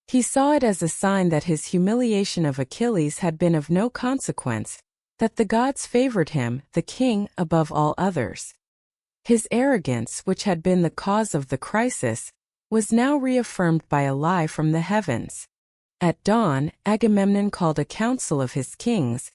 He saw it as a sign that his humiliation of Achilles had been of no consequence, that the gods favored him, the king, above all others. His arrogance, which had been the cause of the crisis, was now reaffirmed by a lie from the heavens. At dawn, Agamemnon called a council of his kings,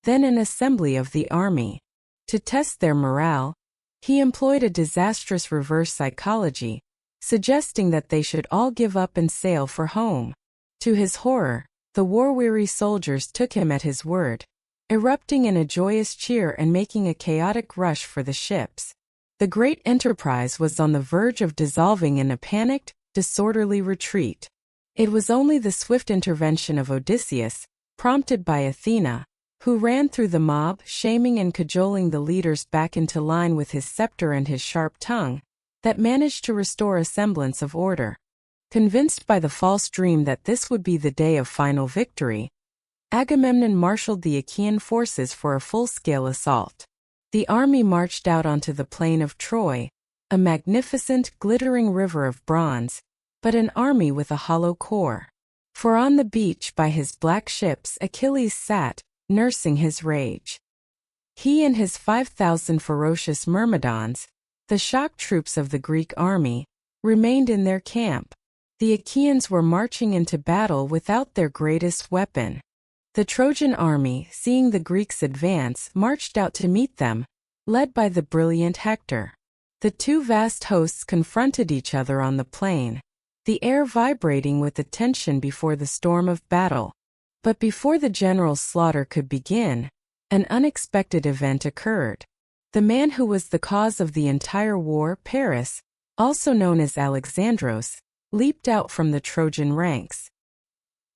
then an assembly of the army. To test their morale, he employed a disastrous reverse psychology, suggesting that they should all give up and sail for home. To his horror, the war-weary soldiers took him at his word, erupting in a joyous cheer and making a chaotic rush for the ships. The great enterprise was on the verge of dissolving in a panicked, disorderly retreat. It was only the swift intervention of Odysseus, prompted by Athena, who ran through the mob, shaming and cajoling the leaders back into line with his scepter and his sharp tongue, that managed to restore a semblance of order. Convinced by the false dream that this would be the day of final victory, Agamemnon marshaled the Achaean forces for a full-scale assault. The army marched out onto the plain of Troy, a magnificent, glittering river of bronze, but an army with a hollow core. For on the beach by his black ships Achilles sat, nursing his rage. He and his 5,000 ferocious Myrmidons, the shock troops of the Greek army, remained in their camp. The Achaeans were marching into battle without their greatest weapon. The Trojan army, seeing the Greeks advance, marched out to meet them, led by the brilliant Hector. The two vast hosts confronted each other on the plain, the air vibrating with the tension before the storm of battle. But before the general's slaughter could begin, an unexpected event occurred. The man who was the cause of the entire war, Paris, also known as Alexandros, leaped out from the Trojan ranks.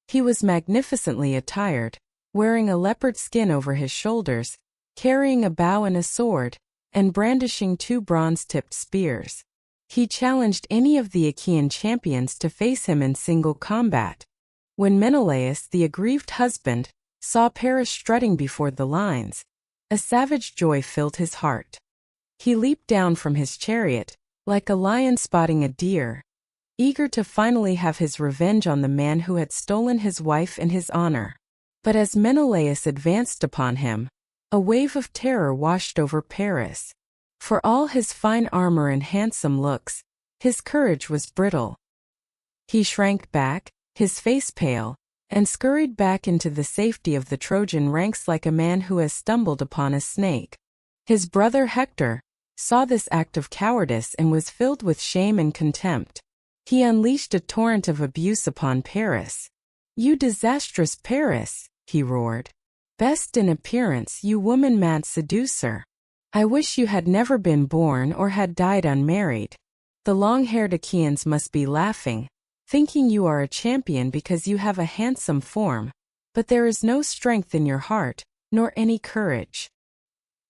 He was magnificently attired, wearing a leopard skin over his shoulders, carrying a bow and a sword, and brandishing two bronze-tipped spears. He challenged any of the Achaean champions to face him in single combat. When Menelaus, the aggrieved husband, saw Paris strutting before the lines, a savage joy filled his heart. He leaped down from his chariot, like a lion spotting a deer, eager to finally have his revenge on the man who had stolen his wife and his honor. But as Menelaus advanced upon him, a wave of terror washed over Paris. For all his fine armor and handsome looks, his courage was brittle. He shrank back, his face pale, and scurried back into the safety of the Trojan ranks like a man who has stumbled upon a snake. His brother Hector saw this act of cowardice and was filled with shame and contempt. He unleashed a torrent of abuse upon Paris. "You disastrous Paris," he roared. "Best in appearance, you woman-mad seducer. I wish you had never been born or had died unmarried. The long-haired Achaeans must be laughing, thinking you are a champion because you have a handsome form, but there is no strength in your heart, nor any courage.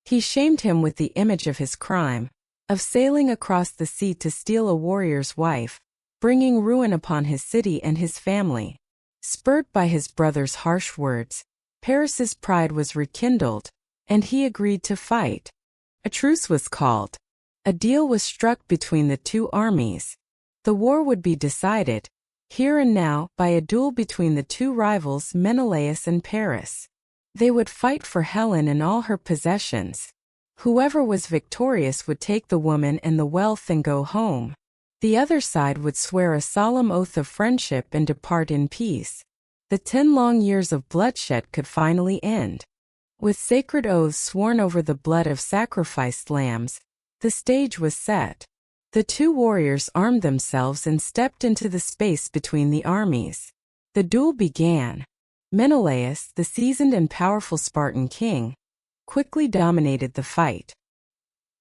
He shamed him with the image of his crime, of sailing across the sea to steal a warrior's wife, bringing ruin upon his city and his family. Spurred by his brother's harsh words, Paris's pride was rekindled, and he agreed to fight. A truce was called. A deal was struck between the two armies. The war would be decided, here and now, by a duel between the two rivals Menelaus and Paris. They would fight for Helen and all her possessions. Whoever was victorious would take the woman and the wealth and go home. The other side would swear a solemn oath of friendship and depart in peace. The 10 long years of bloodshed could finally end. With sacred oaths sworn over the blood of sacrificed lambs, the stage was set. The two warriors armed themselves and stepped into the space between the armies. The duel began. Menelaus, the seasoned and powerful Spartan king, quickly dominated the fight.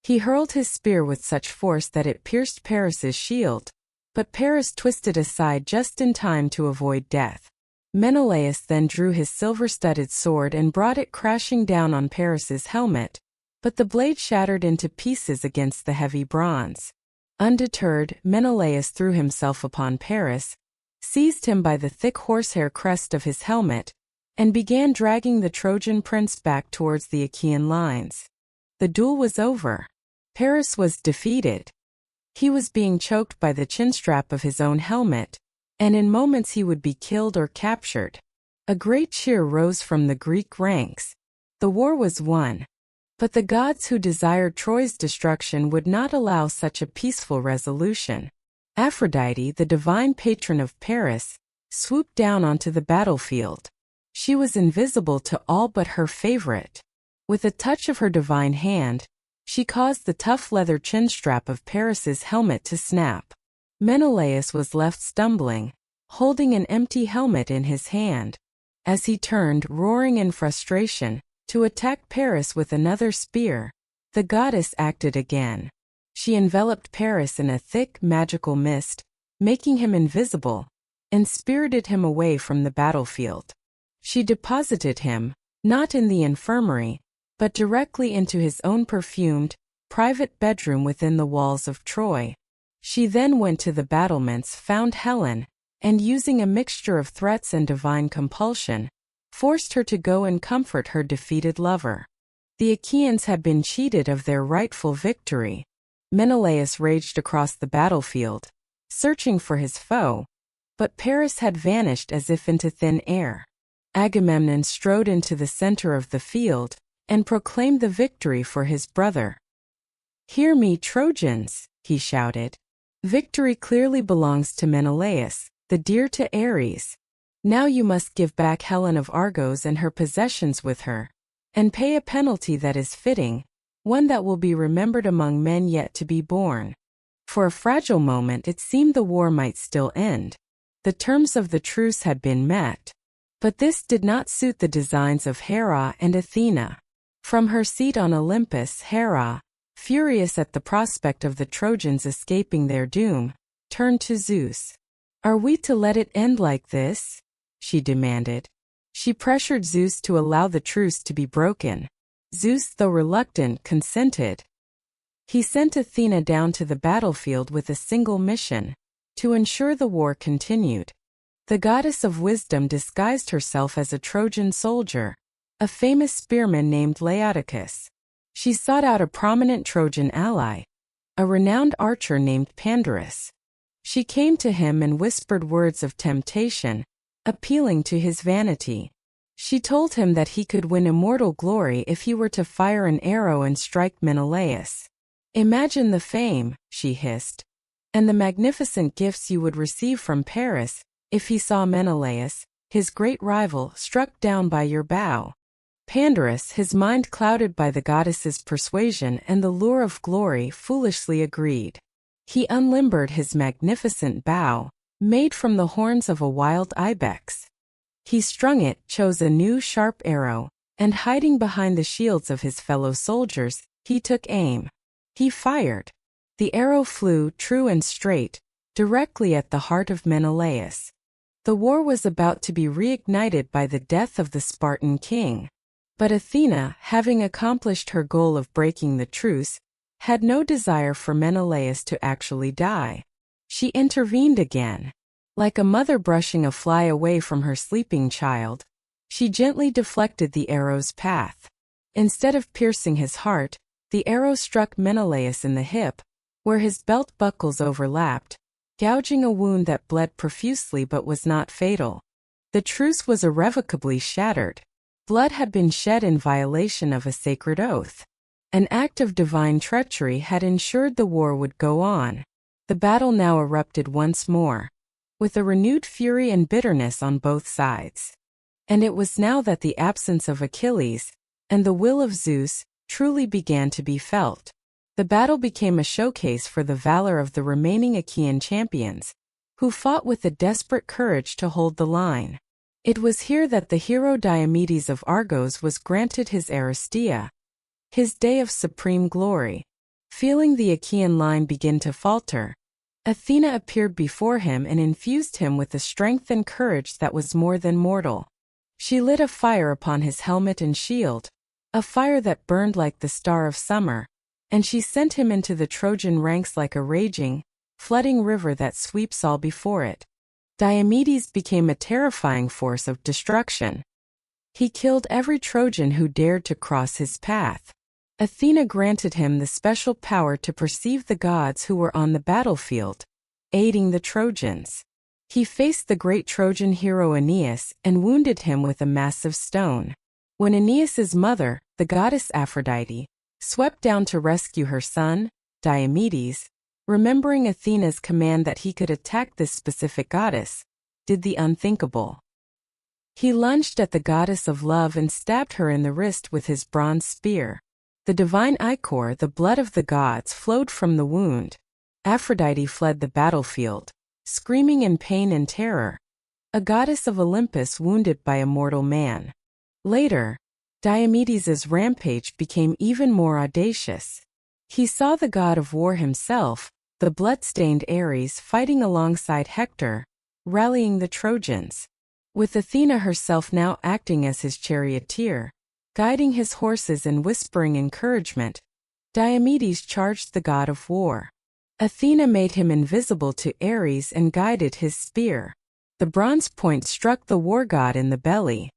He hurled his spear with such force that it pierced Paris's shield, but Paris twisted aside just in time to avoid death. Menelaus then drew his silver-studded sword and brought it crashing down on Paris's helmet, but the blade shattered into pieces against the heavy bronze. Undeterred, Menelaus threw himself upon Paris, seized him by the thick horsehair crest of his helmet, and began dragging the Trojan prince back towards the Achaean lines. The duel was over. Paris was defeated. He was being choked by the chinstrap of his own helmet, and in moments he would be killed or captured. A great cheer rose from the Greek ranks. The war was won. But the gods who desired Troy's destruction would not allow such a peaceful resolution. Aphrodite, the divine patron of Paris, swooped down onto the battlefield. She was invisible to all but her favorite. With a touch of her divine hand, she caused the tough leather chinstrap of Paris's helmet to snap. Menelaus was left stumbling, holding an empty helmet in his hand. As he turned, roaring in frustration, to attack Paris with another spear, the goddess acted again. She enveloped Paris in a thick, magical mist, making him invisible, and spirited him away from the battlefield. She deposited him, not in the infirmary, but directly into his own perfumed, private bedroom within the walls of Troy. She then went to the battlements, found Helen, and using a mixture of threats and divine compulsion, forced her to go and comfort her defeated lover. The Achaeans had been cheated of their rightful victory. Menelaus raged across the battlefield, searching for his foe, but Paris had vanished as if into thin air. Agamemnon strode into the center of the field and proclaimed the victory for his brother. "Hear me, Trojans," he shouted. "Victory clearly belongs to Menelaus, the dear to Ares. Now you must give back Helen of Argos and her possessions with her, and pay a penalty that is fitting, one that will be remembered among men yet to be born." For a fragile moment it seemed the war might still end. The terms of the truce had been met. But this did not suit the designs of Hera and Athena. From her seat on Olympus, Hera, furious at the prospect of the Trojans escaping their doom, turned to Zeus. "Are we to let it end like this?" she demanded. She pressured Zeus to allow the truce to be broken. Zeus, though reluctant, consented. He sent Athena down to the battlefield with a single mission: to ensure the war continued. The goddess of wisdom disguised herself as a Trojan soldier, a famous spearman named Laodocus. She sought out a prominent Trojan ally, a renowned archer named Pandarus. She came to him and whispered words of temptation, appealing to his vanity. She told him that he could win immortal glory if he were to fire an arrow and strike Menelaus. "Imagine the fame," she hissed, "and the magnificent gifts you would receive from Paris if he saw Menelaus, his great rival, struck down by your bow." Pandarus, his mind clouded by the goddess's persuasion and the lure of glory, foolishly agreed. He unlimbered his magnificent bow, made from the horns of a wild ibex. He strung it, chose a new sharp arrow, and hiding behind the shields of his fellow soldiers, He took aim. He fired. The arrow flew, true and straight, directly at the heart of Menelaus. The war was about to be reignited by the death of the Spartan king. But Athena, having accomplished her goal of breaking the truce, had no desire for Menelaus to actually die. She intervened again. Like a mother brushing a fly away from her sleeping child, she gently deflected the arrow's path. Instead of piercing his heart, the arrow struck Menelaus in the hip, where his belt buckles overlapped, gouging a wound that bled profusely but was not fatal. The truce was irrevocably shattered. Blood had been shed in violation of a sacred oath. An act of divine treachery had ensured the war would go on. The battle now erupted once more, with a renewed fury and bitterness on both sides. And it was now that the absence of Achilles, and the will of Zeus, truly began to be felt. The battle became a showcase for the valor of the remaining Achaean champions, who fought with a desperate courage to hold the line. It was here that the hero Diomedes of Argos was granted his Aristia, his day of supreme glory. Feeling the Achaean line begin to falter, Athena appeared before him and infused him with a strength and courage that was more than mortal. She lit a fire upon his helmet and shield, a fire that burned like the star of summer, and she sent him into the Trojan ranks like a raging, flooding river that sweeps all before it. Diomedes became a terrifying force of destruction. He killed every Trojan who dared to cross his path. Athena granted him the special power to perceive the gods who were on the battlefield, aiding the Trojans. He faced the great Trojan hero Aeneas and wounded him with a massive stone. When Aeneas's mother, the goddess Aphrodite, swept down to rescue her son, Diomedes, remembering Athena's command that he could attack this specific goddess, did the unthinkable. He lunged at the goddess of love and stabbed her in the wrist with his bronze spear. The divine ichor, the blood of the gods, flowed from the wound. Aphrodite fled the battlefield, screaming in pain and terror, a goddess of Olympus wounded by a mortal man. Later, Diomedes' rampage became even more audacious. He saw the god of war himself, the blood-stained Ares, fighting alongside Hector, rallying the Trojans. With Athena herself now acting as his charioteer, guiding his horses and whispering encouragement, Diomedes charged the god of war. Athena made him invisible to Ares and guided his spear. The bronze point struck the war god in the belly.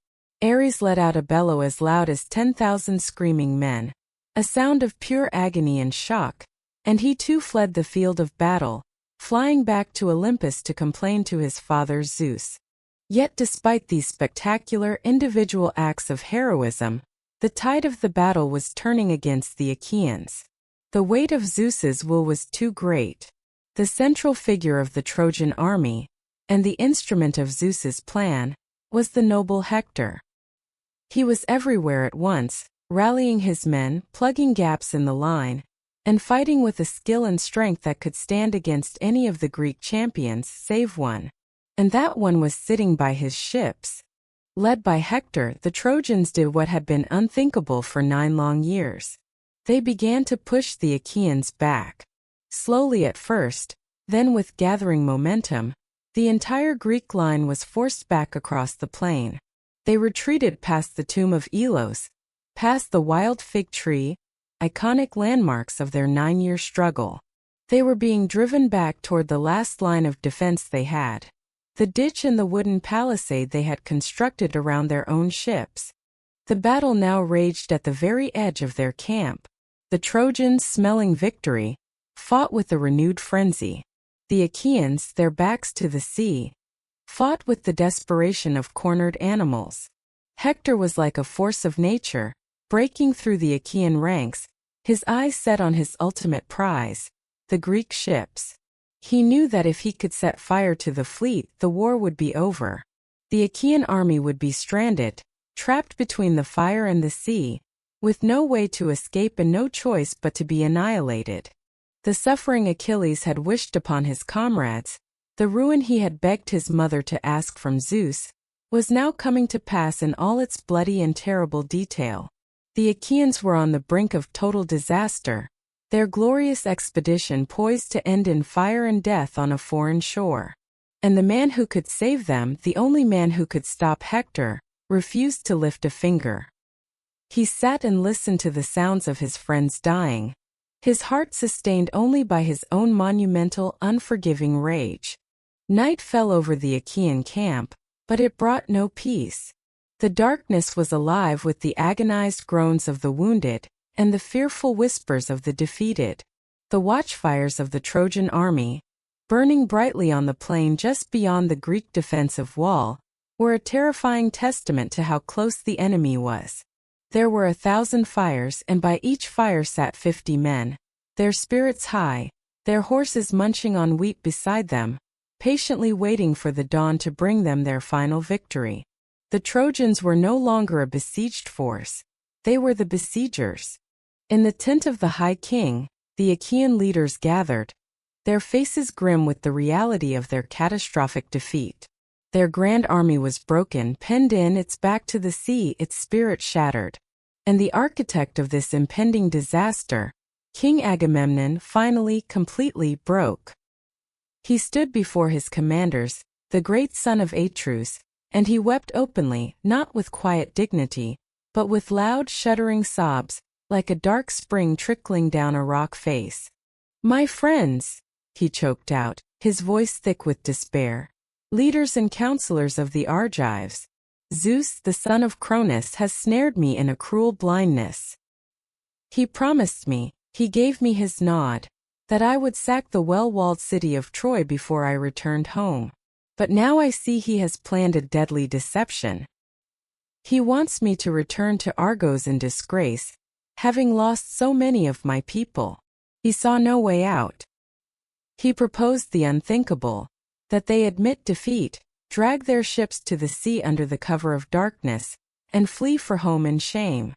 Ares let out a bellow as loud as 10,000 screaming men, a sound of pure agony and shock, and he too fled the field of battle, flying back to Olympus to complain to his father Zeus. Yet despite these spectacular individual acts of heroism, the tide of the battle was turning against the Achaeans. The weight of Zeus's will was too great. The central figure of the Trojan army, and the instrument of Zeus's plan, was the noble Hector. He was everywhere at once, rallying his men, plugging gaps in the line, and fighting with a skill and strength that could stand against any of the Greek champions save one. And that one was sitting by his ships. Led by Hector, the Trojans did what had been unthinkable for 9 long years. They began to push the Achaeans back. Slowly at first, then with gathering momentum, the entire Greek line was forced back across the plain. They retreated past the tomb of Elos, past the wild fig tree, iconic landmarks of their 9-year struggle. They were being driven back toward the last line of defense they had, the ditch and the wooden palisade they had constructed around their own ships. The battle now raged at the very edge of their camp. The Trojans, smelling victory, fought with a renewed frenzy. The Achaeans, their backs to the sea, fought with the desperation of cornered animals. Hector was like a force of nature, breaking through the Achaean ranks, his eyes set on his ultimate prize, the Greek ships. He knew that if he could set fire to the fleet, the war would be over. The Achaean army would be stranded, trapped between the fire and the sea, with no way to escape and no choice but to be annihilated. The suffering Achilles had wished upon his comrades. The ruin he had begged his mother to ask from Zeus was now coming to pass in all its bloody and terrible detail. The Achaeans were on the brink of total disaster, their glorious expedition poised to end in fire and death on a foreign shore. And the man who could save them, the only man who could stop Hector, refused to lift a finger. He sat and listened to the sounds of his friends dying, his heart sustained only by his own monumental, unforgiving rage. Night fell over the Achaean camp, but it brought no peace. The darkness was alive with the agonized groans of the wounded, and the fearful whispers of the defeated. The watchfires of the Trojan army, burning brightly on the plain just beyond the Greek defensive wall, were a terrifying testament to how close the enemy was. There were 1,000 fires, and by each fire sat 50 men, their spirits high, their horses munching on wheat beside them, patiently waiting for the dawn to bring them their final victory. The Trojans were no longer a besieged force, they were the besiegers. In the tent of the High King, the Achaean leaders gathered, their faces grim with the reality of their catastrophic defeat. Their grand army was broken, penned in, its back to the sea, its spirit shattered. And the architect of this impending disaster, King Agamemnon, finally, completely broke. He stood before his commanders, the great son of Atreus, and he wept openly, not with quiet dignity, but with loud, shuddering sobs, like a dark spring trickling down a rock face. "My friends," he choked out, his voice thick with despair, "leaders and counselors of the Argives, Zeus, the son of Cronus, has snared me in a cruel blindness. He promised me, he gave me his nod, that I would sack the well-walled city of Troy before I returned home. But now I see he has planned a deadly deception. He wants me to return to Argos in disgrace, having lost so many of my people." He saw no way out. He proposed the unthinkable, that they admit defeat, drag their ships to the sea under the cover of darkness, and flee for home in shame.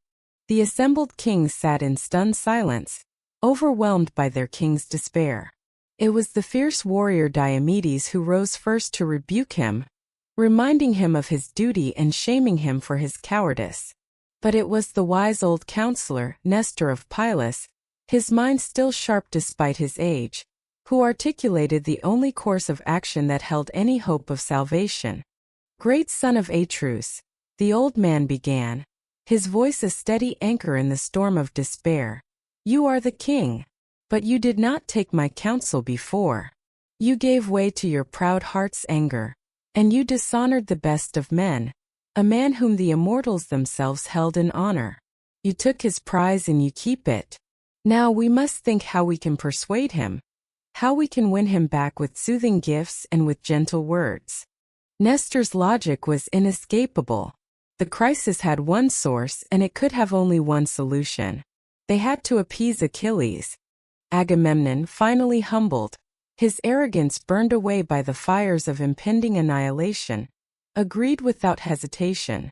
The assembled kings sat in stunned silence, overwhelmed by their king's despair. It was the fierce warrior Diomedes who rose first to rebuke him, reminding him of his duty and shaming him for his cowardice. But it was the wise old counselor, Nestor of Pylos, his mind still sharp despite his age, who articulated the only course of action that held any hope of salvation. "Great son of Atreus," the old man began, his voice a steady anchor in the storm of despair, "you are the king. But you did not take my counsel before. You gave way to your proud heart's anger, and you dishonored the best of men, a man whom the immortals themselves held in honor. You took his prize and you keep it. Now we must think how we can persuade him, how we can win him back with soothing gifts and with gentle words." Nestor's logic was inescapable. The crisis had one source and it could have only one solution. They had to appease Achilles. Agamemnon, finally humbled, his arrogance burned away by the fires of impending annihilation, agreed without hesitation.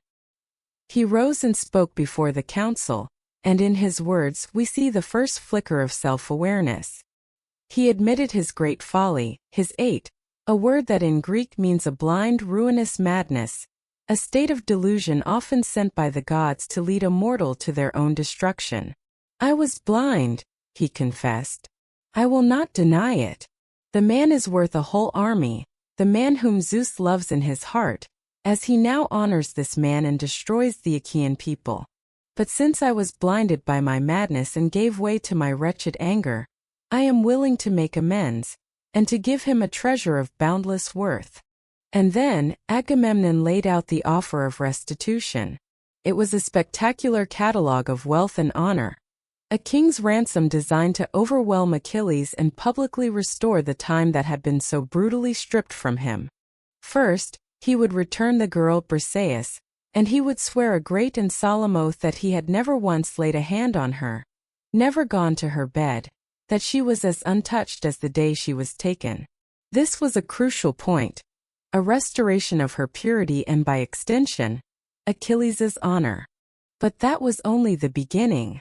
He rose and spoke before the council, and in his words we see the first flicker of self-awareness. He admitted his great folly, his hate, a word that in Greek means a blind, ruinous madness, a state of delusion often sent by the gods to lead a mortal to their own destruction. "I was blind," he confessed. "I will not deny it. The man is worth a whole army, the man whom Zeus loves in his heart, as he now honors this man and destroys the Achaean people. But since I was blinded by my madness and gave way to my wretched anger, I am willing to make amends, and to give him a treasure of boundless worth." And then, Agamemnon laid out the offer of restitution. It was a spectacular catalogue of wealth and honor, a king's ransom designed to overwhelm Achilles and publicly restore the time that had been so brutally stripped from him. First, he would return the girl Briseis, and he would swear a great and solemn oath that he had never once laid a hand on her, never gone to her bed, that she was as untouched as the day she was taken. This was a crucial point, a restoration of her purity and by extension, Achilles' honor. But that was only the beginning.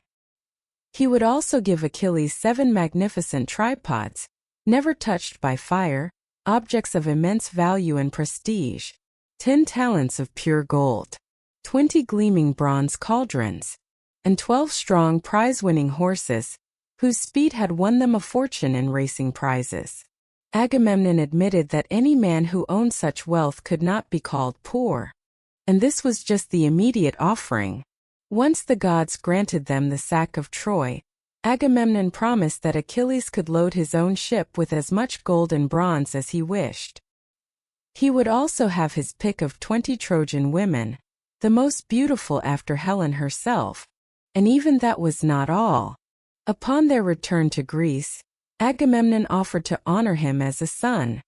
He would also give Achilles 7 magnificent tripods, never touched by fire, objects of immense value and prestige, 10 talents of pure gold, 20 gleaming bronze cauldrons, and 12 strong prize-winning horses, whose speed had won them a fortune in racing prizes. Agamemnon admitted that any man who owned such wealth could not be called poor. And this was just the immediate offering. Once the gods granted them the sack of Troy, Agamemnon promised that Achilles could load his own ship with as much gold and bronze as he wished. He would also have his pick of 20 Trojan women, the most beautiful after Helen herself. And even that was not all. Upon their return to Greece, Agamemnon offered to honor him as a son.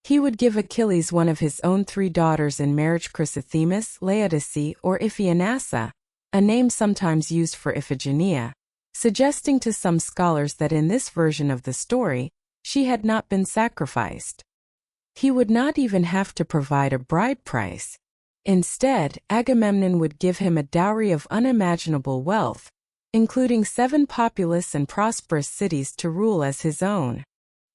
He would give Achilles one of his own 3 daughters in marriage, Chrysothemis, Laodice, or Iphianassa, a name sometimes used for Iphigenia, suggesting to some scholars that in this version of the story, she had not been sacrificed. He would not even have to provide a bride price. Instead, Agamemnon would give him a dowry of unimaginable wealth, including 7 populous and prosperous cities to rule as his own.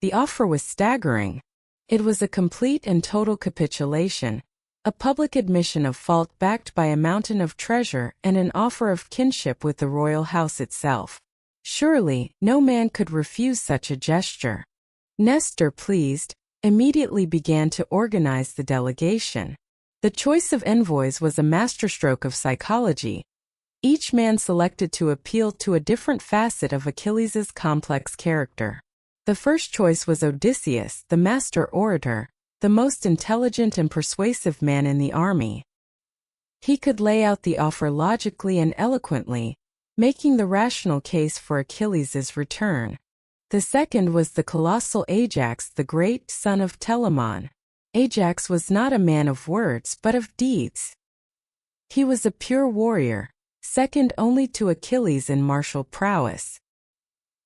The offer was staggering. It was a complete and total capitulation, a public admission of fault backed by a mountain of treasure and an offer of kinship with the royal house itself. Surely, no man could refuse such a gesture. Nestor, pleased, immediately began to organize the delegation. The choice of envoys was a masterstroke of psychology. Each man selected to appeal to a different facet of Achilles' complex character. The first choice was Odysseus, the master orator, the most intelligent and persuasive man in the army. He could lay out the offer logically and eloquently, making the rational case for Achilles' return. The second was the colossal Ajax, the great son of Telamon. Ajax was not a man of words but of deeds. He was a pure warrior, second only to Achilles in martial prowess.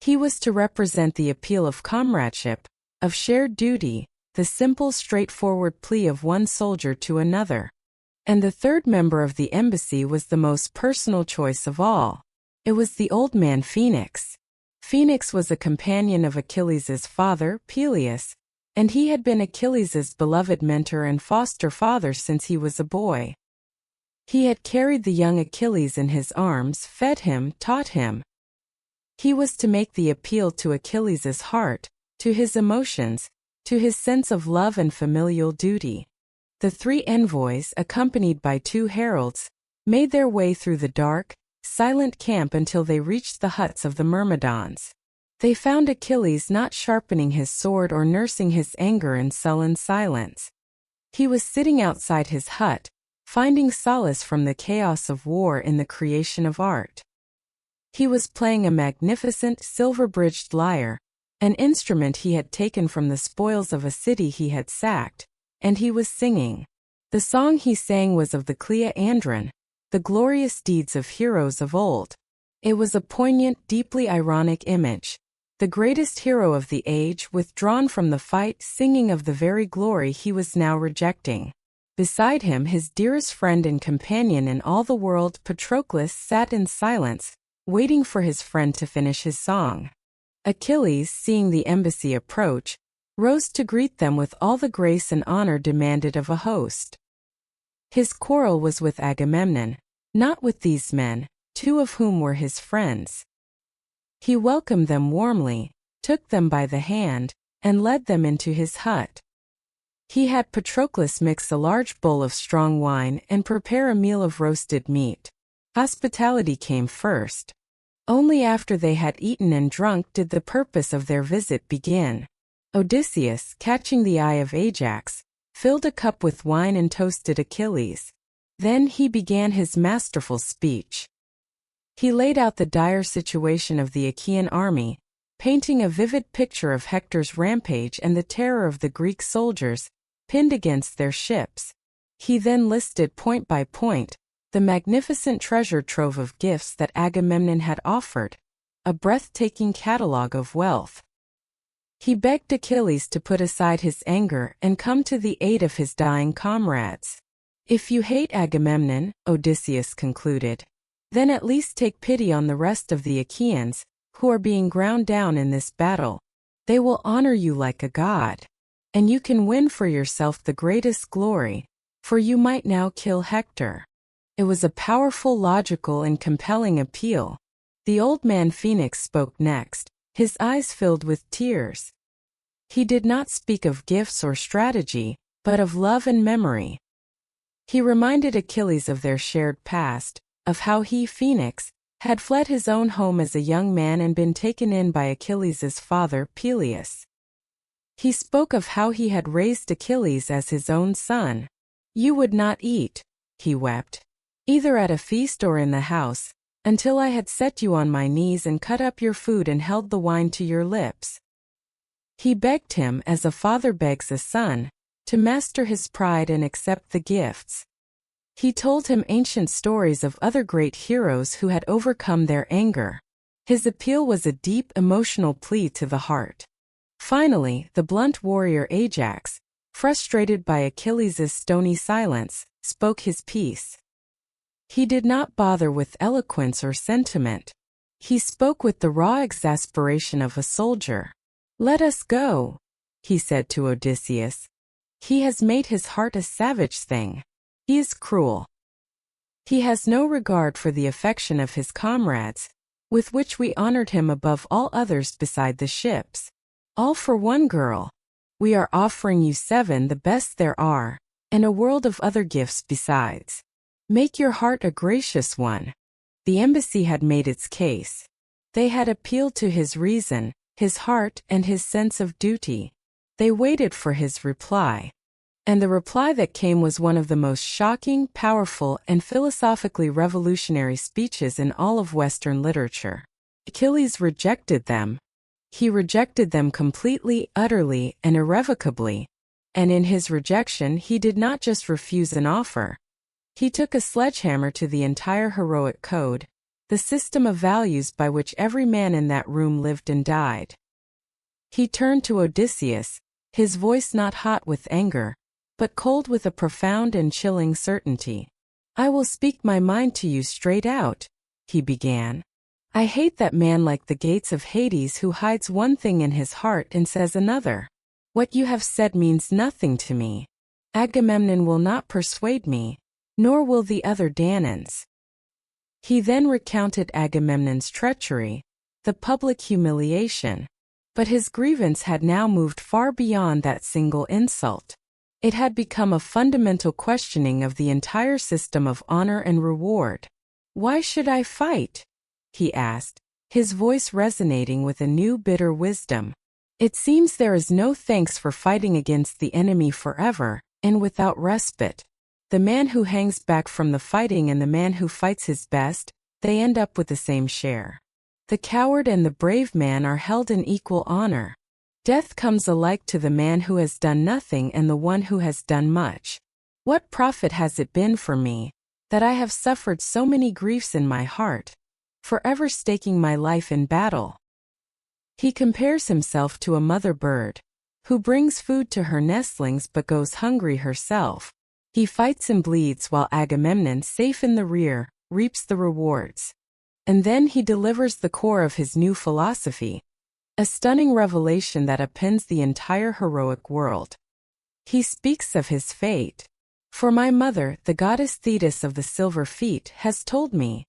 He was to represent the appeal of comradeship, of shared duty, the simple, straightforward plea of one soldier to another. And the third member of the embassy was the most personal choice of all. It was the old man Phoenix. Phoenix was a companion of Achilles' father, Peleus, and he had been Achilles' beloved mentor and foster father since he was a boy. He had carried the young Achilles in his arms, fed him, taught him. He was to make the appeal to Achilles' heart, to his emotions, to his sense of love and familial duty. The 3 envoys, accompanied by 2 heralds, made their way through the dark, silent camp until they reached the huts of the Myrmidons. They found Achilles not sharpening his sword or nursing his anger in sullen silence. He was sitting outside his hut, finding solace from the chaos of war in the creation of art. He was playing a magnificent silver-bridged lyre, an instrument he had taken from the spoils of a city he had sacked, and he was singing. The song he sang was of the Cleandron, the glorious deeds of heroes of old. It was a poignant, deeply ironic image. The greatest hero of the age, withdrawn from the fight, singing of the very glory he was now rejecting. Beside him, his dearest friend and companion in all the world, Patroclus, sat in silence, waiting for his friend to finish his song. Achilles, seeing the embassy approach, rose to greet them with all the grace and honor demanded of a host. His quarrel was with Agamemnon, not with these men, 2 of whom were his friends. He welcomed them warmly, took them by the hand, and led them into his hut. He had Patroclus mix a large bowl of strong wine and prepare a meal of roasted meat. Hospitality came first. Only after they had eaten and drunk did the purpose of their visit begin. Odysseus, catching the eye of Ajax, filled a cup with wine and toasted Achilles. Then he began his masterful speech. He laid out the dire situation of the Achaean army, painting a vivid picture of Hector's rampage and the terror of the Greek soldiers, pinned against their ships. He then listed point by point the magnificent treasure trove of gifts that Agamemnon had offered, a breathtaking catalogue of wealth. He begged Achilles to put aside his anger and come to the aid of his dying comrades. "If you hate Agamemnon," Odysseus concluded, "then at least take pity on the rest of the Achaeans, who are being ground down in this battle. They will honor you like a god. And you can win for yourself the greatest glory, for you might now kill Hector." It was a powerful, logical, and compelling appeal. The old man Phoenix spoke next, his eyes filled with tears. He did not speak of gifts or strategy, but of love and memory. He reminded Achilles of their shared past, of how he, Phoenix, had fled his own home as a young man and been taken in by Achilles' father, Peleus. He spoke of how he had raised Achilles as his own son. "You would not eat," he wept, "either at a feast or in the house, until I had set you on my knees and cut up your food and held the wine to your lips." He begged him, as a father begs a son, to master his pride and accept the gifts. He told him ancient stories of other great heroes who had overcome their anger. His appeal was a deep emotional plea to the heart. Finally, the blunt warrior Ajax, frustrated by Achilles' stony silence, spoke his piece. He did not bother with eloquence or sentiment. He spoke with the raw exasperation of a soldier. "Let us go," he said to Odysseus. "He has made his heart a savage thing. He is cruel. He has no regard for the affection of his comrades, with which we honored him above all others beside the ships. All for one girl. We are offering you 7, the best there are, and a world of other gifts besides. Make your heart a gracious one." The embassy had made its case. They had appealed to his reason, his heart, and his sense of duty. They waited for his reply. And the reply that came was one of the most shocking, powerful, and philosophically revolutionary speeches in all of Western literature. Achilles rejected them. He rejected them completely, utterly, and irrevocably. And in his rejection, he did not just refuse an offer. He took a sledgehammer to the entire heroic code, the system of values by which every man in that room lived and died. He turned to Odysseus, his voice not hot with anger, but cold with a profound and chilling certainty. "I will speak my mind to you straight out," he began. "I hate that man like the gates of Hades who hides one thing in his heart and says another. What you have said means nothing to me. Agamemnon will not persuade me, nor will the other Danaans." He then recounted Agamemnon's treachery, the public humiliation. But his grievance had now moved far beyond that single insult. It had become a fundamental questioning of the entire system of honor and reward. "Why should I fight?" he asked, his voice resonating with a new bitter wisdom. "It seems there is no thanks for fighting against the enemy forever, and without respite. The man who hangs back from the fighting and the man who fights his best, they end up with the same share. The coward and the brave man are held in equal honor. Death comes alike to the man who has done nothing and the one who has done much. What profit has it been for me, that I have suffered so many griefs in my heart, forever staking my life in battle?" He compares himself to a mother bird, who brings food to her nestlings but goes hungry herself. He fights and bleeds while Agamemnon, safe in the rear, reaps the rewards. And then he delivers the core of his new philosophy, a stunning revelation that upends the entire heroic world. He speaks of his fate. "For my mother, the goddess Thetis of the silver feet, has told me,"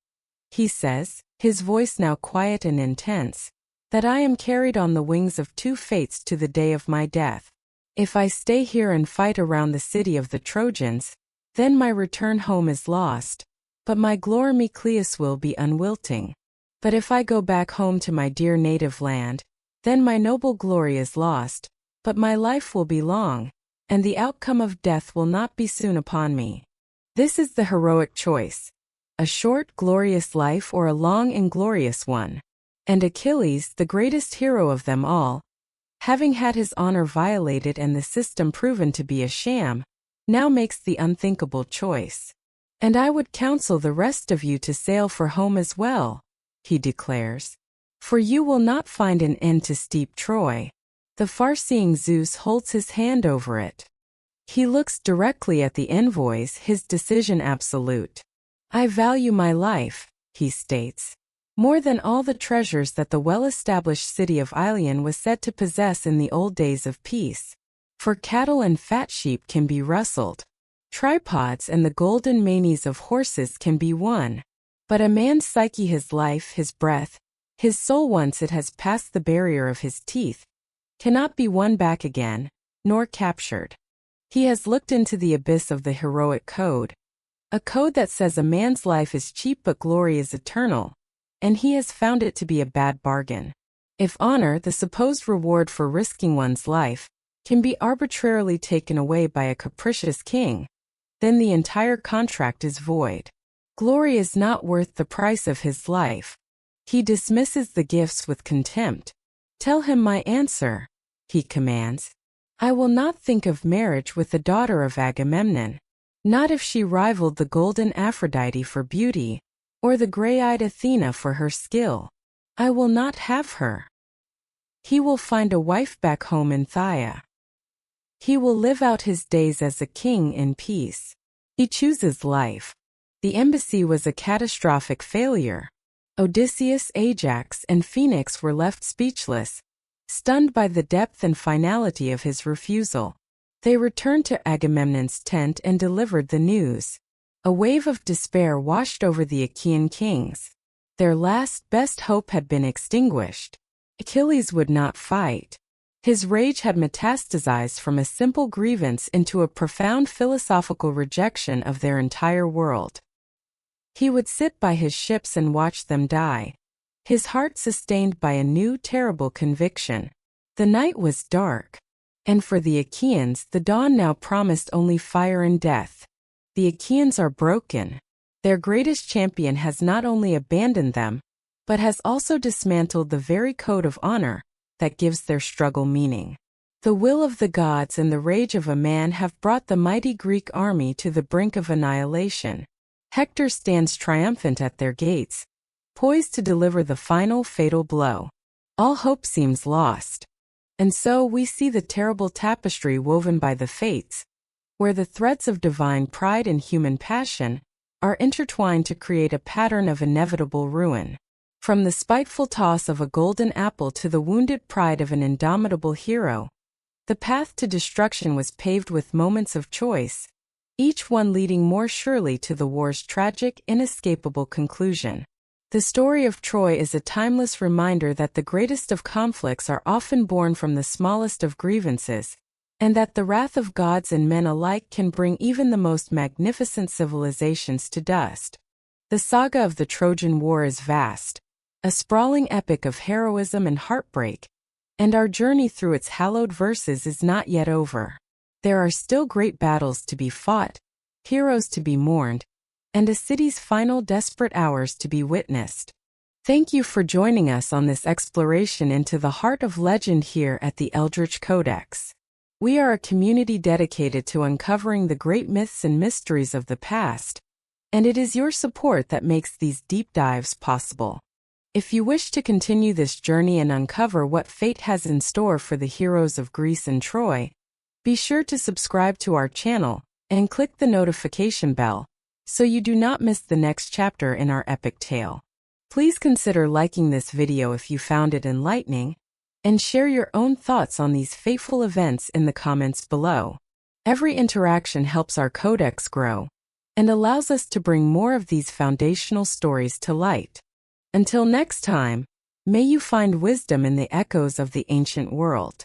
he says, his voice now quiet and intense, "that I am carried on the wings of 2 fates to the day of my death. If I stay here and fight around the city of the Trojans, then my return home is lost, but my Gloromicleus will be unwilting. But if I go back home to my dear native land, then my noble glory is lost, but my life will be long, and the outcome of death will not be soon upon me. This is the heroic choice, a short, glorious life or a long, inglorious one. And Achilles, the greatest hero of them all, having had his honor violated and the system proven to be a sham, now makes the unthinkable choice. And I would counsel the rest of you to sail for home as well," he declares. "For you will not find an end to steep Troy. The far-seeing Zeus holds his hand over it. He looks directly at the envoys, his decision absolute. I value my life," he states, "more than all the treasures that the well-established city of Ilion was said to possess in the old days of peace. For cattle and fat sheep can be rustled. Tripods and the golden manes of horses can be won. But a man's psyche, his life, his breath, his soul, once it has passed the barrier of his teeth, cannot be won back again, nor captured. He has looked into the abyss of the heroic code, a code that says a man's life is cheap but glory is eternal, and he has found it to be a bad bargain. If honor, the supposed reward for risking one's life, can be arbitrarily taken away by a capricious king, then the entire contract is void. Glory is not worth the price of his life. He dismisses the gifts with contempt. Tell him my answer, he commands. I will not think of marriage with the daughter of Agamemnon, not if she rivaled the golden Aphrodite for beauty, or the gray-eyed Athena for her skill. I will not have her. He will find a wife back home in Phthia. He will live out his days as a king in peace. He chooses life. The embassy was a catastrophic failure. Odysseus, Ajax, and Phoenix were left speechless, stunned by the depth and finality of his refusal. They returned to Agamemnon's tent and delivered the news. A wave of despair washed over the Achaean kings. Their last best hope had been extinguished. Achilles would not fight. His rage had metastasized from a simple grievance into a profound philosophical rejection of their entire world. He would sit by his ships and watch them die, his heart sustained by a new terrible conviction. The night was dark, and for the Achaeans the dawn now promised only fire and death. The Achaeans are broken. Their greatest champion has not only abandoned them, but has also dismantled the very code of honor that gives their struggle meaning. The will of the gods and the rage of a man have brought the mighty Greek army to the brink of annihilation. Hector stands triumphant at their gates, poised to deliver the final fatal blow. All hope seems lost. And so we see the terrible tapestry woven by the fates, where the threads of divine pride and human passion are intertwined to create a pattern of inevitable ruin. From the spiteful toss of a golden apple to the wounded pride of an indomitable hero, the path to destruction was paved with moments of choice, each one leading more surely to the war's tragic, inescapable conclusion. The story of Troy is a timeless reminder that the greatest of conflicts are often born from the smallest of grievances, and that the wrath of gods and men alike can bring even the most magnificent civilizations to dust. The saga of the Trojan War is vast, a sprawling epic of heroism and heartbreak, and our journey through its hallowed verses is not yet over. There are still great battles to be fought, heroes to be mourned, and a city's final desperate hours to be witnessed. Thank you for joining us on this exploration into the heart of legend here at the Eldritch Codex. We are a community dedicated to uncovering the great myths and mysteries of the past, and it is your support that makes these deep dives possible. If you wish to continue this journey and uncover what fate has in store for the heroes of Greece and Troy, be sure to subscribe to our channel and click the notification bell so you do not miss the next chapter in our epic tale. Please consider liking this video if you found it enlightening, and share your own thoughts on these fateful events in the comments below. Every interaction helps our codex grow and allows us to bring more of these foundational stories to light. Until next time, may you find wisdom in the echoes of the ancient world.